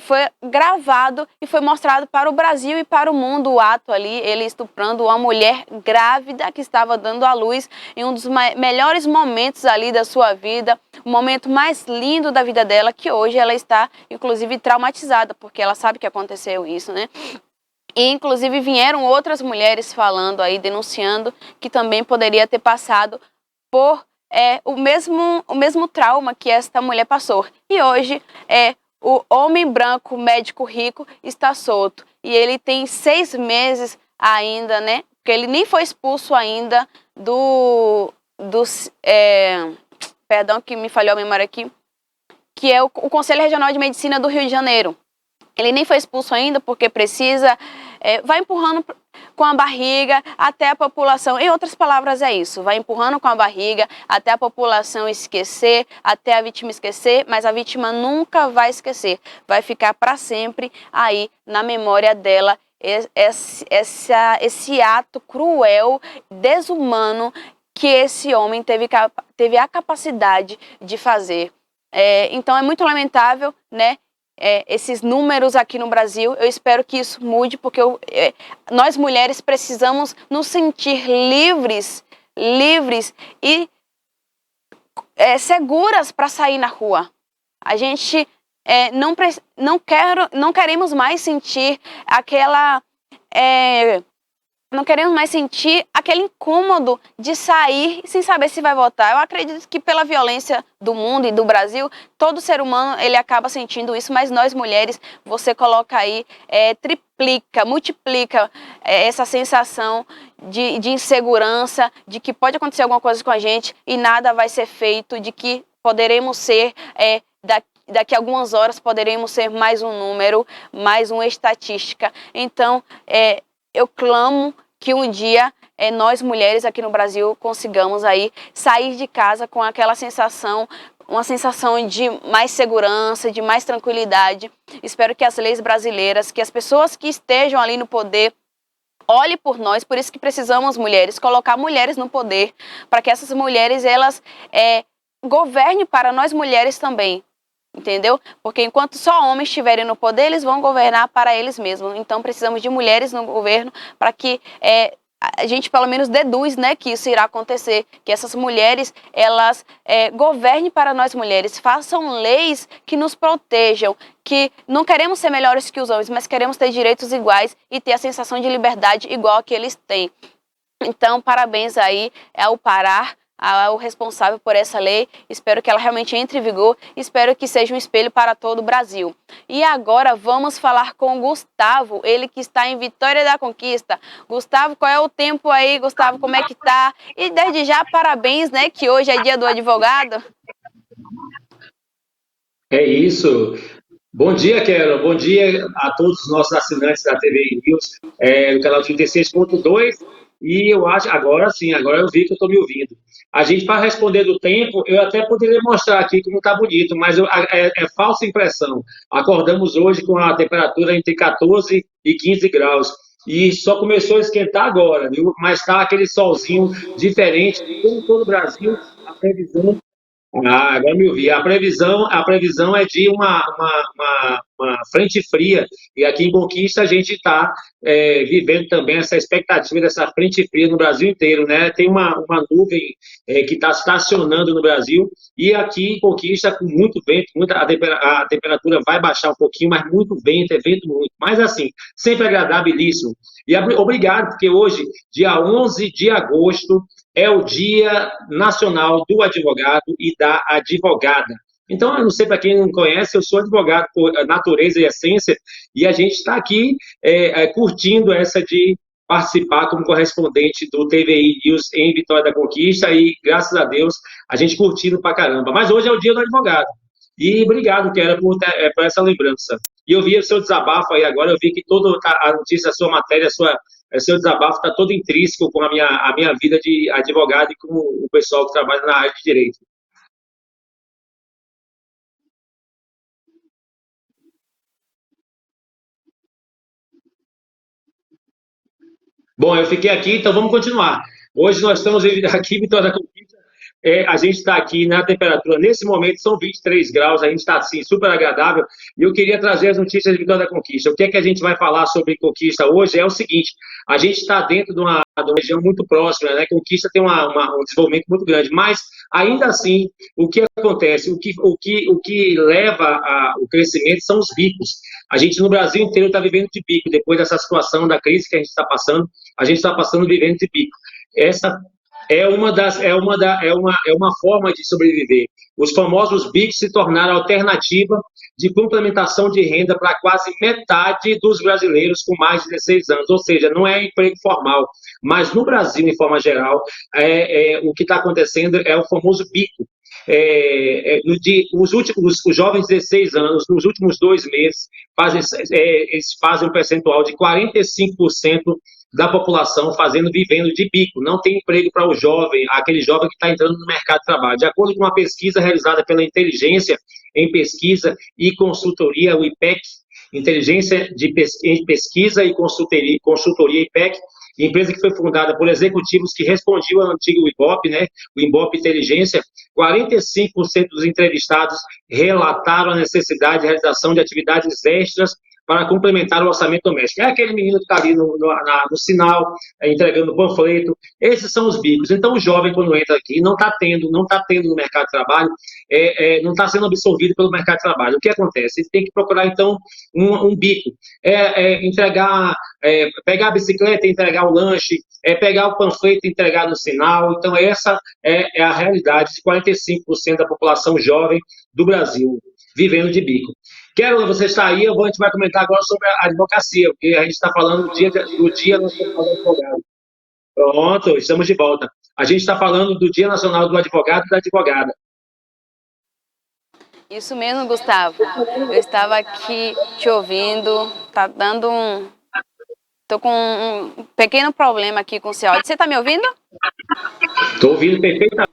foi gravado e foi mostrado para o Brasil e para o mundo o ato ali, ele estuprando uma mulher grávida que estava dando à luz em um dos melhores momentos ali da sua vida, o momento mais lindo da vida dela, que hoje ela está, inclusive, traumatizada, porque ela sabe que aconteceu isso, né? E, inclusive, vieram outras mulheres falando aí, denunciando que também poderia ter passado por o mesmo trauma que esta mulher passou. E hoje, o homem branco, médico rico, está solto. E ele tem 6 meses ainda, né? Porque ele nem foi expulso ainda perdão que me falhou a memória aqui, que é o Conselho Regional de Medicina do Rio de Janeiro. Ele nem foi expulso ainda porque precisa, vai empurrando com a barriga até a população, em outras palavras é isso, vai empurrando com a barriga até a população esquecer, até a vítima esquecer, mas a vítima nunca vai esquecer, vai ficar para sempre aí na memória dela esse ato cruel, desumano que esse homem teve a capacidade de fazer. Então é muito lamentável, né? Esses números aqui no Brasil. Eu espero que isso mude, porque nós mulheres precisamos nos sentir livres e seguras para sair na rua. A gente não queremos mais sentir não queremos mais sentir aquele incômodo de sair sem saber se vai votar. Eu acredito que pela violência do mundo e do Brasil, todo ser humano ele acaba sentindo isso, mas nós mulheres, você coloca aí, triplica, multiplica essa sensação de insegurança, de que pode acontecer alguma coisa com a gente e nada vai ser feito, de que poderemos ser, daqui a algumas horas, poderemos ser mais um número, mais uma estatística. Então, eu clamo que um dia nós mulheres aqui no Brasil consigamos aí sair de casa com aquela sensação, uma sensação de mais segurança, de mais tranquilidade. Espero que as leis brasileiras, que as pessoas que estejam ali no poder olhem por nós, por isso que precisamos, mulheres, colocar mulheres no poder, para que essas mulheres, elas governem para nós mulheres também. Entendeu? Porque enquanto só homens estiverem no poder, eles vão governar para eles mesmos. Então precisamos de mulheres no governo para que a gente pelo menos deduz, né, que isso irá acontecer, que essas mulheres, elas governem para nós mulheres, façam leis que nos protejam, que não queremos ser melhores que os homens, mas queremos ter direitos iguais e ter a sensação de liberdade igual a que eles têm. Então, parabéns aí ao Pará, ao responsável por essa lei. Espero que ela realmente entre em vigor, espero que seja um espelho para todo o Brasil. E agora vamos falar com o Gustavo, ele que está em Vitória da Conquista. Gustavo, qual é o tempo aí, Gustavo, como é que tá? E desde já, parabéns, né, que hoje é dia do advogado. É isso. Bom dia, Carol. Bom dia a todos os nossos assinantes da TV News, do canal 36.2. E eu acho, agora sim, agora eu vi que eu estou me ouvindo. A gente, para responder do tempo, eu até poderia mostrar aqui como está bonito, mas é falsa impressão. Acordamos hoje com a temperatura entre 14 e 15 graus. E só começou a esquentar agora, viu? Mas está aquele solzinho diferente em todo o Brasil. A previsão. Agora me ouvi. A previsão é de uma uma frente fria, e aqui em Conquista a gente está vivendo também essa expectativa dessa frente fria no Brasil inteiro, né? Tem uma nuvem que está estacionando no Brasil, e aqui em Conquista, com muito vento, a temperatura vai baixar um pouquinho, mas muito vento, é vento muito. Mas assim, sempre agradabilíssimo. E obrigado, porque hoje, dia 11 de agosto, é o Dia Nacional do Advogado e da Advogada. Então, eu não sei para quem não conhece, eu sou advogado por natureza e essência, e a gente está aqui curtindo essa de participar como correspondente do TVI News em Vitória da Conquista, e graças a Deus, a gente curtindo pra caramba. Mas hoje é o Dia do Advogado. E obrigado, Kera, por essa lembrança. E eu vi o seu desabafo aí agora, eu vi que toda a notícia, a sua matéria, seu desabafo está todo intrínseco com a minha vida de advogado e com o pessoal que trabalha na área de direito. Bom, eu fiquei aqui, então vamos continuar. Hoje nós estamos aqui em Vitória da Conquista. A gente está aqui na temperatura, nesse momento são 23 graus, a gente está assim, super agradável, e eu queria trazer as notícias de Vitória da Conquista. O que é que a gente vai falar sobre Conquista hoje é o seguinte: a gente está dentro de uma região muito próxima, né? Conquista tem um desenvolvimento muito grande, mas ainda assim, o que acontece, o que leva o crescimento são os bicos. A gente no Brasil inteiro está vivendo de bico, depois dessa situação da crise que a gente está passando, a gente está passando vivendo de bico. Essa é uma forma de sobreviver. Os famosos bicos se tornaram alternativa de complementação de renda para quase metade dos brasileiros com mais de 16 anos, ou seja, não é emprego formal, mas no Brasil, em forma geral, o que está acontecendo é o famoso bico. Os jovens de 16 anos, nos últimos 2 meses, eles fazem um percentual de 45% da população vivendo de bico. Não tem emprego para o jovem, aquele jovem que está entrando no mercado de trabalho. De acordo com uma pesquisa realizada pela Inteligência em Pesquisa e Consultoria, o IPEC, Inteligência em Pesquisa e Consultoria IPEC, empresa que foi fundada por executivos que respondiam ao antigo IBOP, né? O IBOP Inteligência, 45% dos entrevistados relataram a necessidade de realização de atividades extras para complementar o orçamento doméstico. É aquele menino que está ali no sinal, entregando panfleto. Esses são os bicos. Então, o jovem, quando entra aqui, não está tendo no mercado de trabalho, não está sendo absorvido pelo mercado de trabalho. O que acontece? Ele tem que procurar, então, um bico. Pegar a bicicleta e entregar o lanche, pegar o panfleto e entregar no sinal. Então, essa é a realidade de 45% da população jovem do Brasil, vivendo de bico. Carol, você está aí, a gente vai comentar agora sobre a advocacia, porque a gente está falando do Dia Nacional do Advogado. Pronto, estamos de volta. A gente está falando do Dia Nacional do Advogado e da Advogada. Isso mesmo, Gustavo. Eu estava aqui te ouvindo, tá dando Tô com um pequeno problema aqui com o seu áudio. Você está me ouvindo? Estou ouvindo perfeitamente.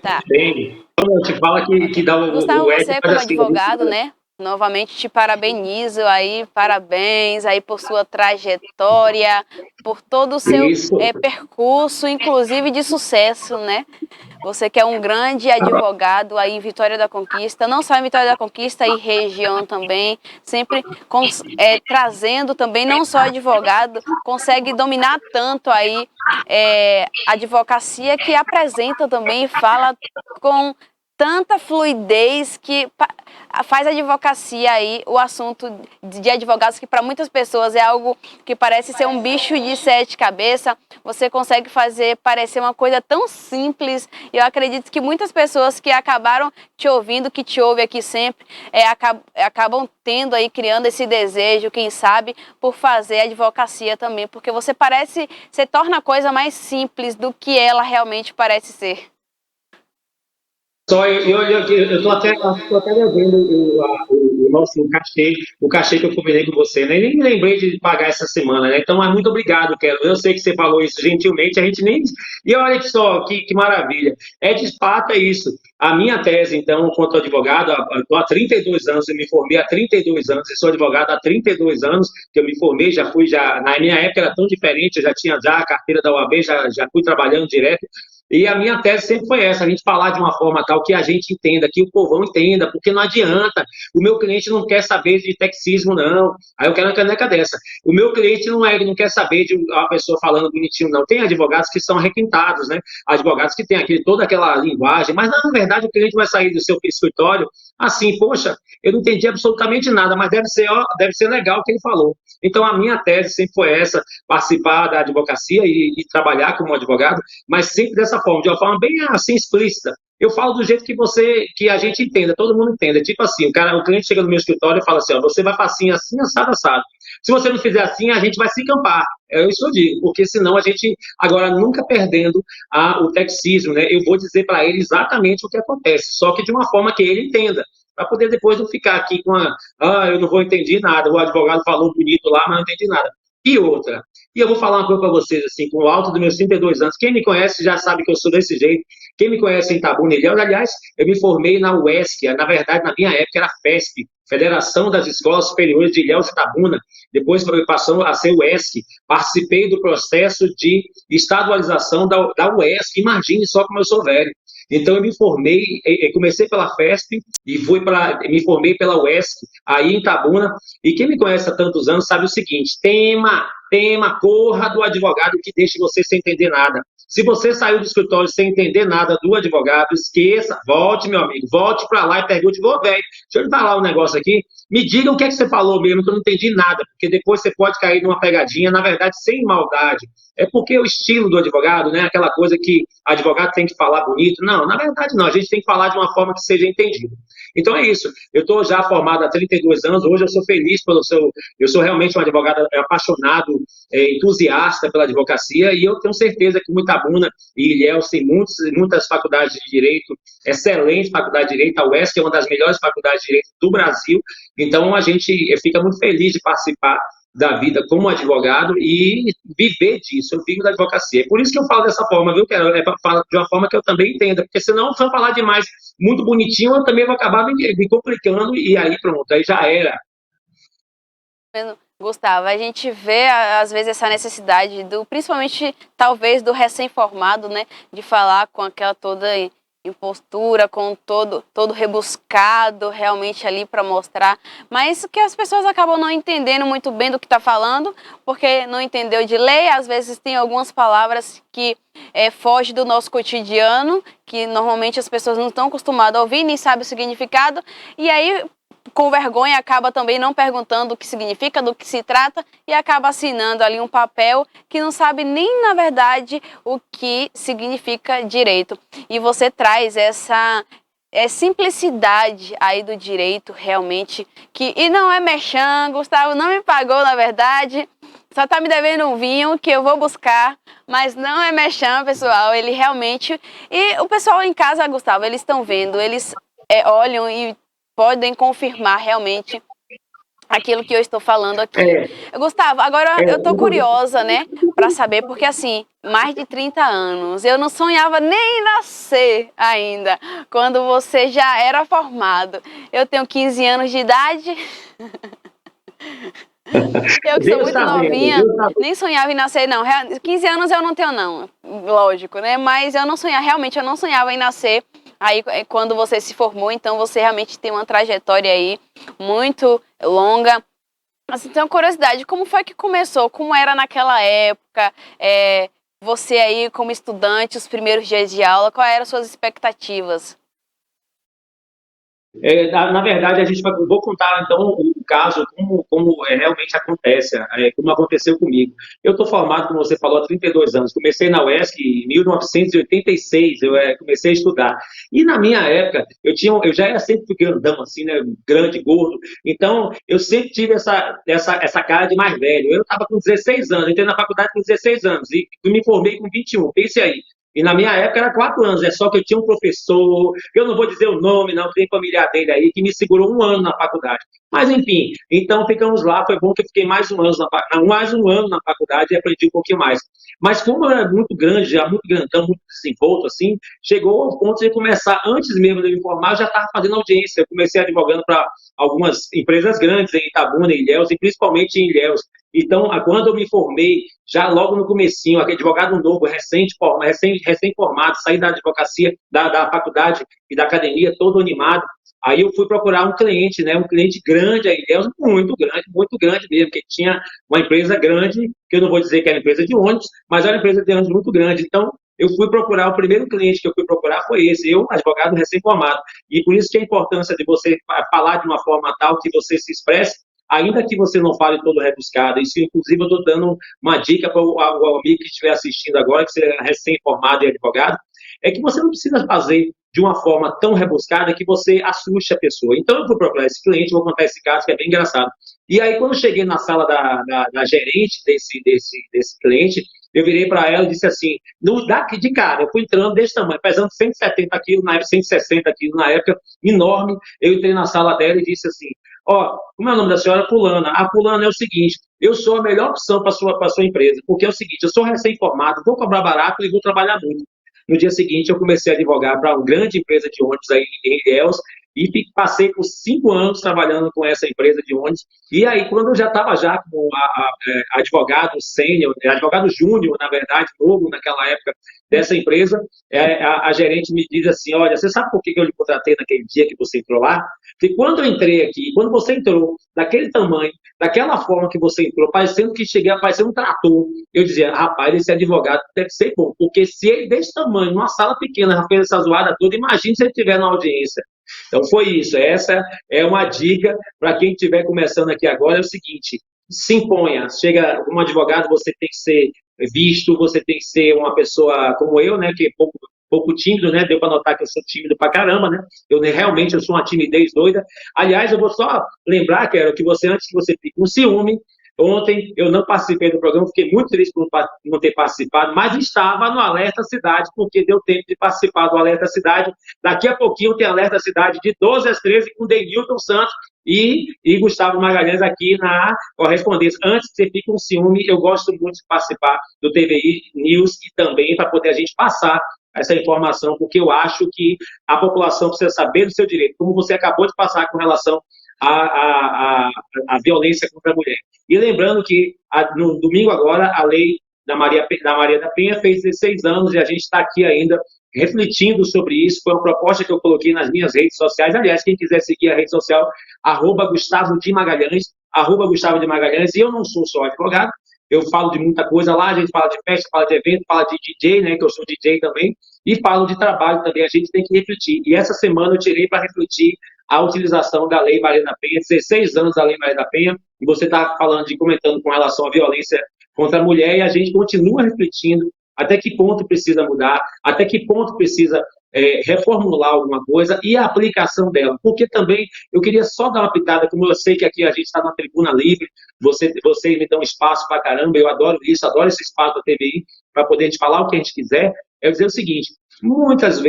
Tá. Bem. Então, te fala que dá o Gustavo, você como assim, advogado, né? Novamente te parabenizo aí, parabéns aí por sua trajetória, por todo o seu percurso, inclusive de sucesso, né? Você que é um grande advogado aí em Vitória da Conquista, não só em Vitória da Conquista, e região também, sempre trazendo também, não só advogado, consegue dominar tanto aí a advocacia, que apresenta também, fala com tanta fluidez que faz a advocacia aí, o assunto de advogados, que para muitas pessoas é algo que parece ser um bicho de 7 cabeças, você consegue fazer parecer uma coisa tão simples. E eu acredito que muitas pessoas que acabaram te ouvindo, que te ouvem aqui sempre, acabam tendo aí, criando esse desejo, quem sabe, por fazer advocacia também, porque você torna a coisa mais simples do que ela realmente parece ser. Só eu estou até devendo o cachê que eu combinei com você, né? Nem me lembrei de pagar essa semana, né? Então, muito obrigado, Kelo. Eu sei que você falou isso gentilmente, a gente nem... E olha só, que maravilha. De fato, é isso. A minha tese, então, quanto advogado, estou há 32 anos, eu me formei há 32 anos, e sou advogado há 32 anos, que eu me formei, na minha época era tão diferente, eu já tinha a carteira da OAB, já fui trabalhando direto. E a minha tese sempre foi essa, a gente falar de uma forma tal que a gente entenda, que o povão entenda, porque não adianta, o meu cliente não quer saber de taxismo, não. Aí eu quero uma caneca dessa. O meu cliente não quer saber de uma pessoa falando bonitinho, não. Tem advogados que são requintados, né? Advogados que têm toda aquela linguagem, mas na verdade o cliente vai sair do seu escritório assim, poxa, eu não entendi absolutamente nada, mas deve ser, ó, deve ser legal o que ele falou. Então a minha tese sempre foi essa, participar da advocacia e trabalhar como advogado, mas sempre dessa forma, de uma forma bem assim explícita. Eu falo do jeito que a gente entenda, todo mundo entenda. Tipo assim, o cliente chega no meu escritório e fala assim, ó, você vai fazer assim, assado, assado. Se você não fizer assim, a gente vai se encampar. É isso que eu digo, porque senão a gente, agora nunca perdendo o taxismo, né? Eu vou dizer para ele exatamente o que acontece, só que de uma forma que ele entenda, para poder depois não ficar aqui com eu não vou entender nada, o advogado falou bonito lá, mas não entendi nada. E outra, e eu vou falar uma coisa para vocês, assim, com o alto dos meus 32 anos, quem me conhece já sabe que eu sou desse jeito, quem me conhece em Itabuna e Ilhéus, aliás, eu me formei na UESC, na verdade, na minha época era FESP, Federação das Escolas Superiores de Ilhéus e Itabuna, depois passou a ser UESC, participei do processo de estadualização da UESC, imagine só como eu sou velho. Então eu me formei, comecei pela FESP e me formei pela UESC, aí em Itabuna, e quem me conhece há tantos anos sabe o seguinte, corra do advogado que deixe você sem entender nada. Se você saiu do escritório sem entender nada do advogado, esqueça, volte, meu amigo, volte para lá e pergunte, velho, deixa eu falar um negócio aqui, me diga o que é que você falou mesmo, que eu não entendi nada, porque depois você pode cair numa pegadinha, na verdade, sem maldade. É porque o estilo do advogado, né, aquela coisa que advogado tem que falar bonito, não, na verdade não, a gente tem que falar de uma forma que seja entendida. Então é isso, eu estou já formado há 32 anos, hoje eu sou feliz eu sou realmente um advogado apaixonado, entusiasta pela advocacia, e eu tenho certeza que Itabuna e Ilhéus tem muitas faculdades de direito, excelentes faculdades de direito, a UESC é uma das melhores faculdades de direito do Brasil, então a gente fica muito feliz de participar da vida como advogado e viver disso, eu vivo da advocacia. É por isso que eu falo dessa forma, viu, Carol? É para falar de uma forma que eu também entenda, porque senão, se eu falar demais muito bonitinho, eu também vou acabar me complicando e aí pronto, aí já era. Gustavo, a gente vê às vezes essa necessidade principalmente talvez do recém-formado, né, de falar com aquela toda impostura, com todo rebuscado realmente ali para mostrar, mas que as pessoas acabam não entendendo muito bem do que está falando, porque não entendeu de lei, às vezes tem algumas palavras que fogem do nosso cotidiano, que normalmente as pessoas não estão acostumadas a ouvir, nem sabem o significado, e aí com vergonha acaba também não perguntando o que significa, do que se trata e acaba assinando ali um papel que não sabe nem na verdade o que significa direito. E você traz essa simplicidade aí do direito realmente, e não é merchan, Gustavo não me pagou na verdade, só tá me devendo um vinho que eu vou buscar, mas não é merchan, pessoal, ele realmente... E o pessoal em casa, Gustavo, eles estão vendo, eles olham e podem confirmar realmente aquilo que eu estou falando aqui. Gustavo, agora eu tô curiosa, né, para saber, porque assim, mais de 30 anos, eu não sonhava nem nascer ainda, quando você já era formado. Eu tenho 15 anos de idade, eu que sou muito novinha, nem sonhava em nascer, não. 15 anos eu não tenho, não, lógico, né, mas eu não sonhava, realmente eu não sonhava em nascer. Aí, quando você se formou, então você realmente tem uma trajetória aí muito longa. Assim, tenho curiosidade, como foi que começou? Como era naquela época? Você aí como estudante, os primeiros dias de aula, quais eram as suas expectativas? Na verdade, vou contar então o caso, como realmente acontece, como aconteceu comigo. Eu estou formado, como você falou, há 32 anos. Comecei na UESC em 1986, eu comecei a estudar. E na minha época, eu já era sempre grandão, assim, né, grande, gordo. Então, eu sempre tive essa cara de mais velho. Eu estava com 16 anos, entrei na faculdade com 16 anos e me formei com 21. Pense aí. E na minha época era 4 anos, só que eu tinha um professor, eu não vou dizer o nome, não, tem familiar dele aí, que me segurou 1 ano na faculdade. Mas, enfim, então ficamos lá, foi bom que eu fiquei mais um ano na faculdade e aprendi um pouquinho mais. Mas como eu era muito grande, já muito grandão, muito desenvolto, assim, chegou ao ponto de começar, antes mesmo de me formar, eu já estava fazendo audiência, eu comecei advogando para algumas empresas grandes em Itabuna, em Ilhéus, e principalmente em Ilhéus. Então, quando eu me formei, já logo no comecinho, advogado novo, recém-formado, saí da advocacia, da faculdade e da academia, todo animado, aí eu fui procurar um cliente, né, um cliente grande, aí, muito grande mesmo, que tinha uma empresa grande, que eu não vou dizer que era empresa de ônibus, mas era uma empresa de ônibus muito grande. Então, eu fui procurar, o primeiro cliente que eu fui procurar foi esse, eu, advogado recém-formado. E por isso que a importância de você falar de uma forma tal que você se expresse, ainda que você não fale todo rebuscado. Isso, inclusive, eu estou dando uma dica para o amigo que estiver assistindo agora, que você é recém-formado e advogado, é que você não precisa fazer de uma forma tão rebuscada que você assuste a pessoa. Então, eu vou procurar esse cliente, vou contar esse caso, que é bem engraçado. E aí, quando eu cheguei na sala da gerente desse cliente, eu virei para ela e disse assim, de cara, eu fui entrando desse tamanho, pesando 170 quilos na época, 160 quilos na época, enorme. Eu entrei na sala dela e disse assim, ó, como é o nome da senhora? Fulana. A fulana é o seguinte, eu sou a melhor opção para sua empresa, porque é o seguinte, eu sou recém-formado, vou cobrar barato e vou trabalhar muito. No dia seguinte, eu comecei a advogar para uma grande empresa de ônibus aí em Ilhéus, e passei por 5 anos trabalhando com essa empresa de ônibus. E aí, quando eu já estava já como advogado sênior, advogado júnior, na verdade, novo naquela época dessa empresa, a gerente me diz assim, olha, você sabe por que eu lhe contratei naquele dia que você entrou lá? Porque quando eu entrei aqui, quando você entrou daquele tamanho, daquela forma que você entrou, parecendo que cheguei a parecer um trator, eu dizia, rapaz, esse advogado deve ser bom, porque se ele desse tamanho, numa sala pequena, já fez essa zoada toda, imagine se ele estiver na audiência. Então foi isso, essa é uma dica para quem estiver começando aqui agora, é o seguinte, se imponha, chega como advogado, você tem que ser visto, você tem que ser uma pessoa como eu, né, que é pouco tímido, né, deu para notar que eu sou tímido pra caramba, né, realmente eu sou uma timidez doida. Aliás, eu vou só lembrar, Quero, que você, antes que você fique com ciúme, ontem eu não participei do programa, fiquei muito feliz por não ter participado, mas estava no Alerta Cidade, porque deu tempo de participar do Alerta Cidade. Daqui a pouquinho tem Alerta Cidade de 12 às 13 com Denilton Santos e Gustavo Magalhães aqui na correspondência. Antes que você fique com ciúme, eu gosto muito de participar do TVI News e também para poder a gente passar essa informação, porque eu acho que a população precisa saber do seu direito, como você acabou de passar com relação à violência contra a mulher. E lembrando que no domingo agora a lei da Maria da Penha fez 16 anos e a gente está aqui ainda refletindo sobre isso. Foi uma proposta que eu coloquei nas minhas redes sociais. Aliás, quem quiser seguir a rede social, @Gustavo de Magalhães, @Gustavo de Magalhães. E eu não sou só advogado, eu falo de muita coisa lá, a gente fala de festa, fala de evento, fala de DJ, né, que eu sou DJ também, e falo de trabalho também, a gente tem que refletir. E essa semana eu tirei para refletir a utilização da Lei Maria da Penha, 16 anos da Lei Maria da Penha, e você está comentando com relação à violência contra a mulher, e a gente continua refletindo até que ponto precisa mudar, até que ponto precisa reformular alguma coisa e a aplicação dela. Porque também eu queria só dar uma pitada, como eu sei que aqui a gente está na tribuna livre, vocês me dão espaço pra caramba, eu adoro isso, adoro esse espaço da TVI, para poder a gente falar o que a gente quiser, é dizer o seguinte, muitas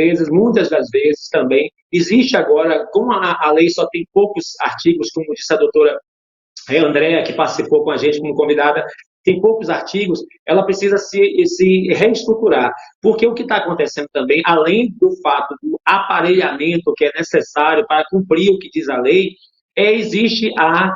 das vezes também, existe agora, como a lei só tem poucos artigos, como disse a doutora Andréa, que participou com a gente como convidada, tem poucos artigos, ela precisa se reestruturar. Porque o que está acontecendo também, além do fato do aparelhamento que é necessário para cumprir o que diz a lei, existe a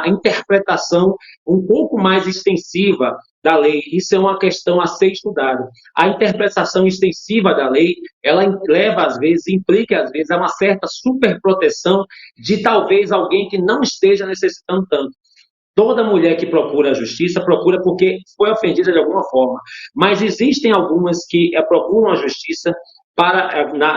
interpretação um pouco mais extensiva da lei. Isso é uma questão a ser estudada. A interpretação extensiva da lei, ela leva, às vezes, implica, às vezes, a uma certa superproteção de talvez alguém que não esteja necessitando tanto. Toda mulher que procura a justiça procura porque foi ofendida de alguma forma. Mas existem algumas que procuram a justiça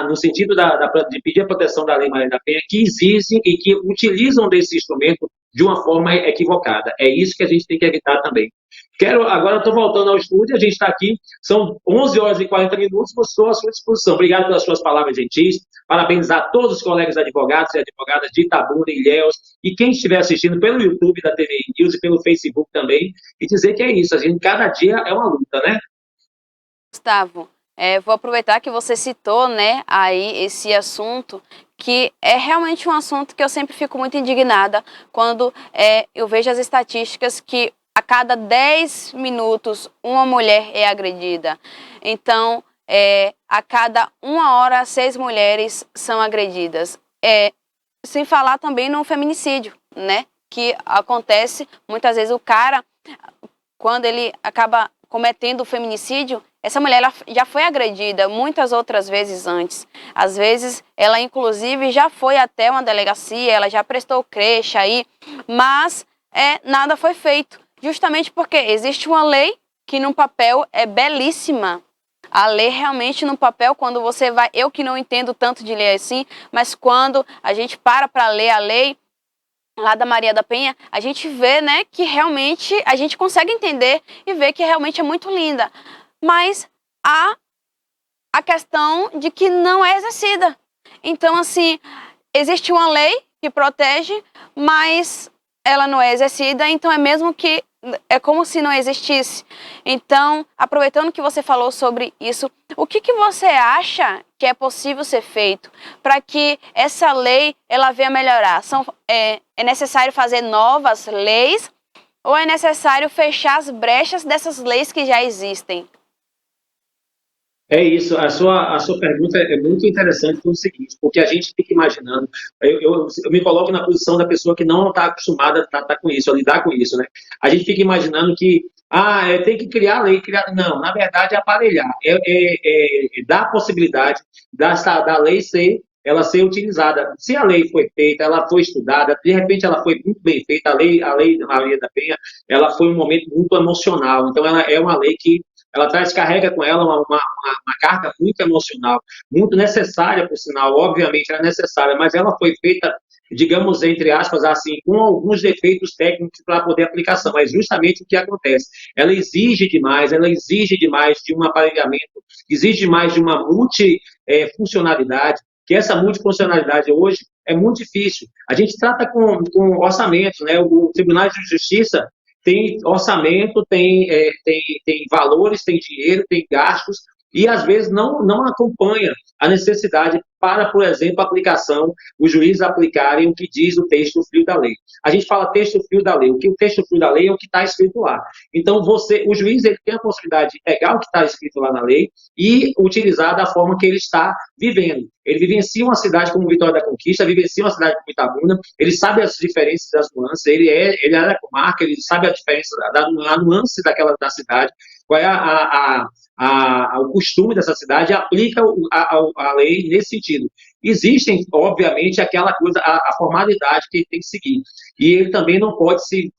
no sentido de pedir a proteção da Lei Maria da Penha, que exigem e que utilizam desse instrumento de uma forma equivocada. É isso que a gente tem que evitar também. Agora estou voltando ao estúdio, a gente está aqui, são 11 horas e 40 minutos, estou à sua disposição. Obrigado pelas suas palavras gentis, parabenizar a todos os colegas advogados e advogadas de Itabuna, Ilhéus, e quem estiver assistindo pelo YouTube da TV News e pelo Facebook também, e dizer que é isso, a gente, cada dia é uma luta, né? Gustavo, vou aproveitar que você citou, né, aí esse assunto, que é realmente um assunto que eu sempre fico muito indignada quando eu vejo as estatísticas que a cada 10 minutos uma mulher é agredida. Então, a cada 1 hora 6 mulheres são agredidas. Sem falar também no feminicídio, né? Que acontece, muitas vezes o cara quando ele acaba cometendo o feminicídio, essa mulher ela já foi agredida muitas outras vezes antes. Às vezes, ela inclusive já foi até uma delegacia, ela já prestou queixa aí, mas nada foi feito. Justamente porque existe uma lei que no papel é belíssima. A lei realmente no papel, quando você vai... Eu que não entendo tanto de lei assim, mas quando a gente para ler a lei lá da Maria da Penha, a gente vê, né, que realmente a gente consegue entender e ver que realmente é muito linda. Mas há a questão de que não é exercida. Então, assim, existe uma lei que protege, mas ela não é exercida, então é como se não existisse. Então, aproveitando que você falou sobre isso, o que você acha que é possível ser feito para que essa lei ela venha melhorar? É necessário fazer novas leis ou é necessário fechar as brechas dessas leis que já existem? É isso, a sua pergunta é muito interessante pelo seguinte, porque a gente fica imaginando, eu me coloco na posição da pessoa que não está acostumada a tá com isso, a lidar com isso, né? A gente fica imaginando que, tem que criar lei, não, na verdade é aparelhar, dar a possibilidade da lei ela ser utilizada. Se a lei foi feita, ela foi estudada, de repente ela foi muito bem feita, a lei Maria da Penha, ela foi um momento muito emocional, então ela é uma lei que ela carrega com ela uma carga muito emocional, muito necessária, por sinal, obviamente era necessária, mas ela foi feita, digamos, entre aspas, assim, com alguns defeitos técnicos para poder aplicação, mas justamente o que acontece, ela exige demais de um aparelhamento, exige demais de uma multifuncionalidade, que essa multifuncionalidade hoje é muito difícil. A gente trata com orçamentos, né? O Tribunal de Justiça tem orçamento, tem valores, tem dinheiro, tem gastos, e às vezes não acompanha a necessidade para, por exemplo, a aplicação, os juízes aplicarem o que diz o texto frio da lei. A gente fala texto frio da lei, o texto frio da lei é o que está escrito lá. Então, o juiz ele tem a possibilidade de pegar o que está escrito lá na lei e utilizar da forma que ele está vivendo. Ele vivencia uma cidade como Vitória da Conquista, vivencia uma cidade como Itabuna, ele sabe as diferenças das nuances, ele é da comarca, ele sabe a diferença da nuance da cidade, qual é o costume dessa cidade, e aplica a lei nesse sentido. Existem, obviamente, aquela coisa, a formalidade que ele tem que seguir. E ele também não pode se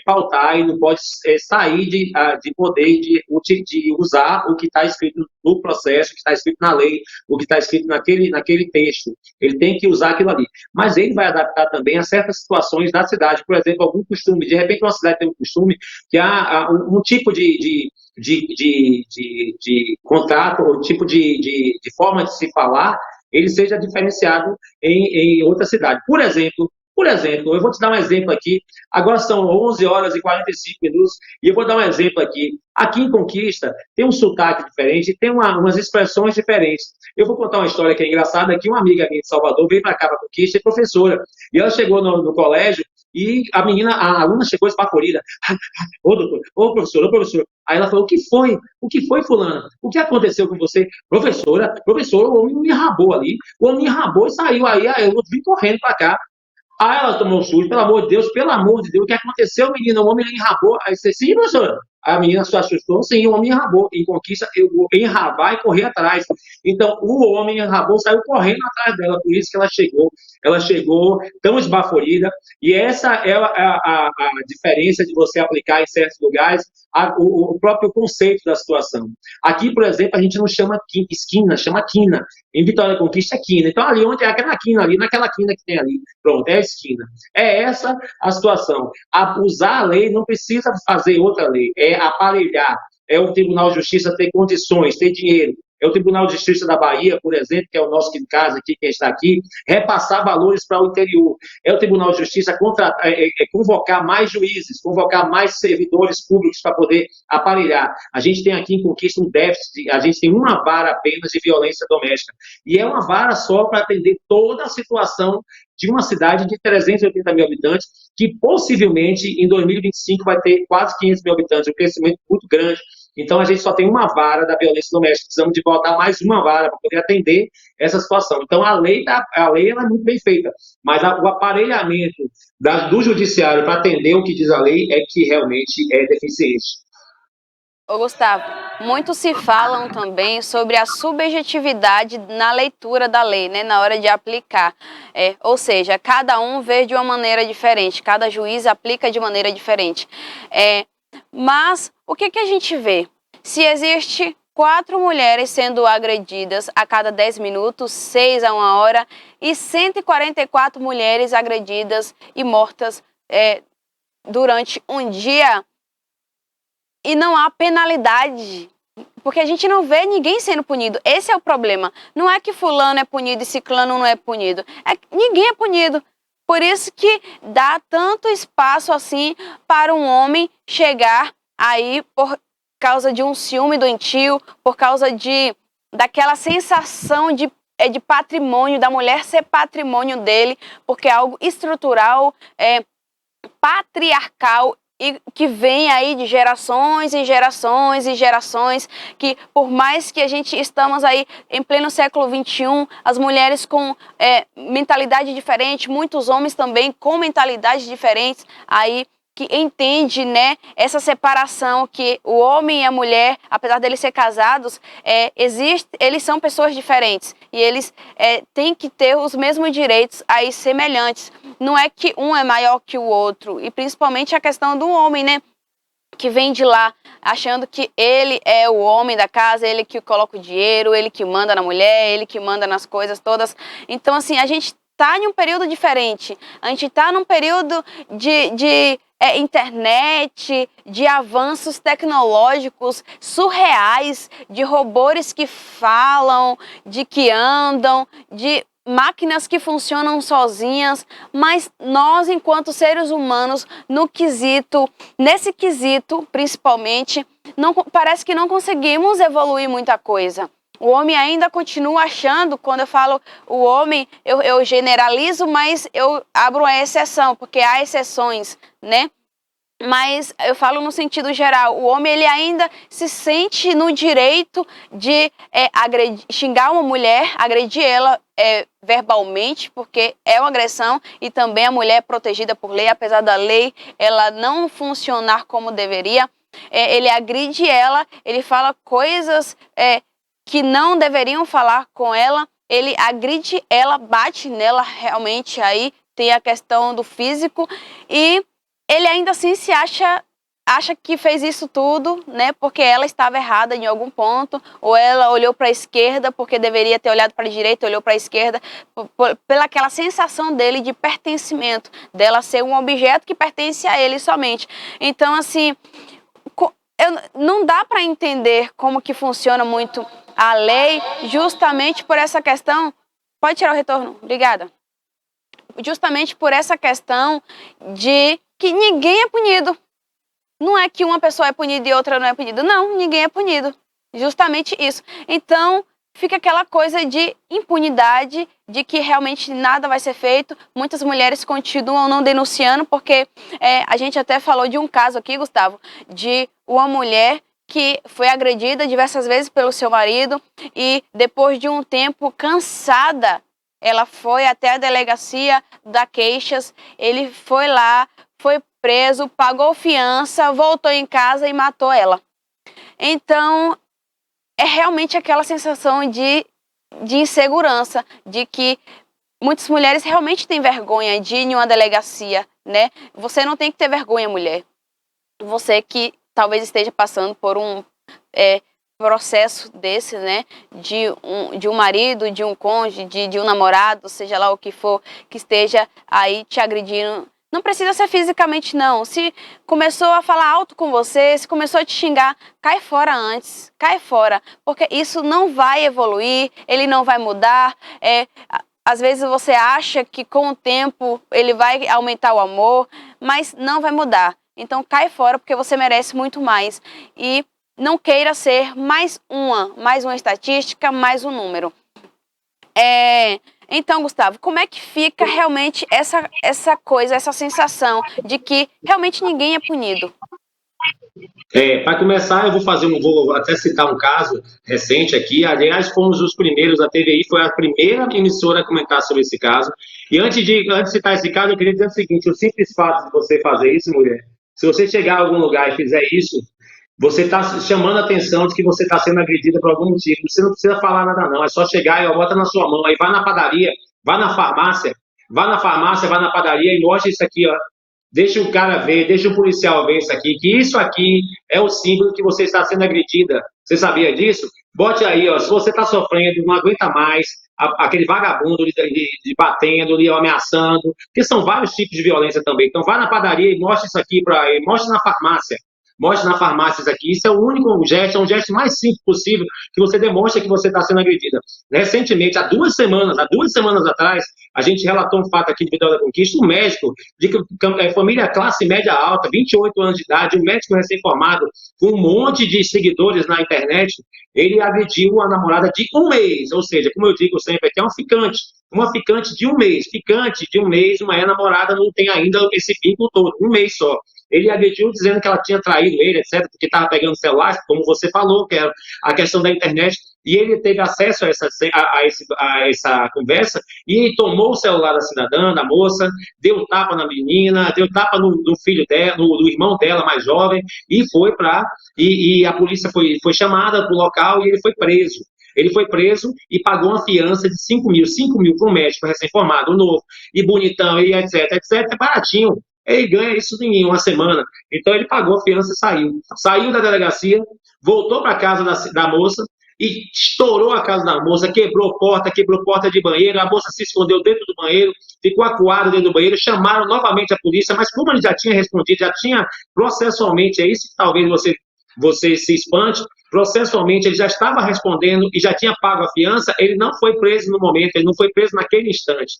pautar e não pode sair de poder de usar o que está escrito no processo, o que está escrito na lei, o que está escrito naquele texto. Ele tem que usar aquilo ali. Mas ele vai adaptar também a certas situações da cidade. Por exemplo, algum costume. De repente, uma cidade tem um costume que há um tipo de contrato, ou tipo de forma de se falar, ele seja diferenciado em outra cidade. Por exemplo, eu vou te dar um exemplo aqui, agora são 11 horas e 45 minutos, e eu vou dar um exemplo aqui. Aqui em Conquista tem um sotaque diferente, tem umas expressões diferentes. Eu vou contar uma história que é engraçada, que uma amiga minha de Salvador veio para cá, para Conquista, é professora, e ela chegou no colégio, e a aluna chegou esbaforida. Ô, doutor, ô, professor. Aí ela falou, o que foi, fulana? O que aconteceu com você? Professora, o homem me enrabou ali. O homem me enrabou e saiu. Aí eu vim correndo para cá. Aí ela tomou um susto, pelo amor de Deus, o que aconteceu, menina? O homem enrabou. Aí você, sim, professora. A menina se assustou, sim, o homem enrabou. Em Conquista, eu vou enrabar e correr atrás. Então, o homem enrabou, saiu correndo atrás dela, por isso que ela chegou tão esbaforida. E essa é a diferença de você aplicar em certos lugares o próprio conceito da situação. Aqui, por exemplo, a gente não chama esquina, chama quina. Em Vitória da Conquista é quina. Então, ali onde é aquela quina ali, naquela quina que tem ali, pronto, é a esquina. É essa a situação. Usar a lei não precisa fazer outra lei, é aparelhar. É o Tribunal de Justiça ter condições, ter dinheiro. É o Tribunal de Justiça da Bahia, por exemplo, que é o nosso caso aqui, quem está aqui, repassar valores para o interior. É o Tribunal de Justiça convocar mais juízes, convocar mais servidores públicos para poder aparelhar. A gente tem aqui em Conquista um déficit, a gente tem uma vara apenas de violência doméstica. E é uma vara só para atender toda a situação de uma cidade de 380 mil habitantes, que possivelmente em 2025 vai ter quase 500 mil habitantes, um crescimento muito grande. Então, a gente só tem uma vara da violência doméstica, precisamos de botar mais uma vara para poder atender essa situação. Então, a lei ela é muito bem feita, mas o aparelhamento do judiciário para atender o que diz a lei é que realmente é deficiente. Ô Gustavo, muito se falam também sobre a subjetividade na leitura da lei, né, na hora de aplicar. Ou seja, cada um vê de uma maneira diferente, cada juiz aplica de maneira diferente. Mas o que a gente vê? Se existe 4 mulheres sendo agredidas a cada 10 minutos, 6 a 1 hora, e 144 mulheres agredidas e mortas durante um dia, e não há penalidade, porque a gente não vê ninguém sendo punido. Esse é o problema. Não é que fulano é punido e ciclano não é punido. Ninguém é punido. Por isso que dá tanto espaço assim para um homem chegar aí por causa de um ciúme doentio, por causa daquela sensação de patrimônio, da mulher ser patrimônio dele, porque é algo estrutural, patriarcal, e que vem aí de gerações e gerações e gerações, que por mais que a gente estamos aí em pleno século XXI, as mulheres com mentalidade diferente, muitos homens também com mentalidades diferentes, aí que entende, né, essa separação que o homem e a mulher, apesar deles ser casados, eles são pessoas diferentes e eles têm que ter os mesmos direitos aí semelhantes. Não é que um é maior que o outro, e principalmente a questão do homem, né, que vem de lá achando que ele é o homem da casa, ele que coloca o dinheiro, ele que manda na mulher, ele que manda nas coisas todas. Então, assim, a gente está em um período diferente, a gente está num período de internet, de avanços tecnológicos surreais, de robôs que falam, de que andam, de máquinas que funcionam sozinhas, mas nós, enquanto seres humanos, nesse quesito, principalmente, parece que não conseguimos evoluir muita coisa. O homem ainda continua achando, quando eu falo o homem, eu generalizo, mas eu abro uma exceção, porque há exceções, né? Mas eu falo no sentido geral, o homem ele ainda se sente no direito de xingar uma mulher, agredir ela verbalmente, porque é uma agressão, e também a mulher é protegida por lei, apesar da lei ela não funcionar como deveria. Ele agride ela, ele fala coisas que não deveriam falar com ela, ele agride ela, bate nela realmente, aí tem a questão do físico, e ele ainda assim se acha que fez isso tudo, né, porque ela estava errada em algum ponto, ou ela olhou para a esquerda porque deveria ter olhado para a direita, olhou para a esquerda, pela aquela sensação dele de pertencimento, dela ser um objeto que pertence a ele somente. Então, assim, não dá para entender como que funciona muito a lei, justamente por essa questão. Pode tirar o retorno, obrigada. Justamente por essa questão de que ninguém é punido. Não é que uma pessoa é punida e outra não é punida. Não, ninguém é punido. Justamente isso. Então, fica aquela coisa de impunidade, de que realmente nada vai ser feito. Muitas mulheres continuam não denunciando, porque a gente até falou de um caso aqui, Gustavo, de uma mulher que foi agredida diversas vezes pelo seu marido e depois de um tempo cansada, ela foi até a delegacia da queixas, ele foi lá, foi preso, pagou fiança, voltou em casa e matou ela. Então, é realmente aquela sensação de insegurança, de que muitas mulheres realmente têm vergonha de ir em uma delegacia, né? Você não tem que ter vergonha, mulher. Você que talvez esteja passando por um processo desse, né? De um marido, de um cônjuge, de um namorado, seja lá o que for, que esteja aí te agredindo. Não precisa ser fisicamente, não. Se começou a falar alto com você, se começou a te xingar, cai fora antes. Cai fora. Porque isso não vai evoluir, ele não vai mudar. Às vezes você acha que com o tempo ele vai aumentar o amor, mas não vai mudar. Então cai fora, porque você merece muito mais. E não queira ser mais uma estatística, mais um número. Então, Gustavo, como é que fica realmente essa coisa, essa sensação de que realmente ninguém é punido? Para começar, vou até citar um caso recente aqui. Aliás, fomos os primeiros, a TVI foi a primeira emissora a comentar sobre esse caso. E antes de citar esse caso, eu queria dizer o seguinte: o simples fato de você fazer isso, mulher, se você chegar a algum lugar e fizer isso, você está chamando a atenção de que você está sendo agredida por algum motivo. Você não precisa falar nada, não. É só chegar e bota na sua mão. Aí vai na padaria, vai na farmácia, vai na padaria e mostra isso aqui, ó. Deixa o cara ver, deixa o policial ver isso aqui, que isso aqui é o símbolo que você está sendo agredida. Você sabia disso? Bote aí, ó, se você está sofrendo, não aguenta mais, aquele vagabundo de batendo, lhe ameaçando, porque são vários tipos de violência também. Então, vá na padaria e mostre isso aqui para ele, mostre na farmácia. Mostre na farmácia isso aqui. Isso é o único gesto, é um gesto mais simples possível que você demonstra que você está sendo agredida. Recentemente, há 2 semanas atrás, a gente relatou um fato aqui de Vitória da Conquista, um médico de família classe média alta, 28 anos de idade, um médico recém-formado, com um monte de seguidores na internet, ele agrediu a namorada de 1 mês, ou seja, como eu digo sempre, aqui é uma ficante de 1 mês, uma namorada, não tem ainda esse vínculo todo, 1 mês só. Ele agrediu dizendo que ela tinha traído ele, etc., porque estava pegando celular, como você falou, que é a questão da internet, e ele teve acesso a essa conversa e tomou o celular da cidadã, da moça, deu tapa na menina, deu tapa no filho dela, no irmão dela mais jovem, e e a polícia foi chamada para o local e ele foi preso. Ele foi preso e pagou uma fiança de 5 mil. 5 mil para um médico recém-formado, novo, e bonitão, e etc, etc, é baratinho. Ele ganha isso em 1 semana. Então ele pagou a fiança e saiu. Saiu da delegacia, voltou para a casa da moça e estourou a casa da moça, quebrou porta de banheiro, a moça se escondeu dentro do banheiro, ficou acuada dentro do banheiro, chamaram novamente a polícia, mas como ele já tinha respondido, já tinha processualmente, é isso que talvez você se espante, processualmente ele já estava respondendo e já tinha pago a fiança, ele não foi preso no momento, ele não foi preso naquele instante.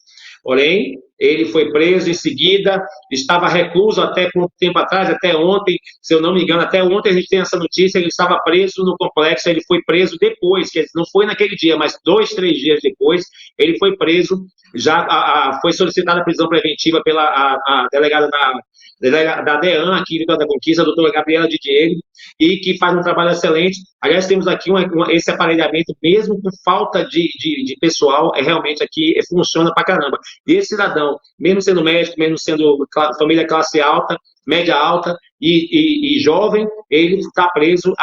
Porém, ele foi preso em seguida, estava recluso até por um tempo atrás, até ontem, se eu não me engano, até ontem a gente tem essa notícia, ele estava preso no complexo, ele foi preso depois, que não foi naquele dia, mas 2, 3 dias depois, ele foi preso, já foi solicitada a prisão preventiva pela a delegada da DEAN, aqui em Vitória da Conquista, a doutora Gabriela de Diego, e que faz um trabalho excelente. Aliás, temos aqui esse aparelhamento, mesmo com falta de pessoal, realmente aqui funciona pra caramba. E esse cidadão, mesmo sendo médico, mesmo sendo família classe alta, média alta e jovem, ele está preso,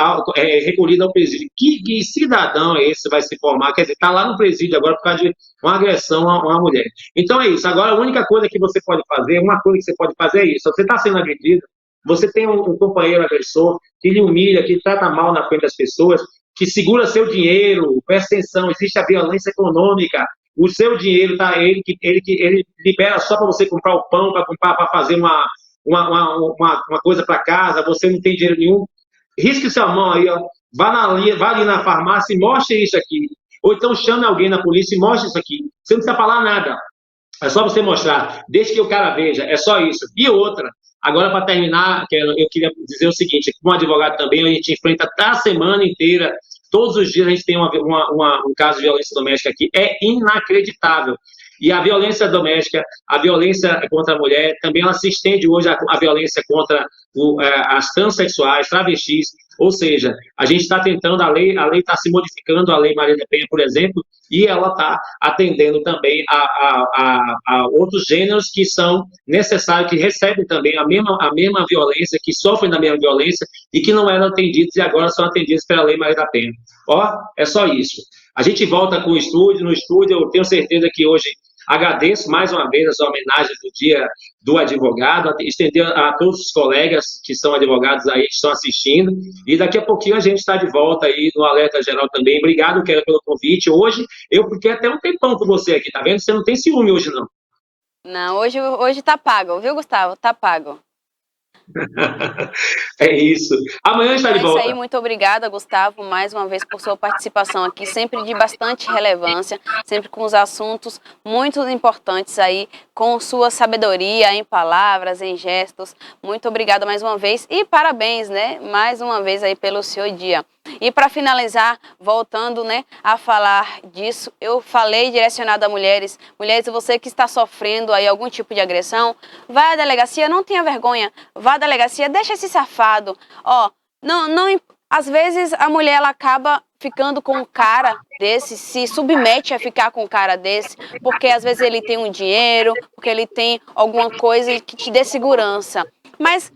recolhido ao presídio. Que cidadão é esse que vai se formar? Quer dizer, está lá no presídio agora por causa de uma agressão a uma mulher. Então é isso. Agora, a única coisa que você pode fazer, uma coisa que você pode fazer é isso. Você está sendo agredido, você tem um companheiro agressor que lhe humilha, que trata mal na frente das pessoas, que segura seu dinheiro, presta atenção, existe a violência econômica, o seu dinheiro, tá, ele libera só para você comprar o pão, para fazer uma coisa para casa, você não tem dinheiro nenhum, risque sua mão aí, ó, vá ali na farmácia e mostre isso aqui. Ou então chame alguém na polícia e mostre isso aqui. Você não precisa falar nada. É só você mostrar. Deixe que o cara veja. É só isso. E outra. Agora, para terminar, eu queria dizer o seguinte. Como advogado também, a gente enfrenta a semana inteira. Todos os dias a gente tem um caso de violência doméstica aqui. É inacreditável. E a violência doméstica, a violência contra a mulher, também ela se estende hoje à violência contra as transexuais, travestis, ou seja, a gente está tentando, a lei está se modificando, a Lei Maria da Penha, por exemplo, e ela está atendendo também a outros gêneros que são necessários, que recebem também a mesma violência, que sofrem da mesma violência e que não eram atendidos e agora são atendidos pela Lei Maria da Penha. Ó, é só isso. A gente volta com o estúdio, no estúdio eu tenho certeza que hoje agradeço mais uma vez a sua homenagem do Dia do Advogado, estender a todos os colegas que são advogados aí, que estão assistindo, e daqui a pouquinho a gente está de volta aí no Alerta Geral também. Obrigado, Keila, pelo convite. Hoje eu fiquei até um tempão com você aqui, tá vendo? Você não tem ciúme hoje, não. Não, hoje tá pago, viu, Gustavo? Tá pago. É isso. Amanhã a gente está de volta. É isso aí, muito obrigada, Gustavo, mais uma vez por sua participação aqui, sempre de bastante relevância, sempre com os assuntos muito importantes aí, com sua sabedoria em palavras, em gestos. Muito obrigada mais uma vez e parabéns, né? Mais uma vez aí pelo seu dia. E para finalizar, voltando, né, a falar disso, eu falei direcionado a mulheres. Mulheres, você que está sofrendo aí algum tipo de agressão, vá à delegacia, não tenha vergonha, vá à delegacia, deixa esse safado. Ó, às vezes a mulher ela acaba ficando com um cara desse, se submete a ficar com um cara desse, porque às vezes ele tem um dinheiro, porque ele tem alguma coisa que te dê segurança. Mas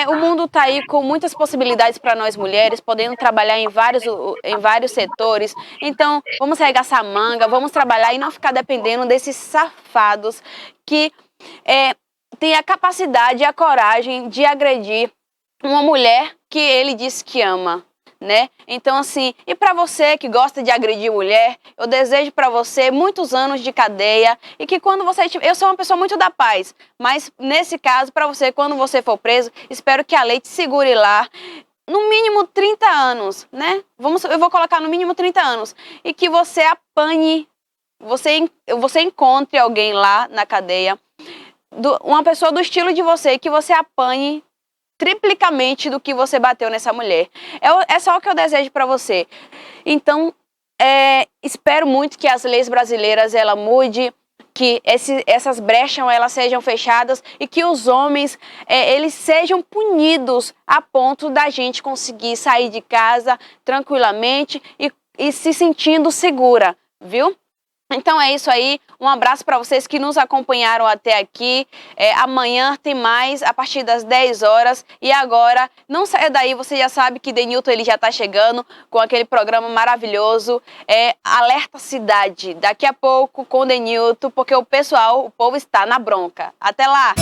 o mundo está aí com muitas possibilidades para nós mulheres, podendo trabalhar em vários setores. Então, vamos arregaçar a manga, vamos trabalhar e não ficar dependendo desses safados que têm a capacidade e a coragem de agredir uma mulher que ele diz que ama, né? Então, assim, e para você que gosta de agredir mulher, eu desejo para você muitos anos de cadeia e que quando você... Eu sou uma pessoa muito da paz, mas nesse caso, para você, quando você for preso, espero que a lei te segure lá, no mínimo 30 anos, né? Eu vou colocar no mínimo 30 anos. E que você apanhe, você encontre alguém lá na cadeia, uma pessoa do estilo de você, que você apanhe triplicamente do que você bateu nessa mulher. É só o que eu desejo para você. Então, espero muito que as leis brasileiras ela mude, que essas brechas elas sejam fechadas e que os homens eles sejam punidos a ponto da gente conseguir sair de casa tranquilamente e se sentindo segura, viu? Então é isso aí, um abraço para vocês que nos acompanharam até aqui. Amanhã tem mais, a partir das 10 horas. E agora, não saia daí, você já sabe que Denilton ele já está chegando com aquele programa maravilhoso, Alerta Cidade. Daqui a pouco com Denilton, porque o povo está na bronca. Até lá!